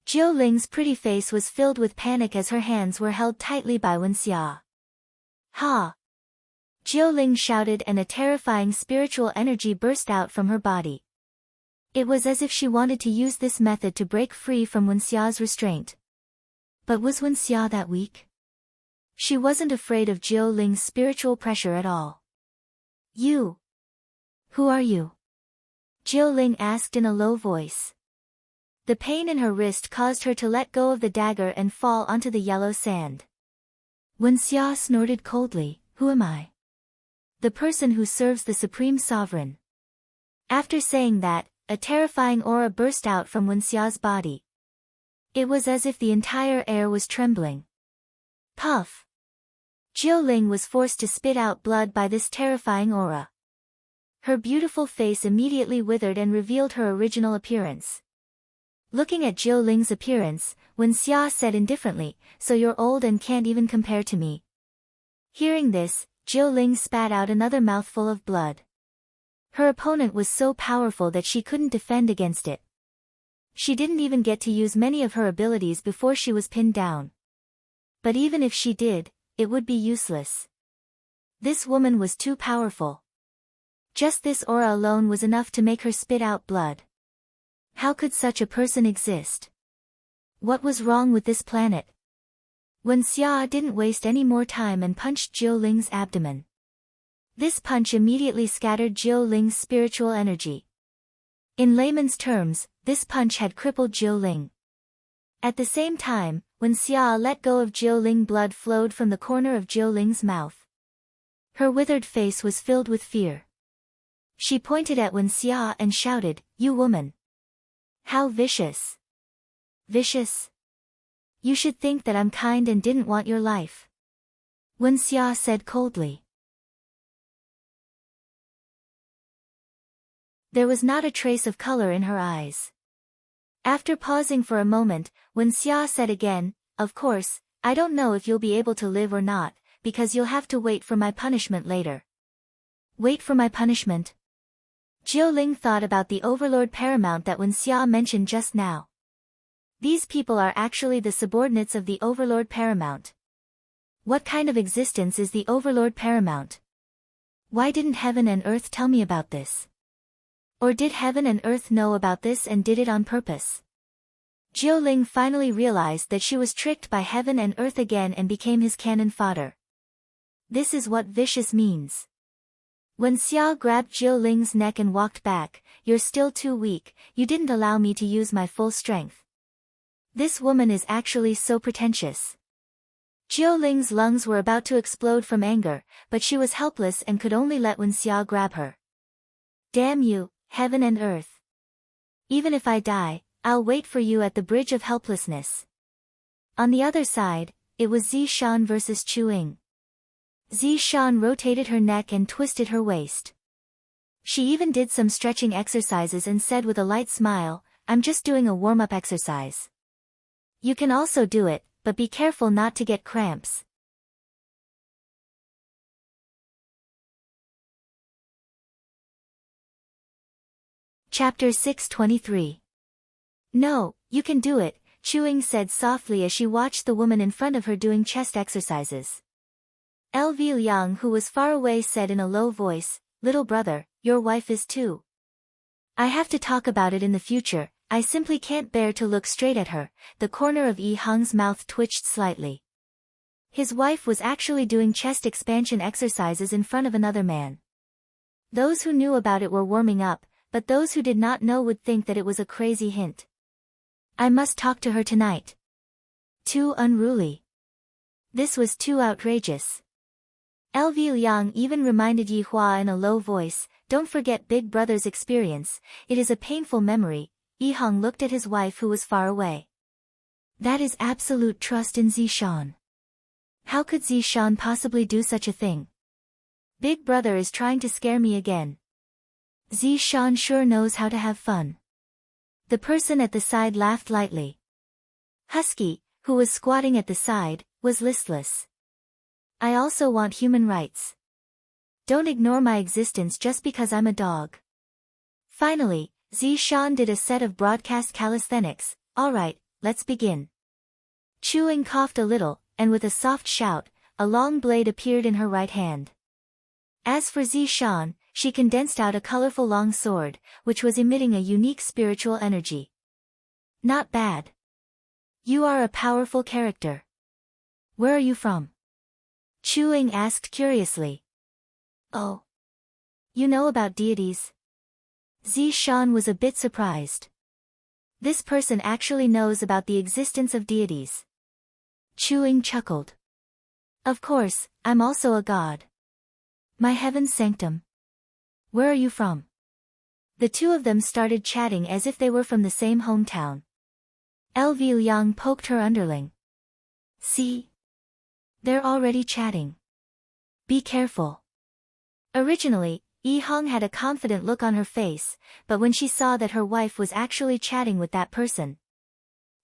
Jiu Ling's pretty face was filled with panic as her hands were held tightly by Wen Xia. "Ha!" Jiu Ling shouted and a terrifying spiritual energy burst out from her body. It was as if she wanted to use this method to break free from Wen Xia's restraint. But was Wen Xia that weak? She wasn't afraid of Jiu Ling's spiritual pressure at all. "You? Who are you?" Jiu Ling asked in a low voice. The pain in her wrist caused her to let go of the dagger and fall onto the yellow sand. Wen Xia snorted coldly, "Who am I?" "The person who serves the Supreme Sovereign." After saying that, a terrifying aura burst out from Wen Xia's body. It was as if the entire air was trembling. Puff! Jiu Ling was forced to spit out blood by this terrifying aura. Her beautiful face immediately withered and revealed her original appearance. Looking at Jiu Ling's appearance, Wen Xia said indifferently, "So you're old and can't even compare to me." Hearing this, Jiu Ling spat out another mouthful of blood. Her opponent was so powerful that she couldn't defend against it. She didn't even get to use many of her abilities before she was pinned down. But even if she did, it would be useless. This woman was too powerful. Just this aura alone was enough to make her spit out blood. How could such a person exist? What was wrong with this planet? Wen Xia didn't waste any more time and punched Jiu Ling's abdomen. This punch immediately scattered Jiu Ling's spiritual energy. In layman's terms, this punch had crippled Jiu Ling. At the same time, Wen Xia let go of Jiu Ling. Blood flowed from the corner of Jiu Ling's mouth. Her withered face was filled with fear. She pointed at Wen Xia and shouted, "You woman! How vicious! Vicious? You should think that I'm kind and didn't want your life." Wen Xia said coldly. There was not a trace of color in her eyes. After pausing for a moment, Wen Xia said again, "Of course, I don't know if you'll be able to live or not, because you'll have to wait for my punishment later." Wait for my punishment? Jiu Ling thought about the Overlord Paramount that Wen Xia mentioned just now. These people are actually the subordinates of the Overlord Paramount. What kind of existence is the Overlord Paramount? Why didn't heaven and earth tell me about this? Or did heaven and earth know about this and did it on purpose? Jiu Ling finally realized that she was tricked by heaven and earth again and became his cannon fodder. This is what vicious means. Wen Xia grabbed Jiu Ling's neck and walked back. "You're still too weak, you didn't allow me to use my full strength." This woman is actually so pretentious. Jiu Ling's lungs were about to explode from anger, but she was helpless and could only let Wen Xia grab her. "Damn you, heaven and earth. Even if I die, I'll wait for you at the bridge of helplessness." On the other side, it was Zishan versus Chuing. Zishan rotated her neck and twisted her waist. She even did some stretching exercises and said with a light smile, "I'm just doing a warm-up exercise. You can also do it, but be careful not to get cramps." Chapter 623. "No, you can do it," Chuing said softly as she watched the woman in front of her doing chest exercises. LV Liang, who was far away, said in a low voice, "Little brother, your wife is too. I have to talk about it in the future, I simply can't bear to look straight at her." The corner of Yi Hang's mouth twitched slightly. His wife was actually doing chest expansion exercises in front of another man. Those who knew about it were warming up, but those who did not know would think that it was a crazy hint. "I must talk to her tonight." Too unruly. This was too outrageous. LV Liang even reminded Yi Hua in a low voice, "Don't forget Big Brother's experience, it is a painful memory." Yi Hang looked at his wife who was far away. That is absolute trust in Zishan. How could Zishan possibly do such a thing? Big brother is trying to scare me again. Zishan sure knows how to have fun. The person at the side laughed lightly. Husky, who was squatting at the side, was listless. I also want human rights. Don't ignore my existence just because I'm a dog. Finally, Zishan did a set of broadcast calisthenics. Alright, let's begin. Chewing coughed a little, and with a soft shout, a long blade appeared in her right hand. As for Zishan, she condensed out a colorful long sword, which was emitting a unique spiritual energy. Not bad. You are a powerful character. Where are you from? Chewing asked curiously. Oh. You know about deities? Zishan was a bit surprised. This person actually knows about the existence of deities. Chewing chuckled. Of course, I'm also a god. My heaven's sanctum. Where are you from? The two of them started chatting as if they were from the same hometown. LV Liang poked her underling. See? They're already chatting. Be careful. Originally, Yi Hong had a confident look on her face, but when she saw that her wife was actually chatting with that person,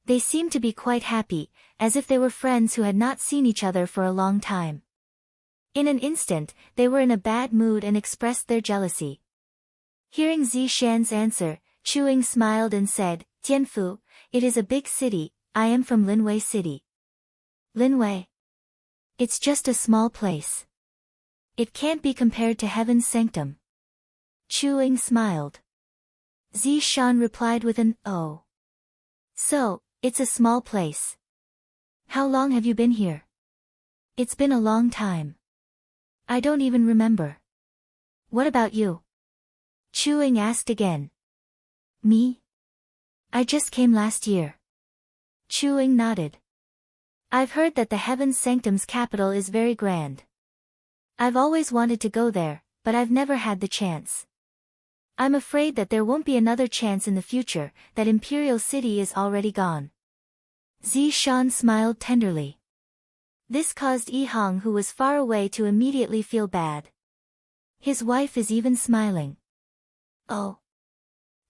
they seemed to be quite happy, as if they were friends who had not seen each other for a long time. In an instant, they were in a bad mood and expressed their jealousy. Hearing Zishan's answer, Chewing smiled and said, Tianfu, it is a big city, I am from Linwei City. Linwei? It's just a small place. It can't be compared to heaven's sanctum. Chewing smiled. Zishan replied with an, oh. So, it's a small place. How long have you been here? It's been a long time. I don't even remember. What about you? Chewing asked again. Me? I just came last year. Chewing nodded. I've heard that the Heaven's Sanctum's capital is very grand. I've always wanted to go there, but I've never had the chance. I'm afraid that there won't be another chance in the future, that Imperial City is already gone. Zishan smiled tenderly. This caused Yi Hong, who was far away, to immediately feel bad. His wife is even smiling. Oh.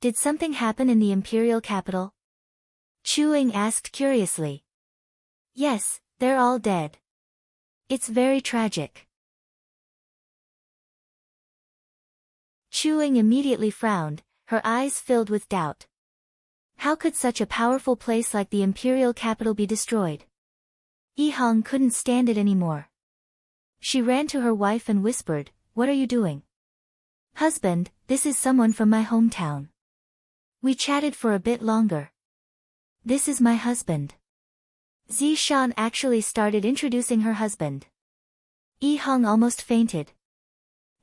Did something happen in the Imperial capital? Chewing asked curiously. Yes, they're all dead. It's very tragic. Chewing immediately frowned, her eyes filled with doubt. How could such a powerful place like the Imperial capital be destroyed? Yi Hong couldn't stand it anymore. She ran to her wife and whispered, What are you doing? Husband, this is someone from my hometown. We chatted for a bit longer. This is my husband. Zishan actually started introducing her husband. Yi Hong almost fainted.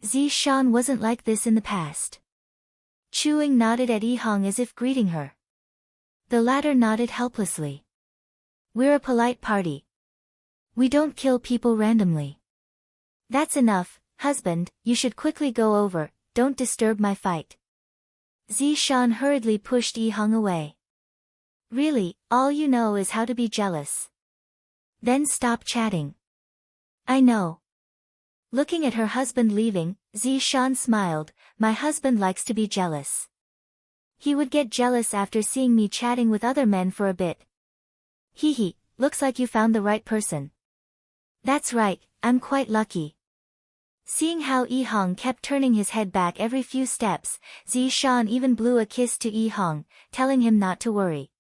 Zishan wasn't like this in the past. Chewing nodded at Yi Hong as if greeting her. The latter nodded helplessly. We're a polite party. We don't kill people randomly. That's enough, husband, you should quickly go over, don't disturb my fight. Zishan hurriedly pushed Yi Hong away. Really, all you know is how to be jealous. Then stop chatting. I know. Looking at her husband leaving, Zishan smiled, my husband likes to be jealous. He would get jealous after seeing me chatting with other men for a bit. Hee, looks like you found the right person. That's right, I'm quite lucky. Seeing how Yi Hong kept turning his head back every few steps, Zishan even blew a kiss to Yi Hong, telling him not to worry.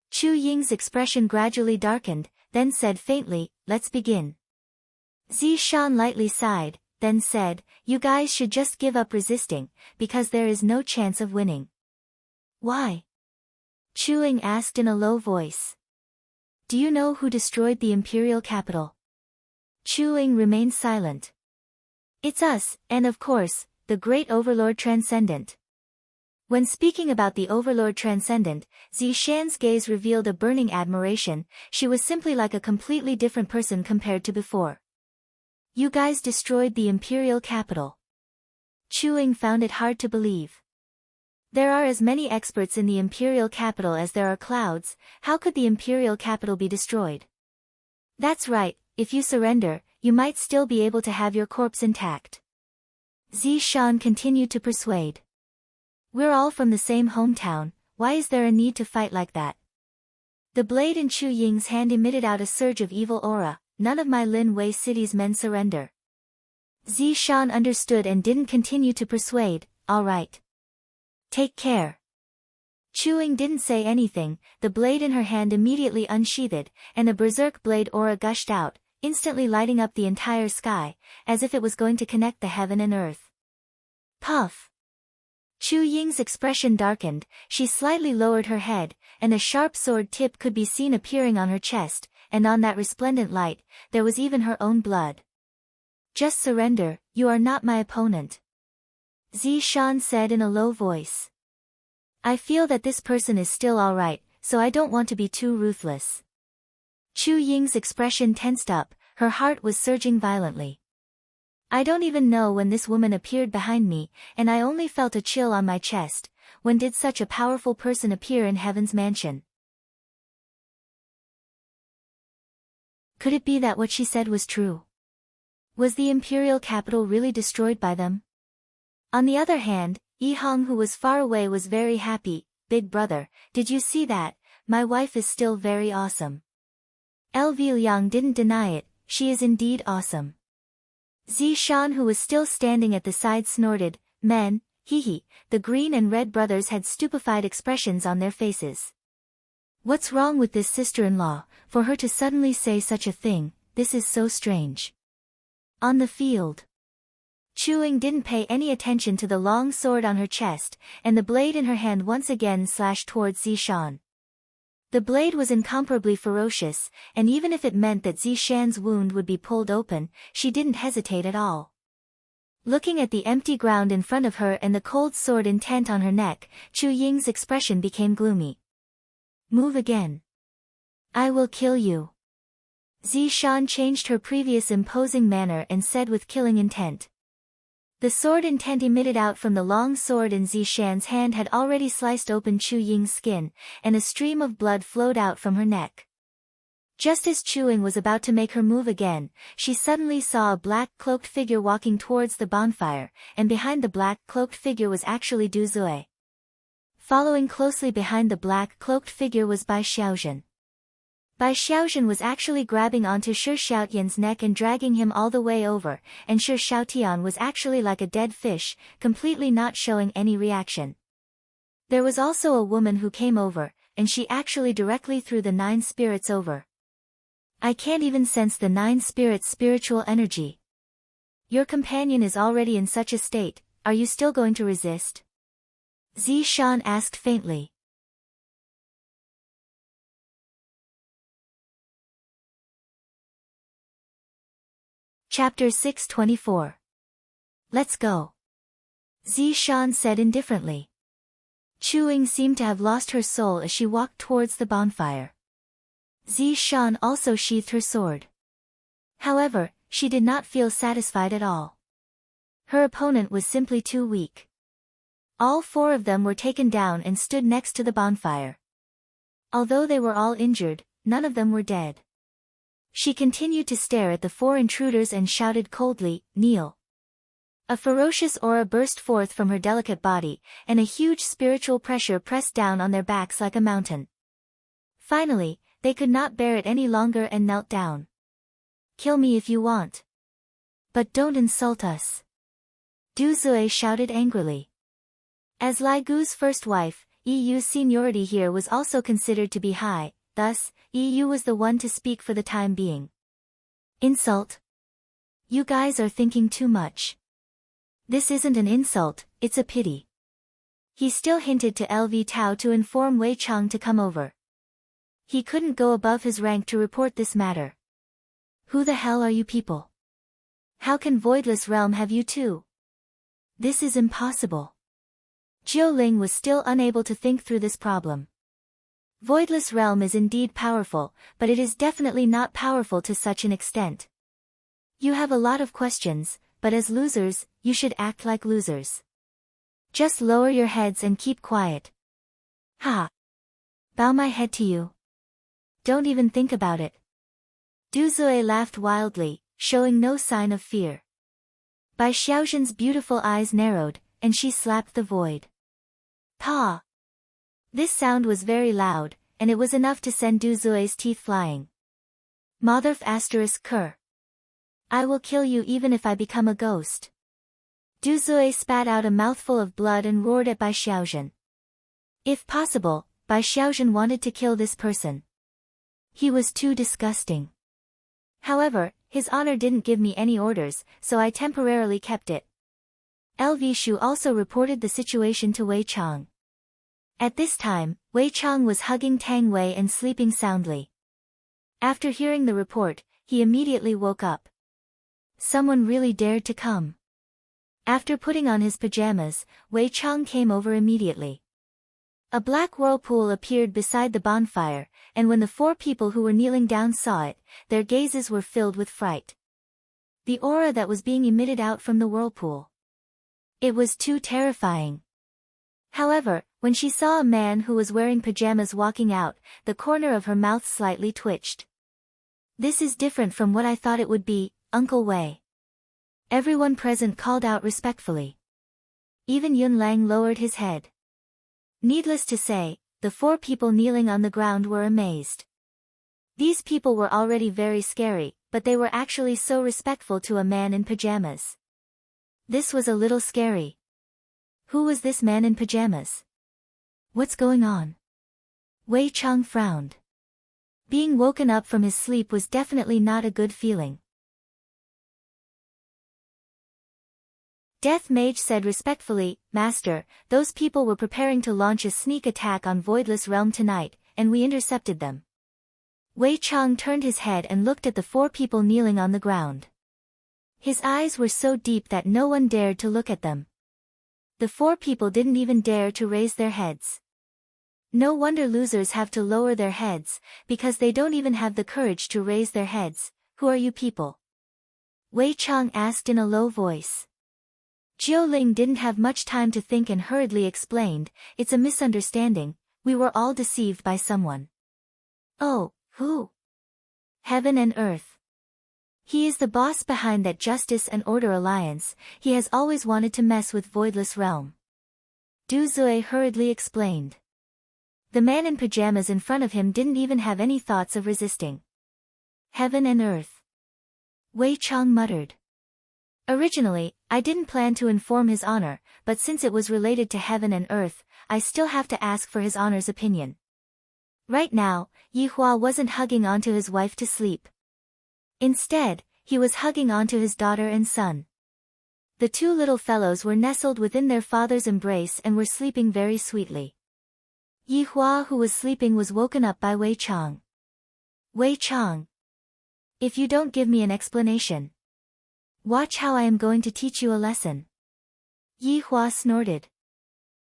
Chu Ying's expression gradually darkened, then said faintly, let's begin. Zishan lightly sighed, then said, you guys should just give up resisting, because there is no chance of winning. Why? Chu Ying asked in a low voice. Do you know who destroyed the imperial capital? Chu Ying remained silent. It's us, and of course, the great Overlord Transcendent. When speaking about the Overlord Transcendent, Zishan's gaze revealed a burning admiration, she was simply like a completely different person compared to before. You guys destroyed the imperial capital. Chu Ying found it hard to believe. There are as many experts in the imperial capital as there are clouds, how could the imperial capital be destroyed? That's right, if you surrender, you might still be able to have your corpse intact. Zishan continued to persuade. We're all from the same hometown, why is there a need to fight like that? The blade in Chu Ying's hand emitted out a surge of evil aura. None of my Lin Wei city's men surrender. Zishan understood and didn't continue to persuade. All right. Take care. Chu Ying didn't say anything, the blade in her hand immediately unsheathed, and a berserk blade aura gushed out, instantly lighting up the entire sky, as if it was going to connect the heaven and earth. Puff! Chu Ying's expression darkened, she slightly lowered her head, and a sharp sword tip could be seen appearing on her chest, and on that resplendent light, there was even her own blood. Just surrender, you are not my opponent. Zishan said in a low voice. I feel that this person is still alright, so I don't want to be too ruthless. Chu Ying's expression tensed up, her heart was surging violently. I don't even know when this woman appeared behind me, and I only felt a chill on my chest. When did such a powerful person appear in Heaven's mansion? Could it be that what she said was true? Was the imperial capital really destroyed by them? On the other hand, Yi Hong, who was far away, was very happy. Big brother, did you see that? My wife is still very awesome. LV Liang didn't deny it, she is indeed awesome. Zishan, who was still standing at the side, snorted. Men, hee. The green and red brothers had stupefied expressions on their faces. What's wrong with this sister-in-law, for her to suddenly say such a thing? This is so strange. On the field, Chu Ying didn't pay any attention to the long sword on her chest, and the blade in her hand once again slashed towards Zishan. The blade was incomparably ferocious, and even if it meant that Zishan's wound would be pulled open, she didn't hesitate at all. Looking at the empty ground in front of her and the cold sword intent on her neck, Chu Ying's expression became gloomy. Move again. I will kill you. Zishan changed her previous imposing manner and said with killing intent. The sword intent emitted out from the long sword in Zishan's hand had already sliced open Chu Ying's skin, and a stream of blood flowed out from her neck. Just as Chu Ying was about to make her move again, she suddenly saw a black-cloaked figure walking towards the bonfire, and behind the black-cloaked figure was actually Du Zui. Following closely behind the black-cloaked figure was Bai Xiaozhen. Bai Xiaozhen was actually grabbing onto Shi Xiaotian's neck and dragging him all the way over, and Shi Xiaotian was actually like a dead fish, completely not showing any reaction. There was also a woman who came over, and she actually directly threw the 9 spirits over. I can't even sense the 9 spirits' spiritual energy. Your companion is already in such a state, are you still going to resist? Zishan asked faintly. Chapter 624. Let's go. Zishan said indifferently. Chu Ying seemed to have lost her soul as she walked towards the bonfire. Zishan also sheathed her sword. However, she did not feel satisfied at all. Her opponent was simply too weak. All 4 of them were taken down and stood next to the bonfire. Although they were all injured, none of them were dead. She continued to stare at the 4 intruders and shouted coldly, kneel. A ferocious aura burst forth from her delicate body, and a huge spiritual pressure pressed down on their backs like a mountain. Finally, they could not bear it any longer and knelt down. Kill me if you want. But don't insult us. Du Zui shouted angrily. As Lai Gu's first wife, Yu's seniority here was also considered to be high, thus, Yu was the one to speak for the time being. Insult? You guys are thinking too much. This isn't an insult, it's a pity. He still hinted to LV Tao to inform Wei Chang to come over. He couldn't go above his rank to report this matter. Who the hell are you people? How can Voidless Realm have you too? This is impossible. Jiu Ling was still unable to think through this problem. Voidless Realm is indeed powerful, but it is definitely not powerful to such an extent. You have a lot of questions, but as losers, you should act like losers. Just lower your heads and keep quiet. Ha! Bow my head to you. Don't even think about it. Du Zui laughed wildly, showing no sign of fear. Bai Xiaozhen's beautiful eyes narrowed, and she slapped the void. Pa! This sound was very loud, and it was enough to send Du Zui's teeth flying. Motherf asterisk cur. I will kill you even if I become a ghost. Du Zui spat out a mouthful of blood and roared at Bai Xiaozhen. If possible, Bai Xiaozhen wanted to kill this person. He was too disgusting. However, his honor didn't give me any orders, so I temporarily kept it. LV Shu also reported the situation to Wei Chang. At this time, Wei Chang was hugging Tang Wei and sleeping soundly. After hearing the report, he immediately woke up. Someone really dared to come. After putting on his pajamas, Wei Chang came over immediately. A black whirlpool appeared beside the bonfire, and when the 4 people who were kneeling down saw it, their gazes were filled with fright. The aura that was being emitted out from the whirlpool. It was too terrifying. However, when she saw a man who was wearing pajamas walking out, the corner of her mouth slightly twitched. This is different from what I thought it would be, Uncle Wei. Everyone present called out respectfully. Even Yun Lang lowered his head. Needless to say, the 4 people kneeling on the ground were amazed. These people were already very scary, but they were actually so respectful to a man in pajamas. This was a little scary. Who was this man in pajamas? What's going on? Wei Chang frowned. Being woken up from his sleep was definitely not a good feeling. Death Mage said respectfully, Master, those people were preparing to launch a sneak attack on Voidless Realm tonight, and we intercepted them. Wei Chang turned his head and looked at the 4 people kneeling on the ground. His eyes were so deep that no one dared to look at them. The 4 people didn't even dare to raise their heads. No wonder losers have to lower their heads, because they don't even have the courage to raise their heads. Who are you people? Wei Chang asked in a low voice. Jiu Ling didn't have much time to think and hurriedly explained, it's a misunderstanding, we were all deceived by someone. Oh, who? Heaven and Earth. He is the boss behind that Justice and Order alliance, he has always wanted to mess with Voidless Realm. Du Zui hurriedly explained. The man in pajamas in front of him didn't even have any thoughts of resisting. Heaven and Earth. Wei Chang muttered. Originally, I didn't plan to inform His Honor, but since it was related to Heaven and Earth, I still have to ask for His Honor's opinion. Right now, Yi Hua wasn't hugging onto his wife to sleep. Instead, he was hugging onto his daughter and son. The 2 little fellows were nestled within their father's embrace and were sleeping very sweetly. Yi Hua, who was sleeping, was woken up by Wei Chang. Wei Chang. If you don't give me an explanation, watch how I am going to teach you a lesson. Yi Hua snorted.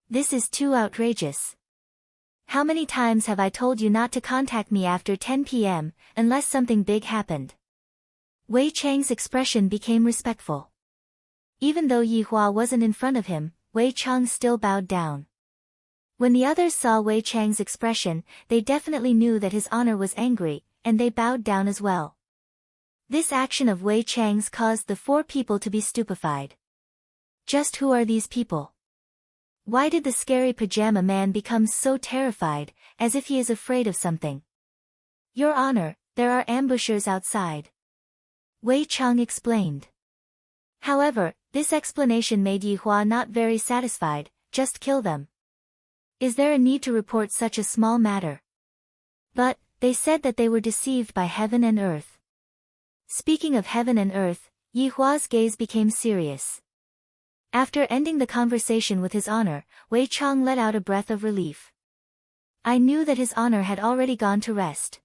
This is too outrageous. How many times have I told you not to contact me after 10 p.m., unless something big happened? Wei Chang's expression became respectful. Even though Yi Hua wasn't in front of him, Wei Chang still bowed down. When the others saw Wei Chang's expression, they definitely knew that His Honor was angry, and they bowed down as well. This action of Wei Chang's caused the 4 people to be stupefied. Just who are these people? Why did the scary pajama man become so terrified, as if he is afraid of something? Your Honor, there are ambushers outside. Wei Chang explained. However, this explanation made Yi Hua not very satisfied. Just kill them. Is there a need to report such a small matter? But, they said that they were deceived by Heaven and Earth. Speaking of Heaven and Earth, Yi Hua's gaze became serious. After ending the conversation with His Honor, Wei Chang let out a breath of relief. I knew that His Honor had already gone to rest.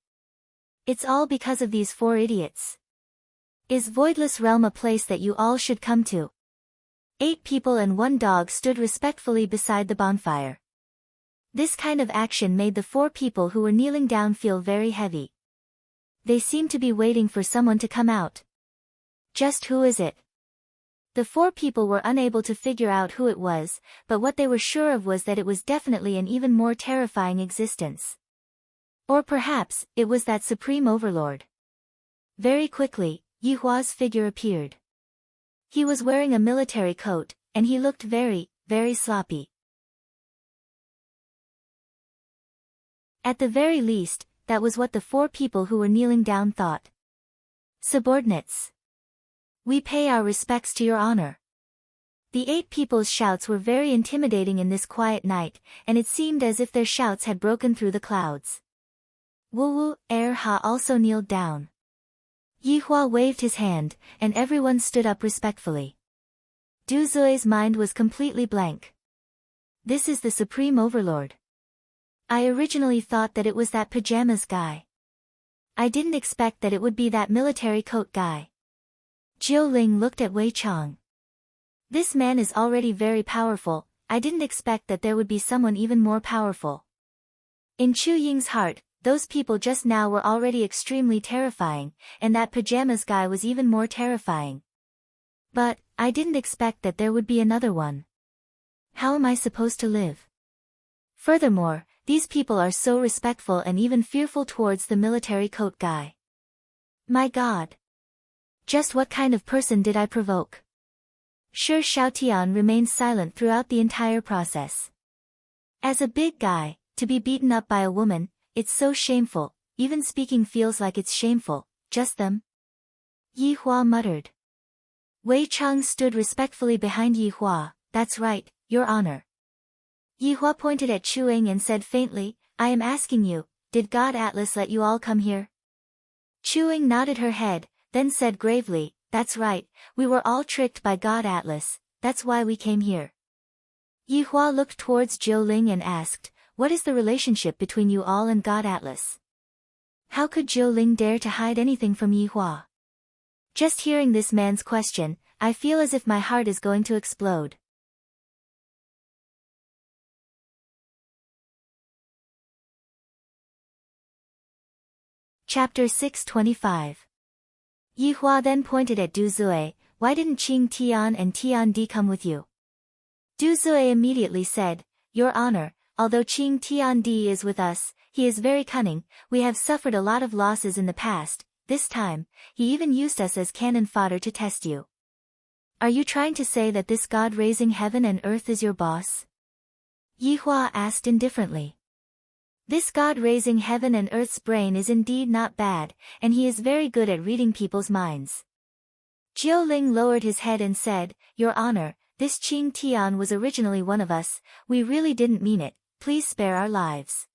It's all because of these 4 idiots. Is Voidless Realm a place that you all should come to? 8 people and 1 dog stood respectfully beside the bonfire. This kind of action made the 4 people who were kneeling down feel very heavy. They seemed to be waiting for someone to come out. Just who is it? The 4 people were unable to figure out who it was, but what they were sure of was that it was definitely an even more terrifying existence. Or perhaps, it was that Supreme Overlord. Very quickly, Yihua's figure appeared. He was wearing a military coat, and he looked very, very sloppy. At the very least, that was what the 4 people who were kneeling down thought. Subordinates. We pay our respects to your honor. The 8 people's shouts were very intimidating in this quiet night, and it seemed as if their shouts had broken through the clouds. Wu Ha also kneeled down. Yihua waved his hand, and everyone stood up respectfully. Du Zui's mind was completely blank. This is the Supreme Overlord. I originally thought that it was that pajamas guy. I didn't expect that it would be that military coat guy. Jiu Ling looked at Wei Chang. This man is already very powerful, I didn't expect that there would be someone even more powerful. In Chu Ying's heart, those people just now were already extremely terrifying, and that pajamas guy was even more terrifying. But, I didn't expect that there would be another one. How am I supposed to live? Furthermore, these people are so respectful and even fearful towards the military coat guy. My God! Just what kind of person did I provoke? Shi Xiaotian remained silent throughout the entire process. As a big guy, to be beaten up by a woman, it's so shameful, even speaking feels like it's shameful, just them. Yihua muttered. Wei Chang stood respectfully behind Yihua, that's right, your honor. Yihua pointed at Chu Ying and said faintly, I am asking you, did God Atlas let you all come here? Chu Ying nodded her head, then said gravely, that's right, we were all tricked by God Atlas, that's why we came here. Yihua looked towards Jiu Ling and asked, what is the relationship between you all and God Atlas? How could Jiu Ling dare to hide anything from Yihua? Just hearing this man's question, I feel as if my heart is going to explode. Chapter 625. Yihua then pointed at Du Zui, why didn't Qing Tian and Tian Di come with you? Du Zui immediately said, your honor, although Qing Tian Di is with us, he is very cunning, we have suffered a lot of losses in the past, this time, he even used us as cannon fodder to test you. Are you trying to say that this God raising heaven and earth is your boss? Yihua asked indifferently. This God raising heaven and earth's brain is indeed not bad, and he is very good at reading people's minds. Jiu Ling lowered his head and said, your honor, this Qing Tian was originally one of us, we really didn't mean it, please spare our lives.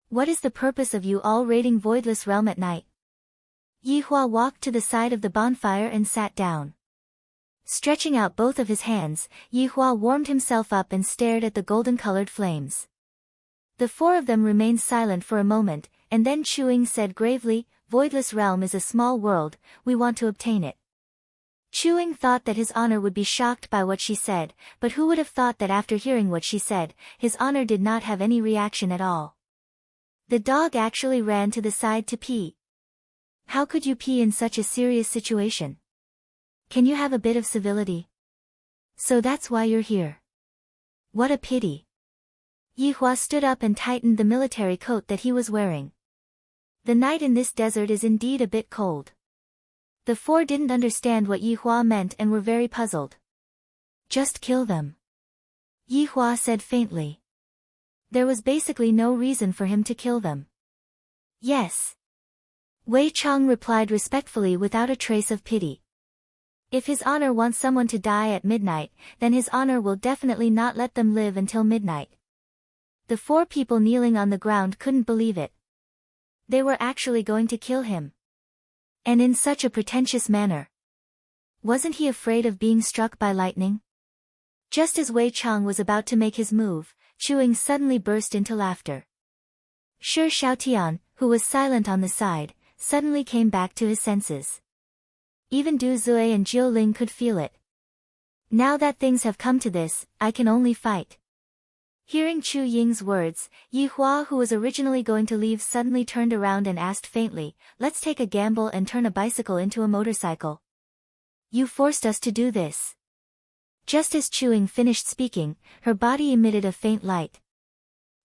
What is the purpose of you all raiding Voidless Realm at night? Yihua walked to the side of the bonfire and sat down. Stretching out both of his hands, Yihua warmed himself up and stared at the golden-colored flames. The 4 of them remained silent for a moment, and then Chu Ying said gravely, Voidless Realm is a small world, we want to obtain it. Chu Ying thought that his honor would be shocked by what she said, but who would have thought that after hearing what she said, his honor did not have any reaction at all. The dog actually ran to the side to pee. How could you pee in such a serious situation? Can you have a bit of civility? So that's why you're here. What a pity. Yihua stood up and tightened the military coat that he was wearing. The night in this desert is indeed a bit cold. The 4 didn't understand what Yihua meant and were very puzzled. Just kill them. Yihua said faintly. There was basically no reason for him to kill them. Yes. Wei Chang replied respectfully without a trace of pity. If his honor wants someone to die at midnight, then his honor will definitely not let them live until midnight. The 4 people kneeling on the ground couldn't believe it. They were actually going to kill him. And in such a pretentious manner. Wasn't he afraid of being struck by lightning? Just as Wei Chang was about to make his move, Chu Ying suddenly burst into laughter. Shi Xiaotian, who was silent on the side, suddenly came back to his senses. Even Du Zui and Jiu Ling could feel it. Now that things have come to this, I can only fight. Hearing Chu Ying's words, Yihua, who was originally going to leave, suddenly turned around and asked faintly, let's take a gamble and turn a bicycle into a motorcycle. You forced us to do this. Just as Chu Ying finished speaking, her body emitted a faint light.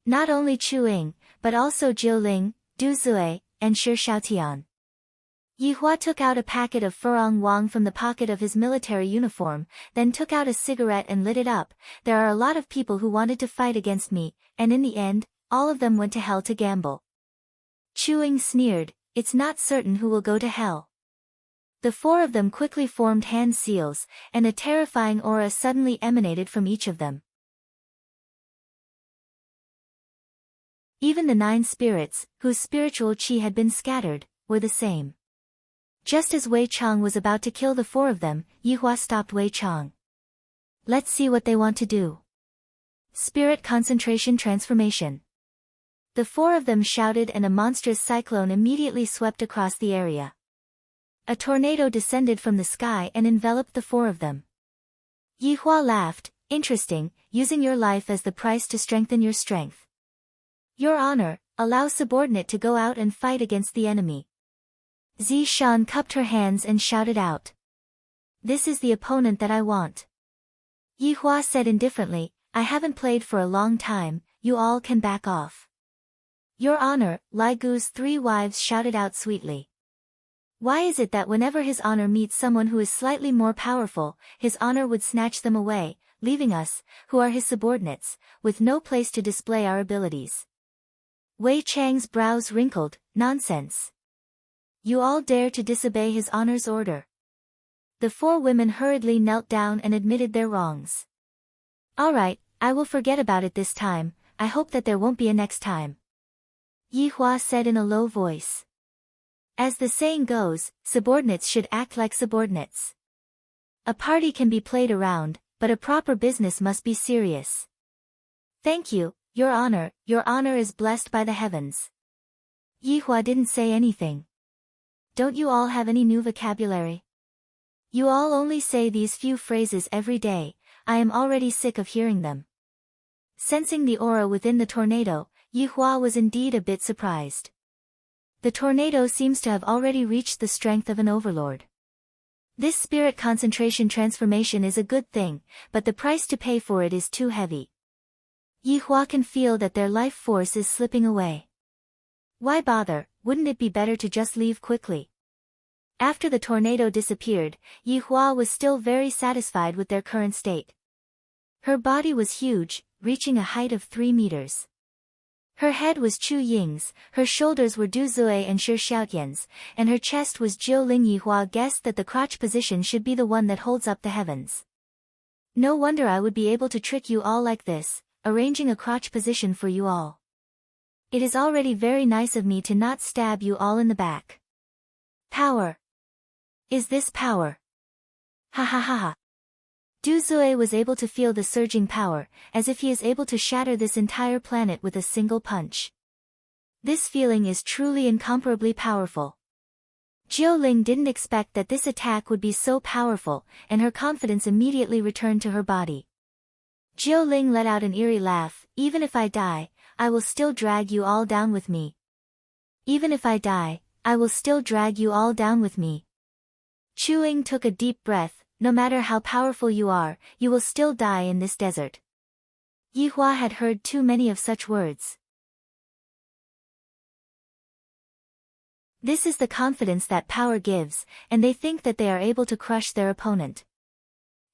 Not only Chu Ying, but also Jiu Ling, Du Zui, and Shi Xiaotian. Yi Hua took out a packet of Furong Wang from the pocket of his military uniform, then took out a cigarette and lit it up. There are a lot of people who wanted to fight against me, and in the end, all of them went to hell to gamble. Chewing sneered, it's not certain who will go to hell. The four of them quickly formed hand seals, and a terrifying aura suddenly emanated from each of them. Even the 9 spirits, whose spiritual chi had been scattered, were the same. Just as Wei Chang was about to kill the 4 of them, Yi Hua stopped Wei Chang. Let's see what they want to do. Spirit concentration transformation. The 4 of them shouted and a monstrous cyclone immediately swept across the area. A tornado descended from the sky and enveloped the 4 of them. Yi Hua laughed, interesting, using your life as the price to strengthen your strength. Your honor, allow subordinate to go out and fight against the enemy. Zi Shan cupped her hands and shouted out. This is the opponent that I want. Yi Hua said indifferently, I haven't played for a long time, you all can back off. Your honor, Lai Gu's 3 wives shouted out sweetly. Why is it that whenever his honor meets someone who is slightly more powerful, his honor would snatch them away, leaving us, who are his subordinates, with no place to display our abilities? Wei Chang's brows wrinkled, nonsense. You all dare to disobey his honor's order. The 4 women hurriedly knelt down and admitted their wrongs. All right, I will forget about it this time, I hope that there won't be a next time. Yi Hua said in a low voice. As the saying goes, subordinates should act like subordinates. A party can be played around, but a proper business must be serious. Thank you, your honor is blessed by the heavens. Yi Hua didn't say anything. Don't you all have any new vocabulary? You all only say these few phrases every day, I am already sick of hearing them. Sensing the aura within the tornado, Yi Hua was indeed a bit surprised. The tornado seems to have already reached the strength of an overlord. This spirit concentration transformation is a good thing, but the price to pay for it is too heavy. Yi Hua can feel that their life force is slipping away. Why bother, wouldn't it be better to just leave quickly? After the tornado disappeared, Yi Hua was still very satisfied with their current state. Her body was huge, reaching a height of 3 meters. Her head was Chu Ying's, her shoulders were Du Zui and Shi Xiaotian's, and her chest was Jiu Ling. Yi Hua guessed that the crotch position should be the one that holds up the heavens. No wonder I would be able to trick you all like this, arranging a crotch position for you all. It is already very nice of me to not stab you all in the back. Power. Is this power? Ha ha ha ha. Du Zui was able to feel the surging power, as if he is able to shatter this entire planet with a single punch. This feeling is truly incomparably powerful. Jiu Ling didn't expect that this attack would be so powerful, and her confidence immediately returned to her body. Jiu Ling let out an eerie laugh, even if I die, I will still drag you all down with me. Even if I die, I will still drag you all down with me. Chu Ling took a deep breath. No matter how powerful you are, you will still die in this desert. Yi Hua had heard too many of such words. This is the confidence that power gives, and they think that they are able to crush their opponent.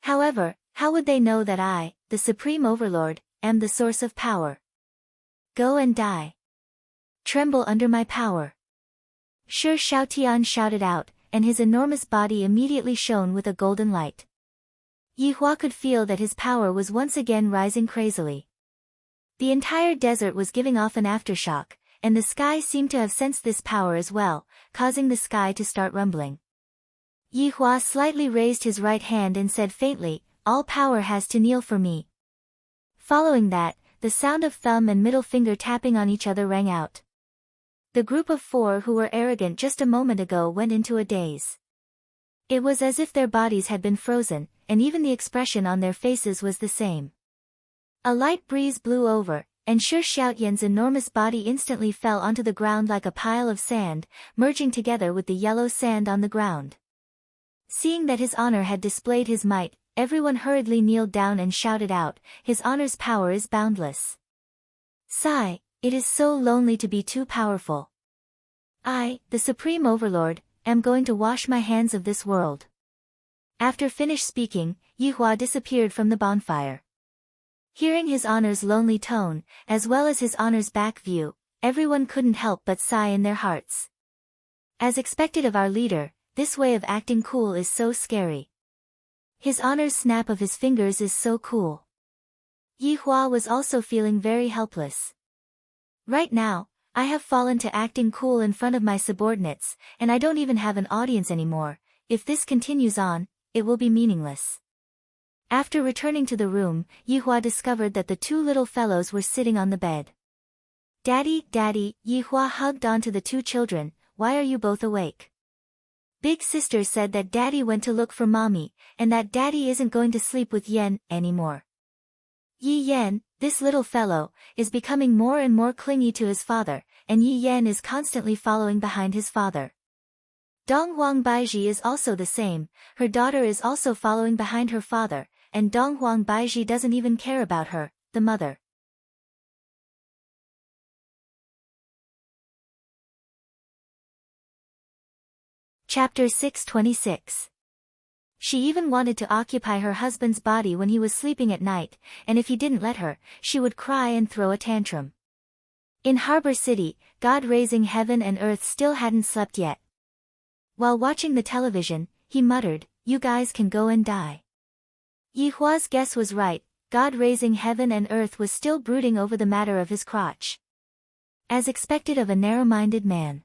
However, how would they know that I, the Supreme Overlord, am the source of power? Go and die. Tremble under my power. Shi Xiaotian shouted out, and his enormous body immediately shone with a golden light. Yi Hua could feel that his power was once again rising crazily. The entire desert was giving off an aftershock, and the sky seemed to have sensed this power as well, causing the sky to start rumbling. Yi Hua slightly raised his right hand and said faintly, all power has to kneel for me. Following that, the sound of thumb and middle finger tapping on each other rang out. The group of 4 who were arrogant just a moment ago went into a daze. It was as if their bodies had been frozen, and even the expression on their faces was the same. A light breeze blew over, and Shi Xiaotian's enormous body instantly fell onto the ground like a pile of sand, merging together with the yellow sand on the ground. Seeing that his honor had displayed his might, everyone hurriedly kneeled down and shouted out, his honor's power is boundless. Sigh. It is so lonely to be too powerful. I, the Supreme Overlord, am going to wash my hands of this world. After finished speaking, Yihua disappeared from the bonfire. Hearing His Honor's lonely tone, as well as His Honor's back view, everyone couldn't help but sigh in their hearts. As expected of our leader, this way of acting cool is so scary. His Honor's snap of his fingers is so cool. Yihua was also feeling very helpless. Right now, I have fallen to acting cool in front of my subordinates, and I don't even have an audience anymore. If this continues on, it will be meaningless. After returning to the room, Yihua discovered that the two little fellows were sitting on the bed. Daddy, Daddy, Yihua hugged onto the two children. Why are you both awake? Big sister said that Daddy went to look for Mommy, and that Daddy isn't going to sleep with Yen anymore. Yi Yen, this little fellow, is becoming more and more clingy to his father, and Yi Yen is constantly following behind his father. Dong Huang Baiji is also the same. Her daughter is also following behind her father, and Dong Huang Baiji doesn't even care about her, the mother. Chapter 626. She even wanted to occupy her husband's body when he was sleeping at night, and if he didn't let her, she would cry and throw a tantrum. In Harbor City, God raising heaven and earth still hadn't slept yet. While watching the television, he muttered, "You guys can go and die." Yihua's guess was right. God raising heaven and earth was still brooding over the matter of his crotch. As expected of a narrow-minded man.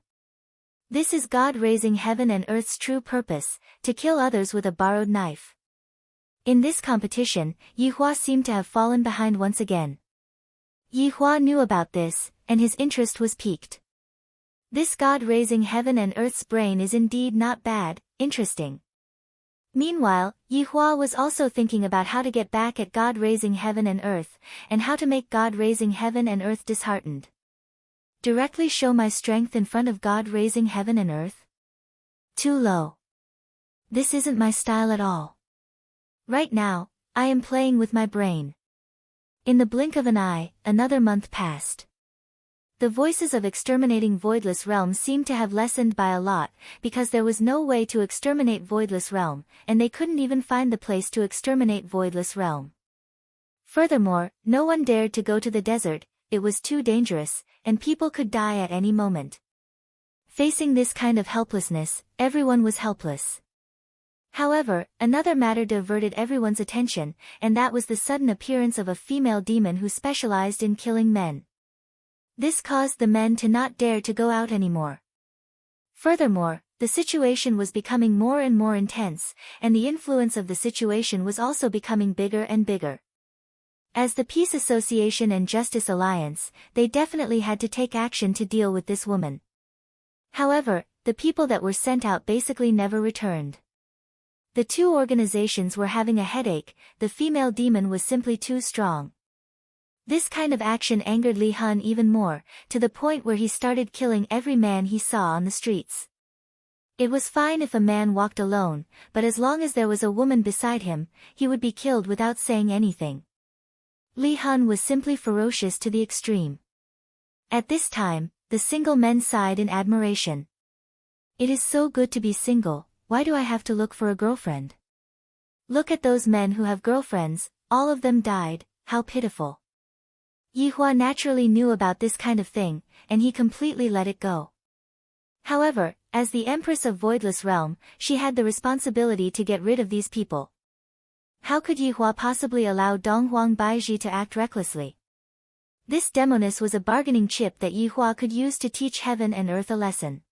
This is God raising heaven and earth's true purpose, to kill others with a borrowed knife. In this competition, Yihua seemed to have fallen behind once again. Yihua knew about this, and his interest was piqued. This God raising heaven and earth's brain is indeed not bad, interesting. Meanwhile, Yihua was also thinking about how to get back at God raising heaven and earth, and how to make God raising heaven and earth disheartened. Directly show my strength in front of God raising heaven and earth? Too low. This isn't my style at all. Right now, I am playing with my brain. In the blink of an eye, another month passed. The voices of exterminating Voidless Realm seemed to have lessened by a lot, because there was no way to exterminate Voidless Realm, and they couldn't even find the place to exterminate Voidless Realm. Furthermore, no one dared to go to the desert. It was too dangerous, and people could die at any moment. Facing this kind of helplessness, everyone was helpless. However, another matter diverted everyone's attention, and that was the sudden appearance of a female demon who specialized in killing men. This caused the men to not dare to go out anymore. Furthermore, the situation was becoming more and more intense, and the influence of the situation was also becoming bigger and bigger. As the Peace Association and Justice Alliance, they definitely had to take action to deal with this woman. However, the people that were sent out basically never returned. The two organizations were having a headache. The female demon was simply too strong. This kind of action angered Li Hun even more, to the point where he started killing every man he saw on the streets. It was fine if a man walked alone, but as long as there was a woman beside him, he would be killed without saying anything. Li Hun was simply ferocious to the extreme. At this time, the single men sighed in admiration. It is so good to be single. Why do I have to look for a girlfriend? Look at those men who have girlfriends, all of them died, how pitiful. Yihua naturally knew about this kind of thing, and he completely let it go. However, as the Empress of Voidless Realm, she had the responsibility to get rid of these people. How could Yihua possibly allow Dong Huang Baiji to act recklessly? This demoness was a bargaining chip that Yihua could use to teach heaven and earth a lesson.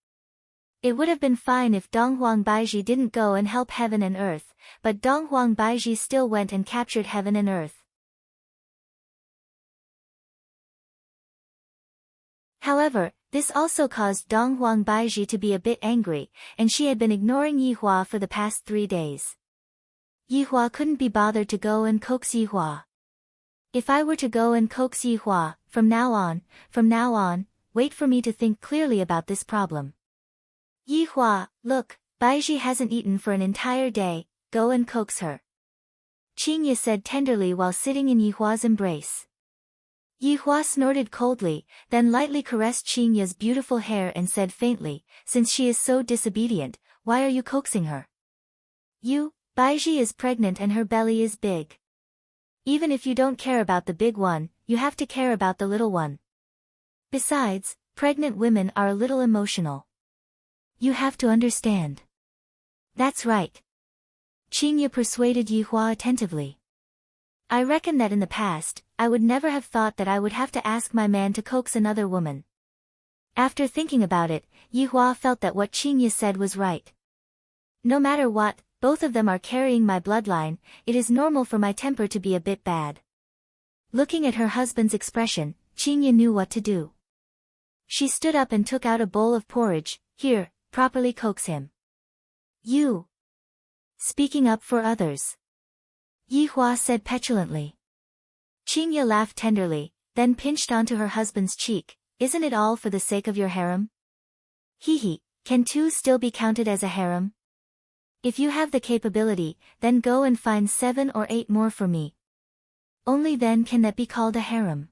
It would have been fine if Dong Huang Baiji didn't go and help heaven and earth, but Dong Huang Baiji still went and captured heaven and earth. However, this also caused Dong Huang Baiji to be a bit angry, and she had been ignoring Yihua for the past 3 days. Yihua couldn't be bothered to go and coax Yihua. If I were to go and coax Yihua, from now on, wait for me to think clearly about this problem. Yihua, look, Baiji hasn't eaten for an entire day, go and coax her. Qingye said tenderly while sitting in Yihua's embrace. Yi Hua snorted coldly, then lightly caressed Qingya's beautiful hair and said faintly, since she is so disobedient, why are you coaxing her? Baiji is pregnant and her belly is big. Even if you don't care about the big one, you have to care about the little one. Besides, pregnant women are a little emotional. You have to understand. That's right. Qingya persuaded Yi Hua attentively. I reckon that in the past, I would never have thought that I would have to ask my man to coax another woman. After thinking about it, Yi Hua felt that what Qingya said was right. No matter what, both of them are carrying my bloodline, it is normal for my temper to be a bit bad. Looking at her husband's expression, Qingya knew what to do. She stood up and took out a bowl of porridge. Here, properly coax him. You. Speaking up for others. Yi Hua said petulantly. Qingya laughed tenderly, then pinched onto her husband's cheek. Isn't it all for the sake of your harem? Hee, can 2 still be counted as a harem? If you have the capability, then go and find 7 or 8 more for me. Only then can that be called a harem.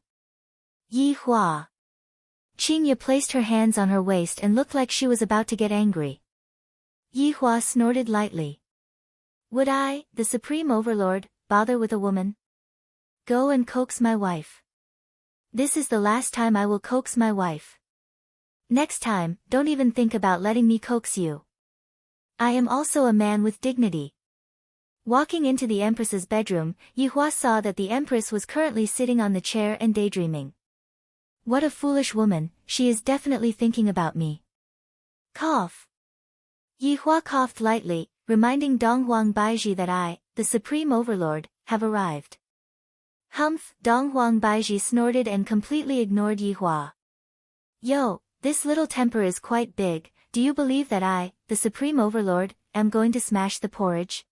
Yi Hua. Qingya placed her hands on her waist and looked like she was about to get angry. Yi Hua snorted lightly. Would I, the supreme overlord, bother with a woman? Go and coax my wife. This is the last time I will coax my wife. Next time, don't even think about letting me coax you. I am also a man with dignity. Walking into the Empress's bedroom, Yi Hua saw that the Empress was currently sitting on the chair and daydreaming. What a foolish woman, she is definitely thinking about me. Cough. Yi Hua coughed lightly, reminding Donghuang Baiji that I, the Supreme Overlord, have arrived. Humph, Donghuang Baiji snorted and completely ignored Yi Hua. Yo, this little temper is quite big, do you believe that I, the Supreme Overlord, am going to smash the porridge?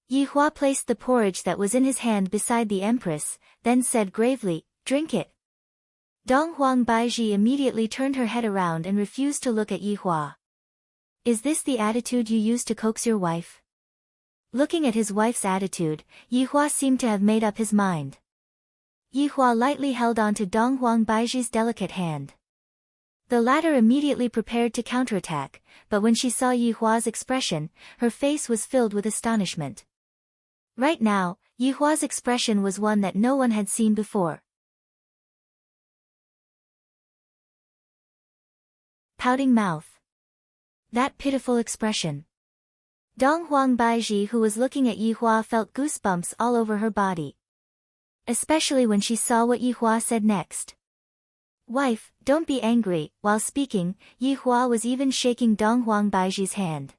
Yi Hua placed the porridge that was in his hand beside the Empress, then said gravely, drink it. Donghuang Baiji immediately turned her head around and refused to look at Yi Hua. Is this the attitude you use to coax your wife? Looking at his wife's attitude, Yi Hua seemed to have made up his mind. Yi Hua lightly held on to Donghuang Baiji's delicate hand. The latter immediately prepared to counterattack, but when she saw Yi Hua's expression, her face was filled with astonishment. Right now, Yi Hua's expression was one that no one had seen before. Pouting mouth. That pitiful expression. Donghuang Baiji, who was looking at Yi Hua, felt goosebumps all over her body. Especially when she saw what Yi Hua said next. Wife, don't be angry. While speaking, Yi Hua was even shaking Donghuang Baiji's hand.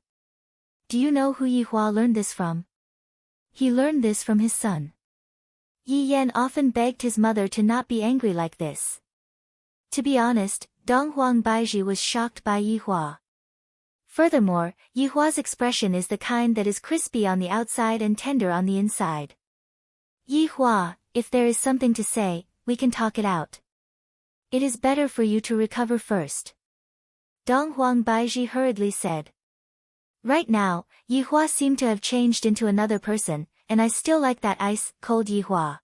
Do you know who Yi Hua learned this from? He learned this from his son. Yi Yan often begged his mother to not be angry like this. To be honest, Donghuang Baiji was shocked by Yi Hua. Furthermore, Yi Hua's expression is the kind that is crispy on the outside and tender on the inside. Yi Hua, if there is something to say, we can talk it out. It is better for you to recover first. Donghuang Baiji hurriedly said. Right now, Yi Hua seemed to have changed into another person, and I still like that ice-cold Yi Hua.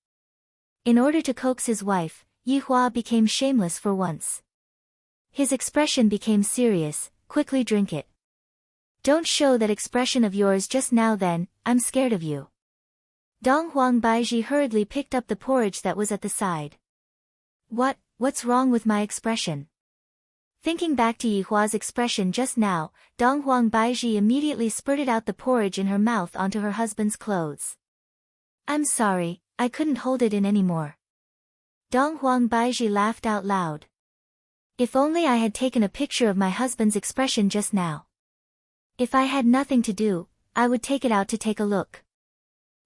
In order to coax his wife, Yi Hua became shameless for once. His expression became serious. Quickly drink it. Don't show that expression of yours just now then, I'm scared of you. Donghuang Baiji hurriedly picked up the porridge that was at the side. What's wrong with my expression? Thinking back to Yi Hua's expression just now, Donghuang Baiji immediately spurted out the porridge in her mouth onto her husband's clothes. I'm sorry, I couldn't hold it in anymore. Donghuang Baiji laughed out loud. If only I had taken a picture of my husband's expression just now. If I had nothing to do, I would take it out to take a look.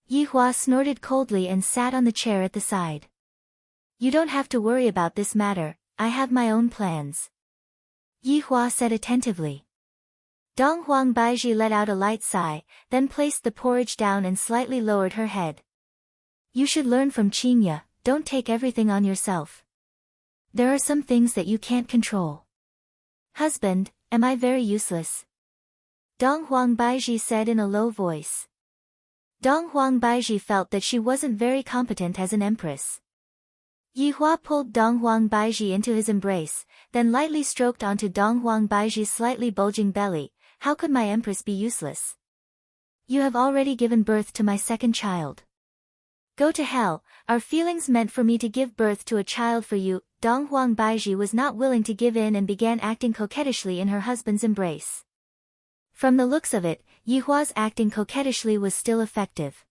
Yi Hua snorted coldly and sat on the chair at the side. You don't have to worry about this matter, I have my own plans. Yi Hua said attentively. Donghuang Baiji let out a light sigh, then placed the porridge down and slightly lowered her head. You should learn from Qingya, don't take everything on yourself. There are some things that you can't control. Husband, am I very useless? Donghuang Baiji said in a low voice. Donghuang Baiji felt that she wasn't very competent as an empress. Yihua pulled Dong Huang Baiji into his embrace, then lightly stroked onto Dong Huang Baiji's slightly bulging belly. How could my empress be useless? You have already given birth to my second child. Go to hell, are feelings meant for me to give birth to a child for you? Dong Huang Baiji was not willing to give in and began acting coquettishly in her husband's embrace. From the looks of it, Yihua's acting coquettishly was still effective.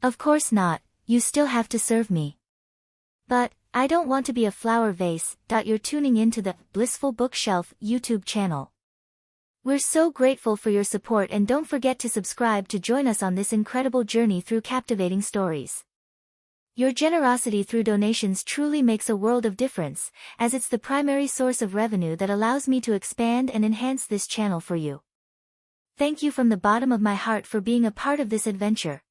Of course not, you still have to serve me. But, I don't want to be a flower vase. You're tuning into the Blissful Bookshelf YouTube channel. We're so grateful for your support, and don't forget to subscribe to join us on this incredible journey through captivating stories. Your generosity through donations truly makes a world of difference, as it's the primary source of revenue that allows me to expand and enhance this channel for you. Thank you from the bottom of my heart for being a part of this adventure.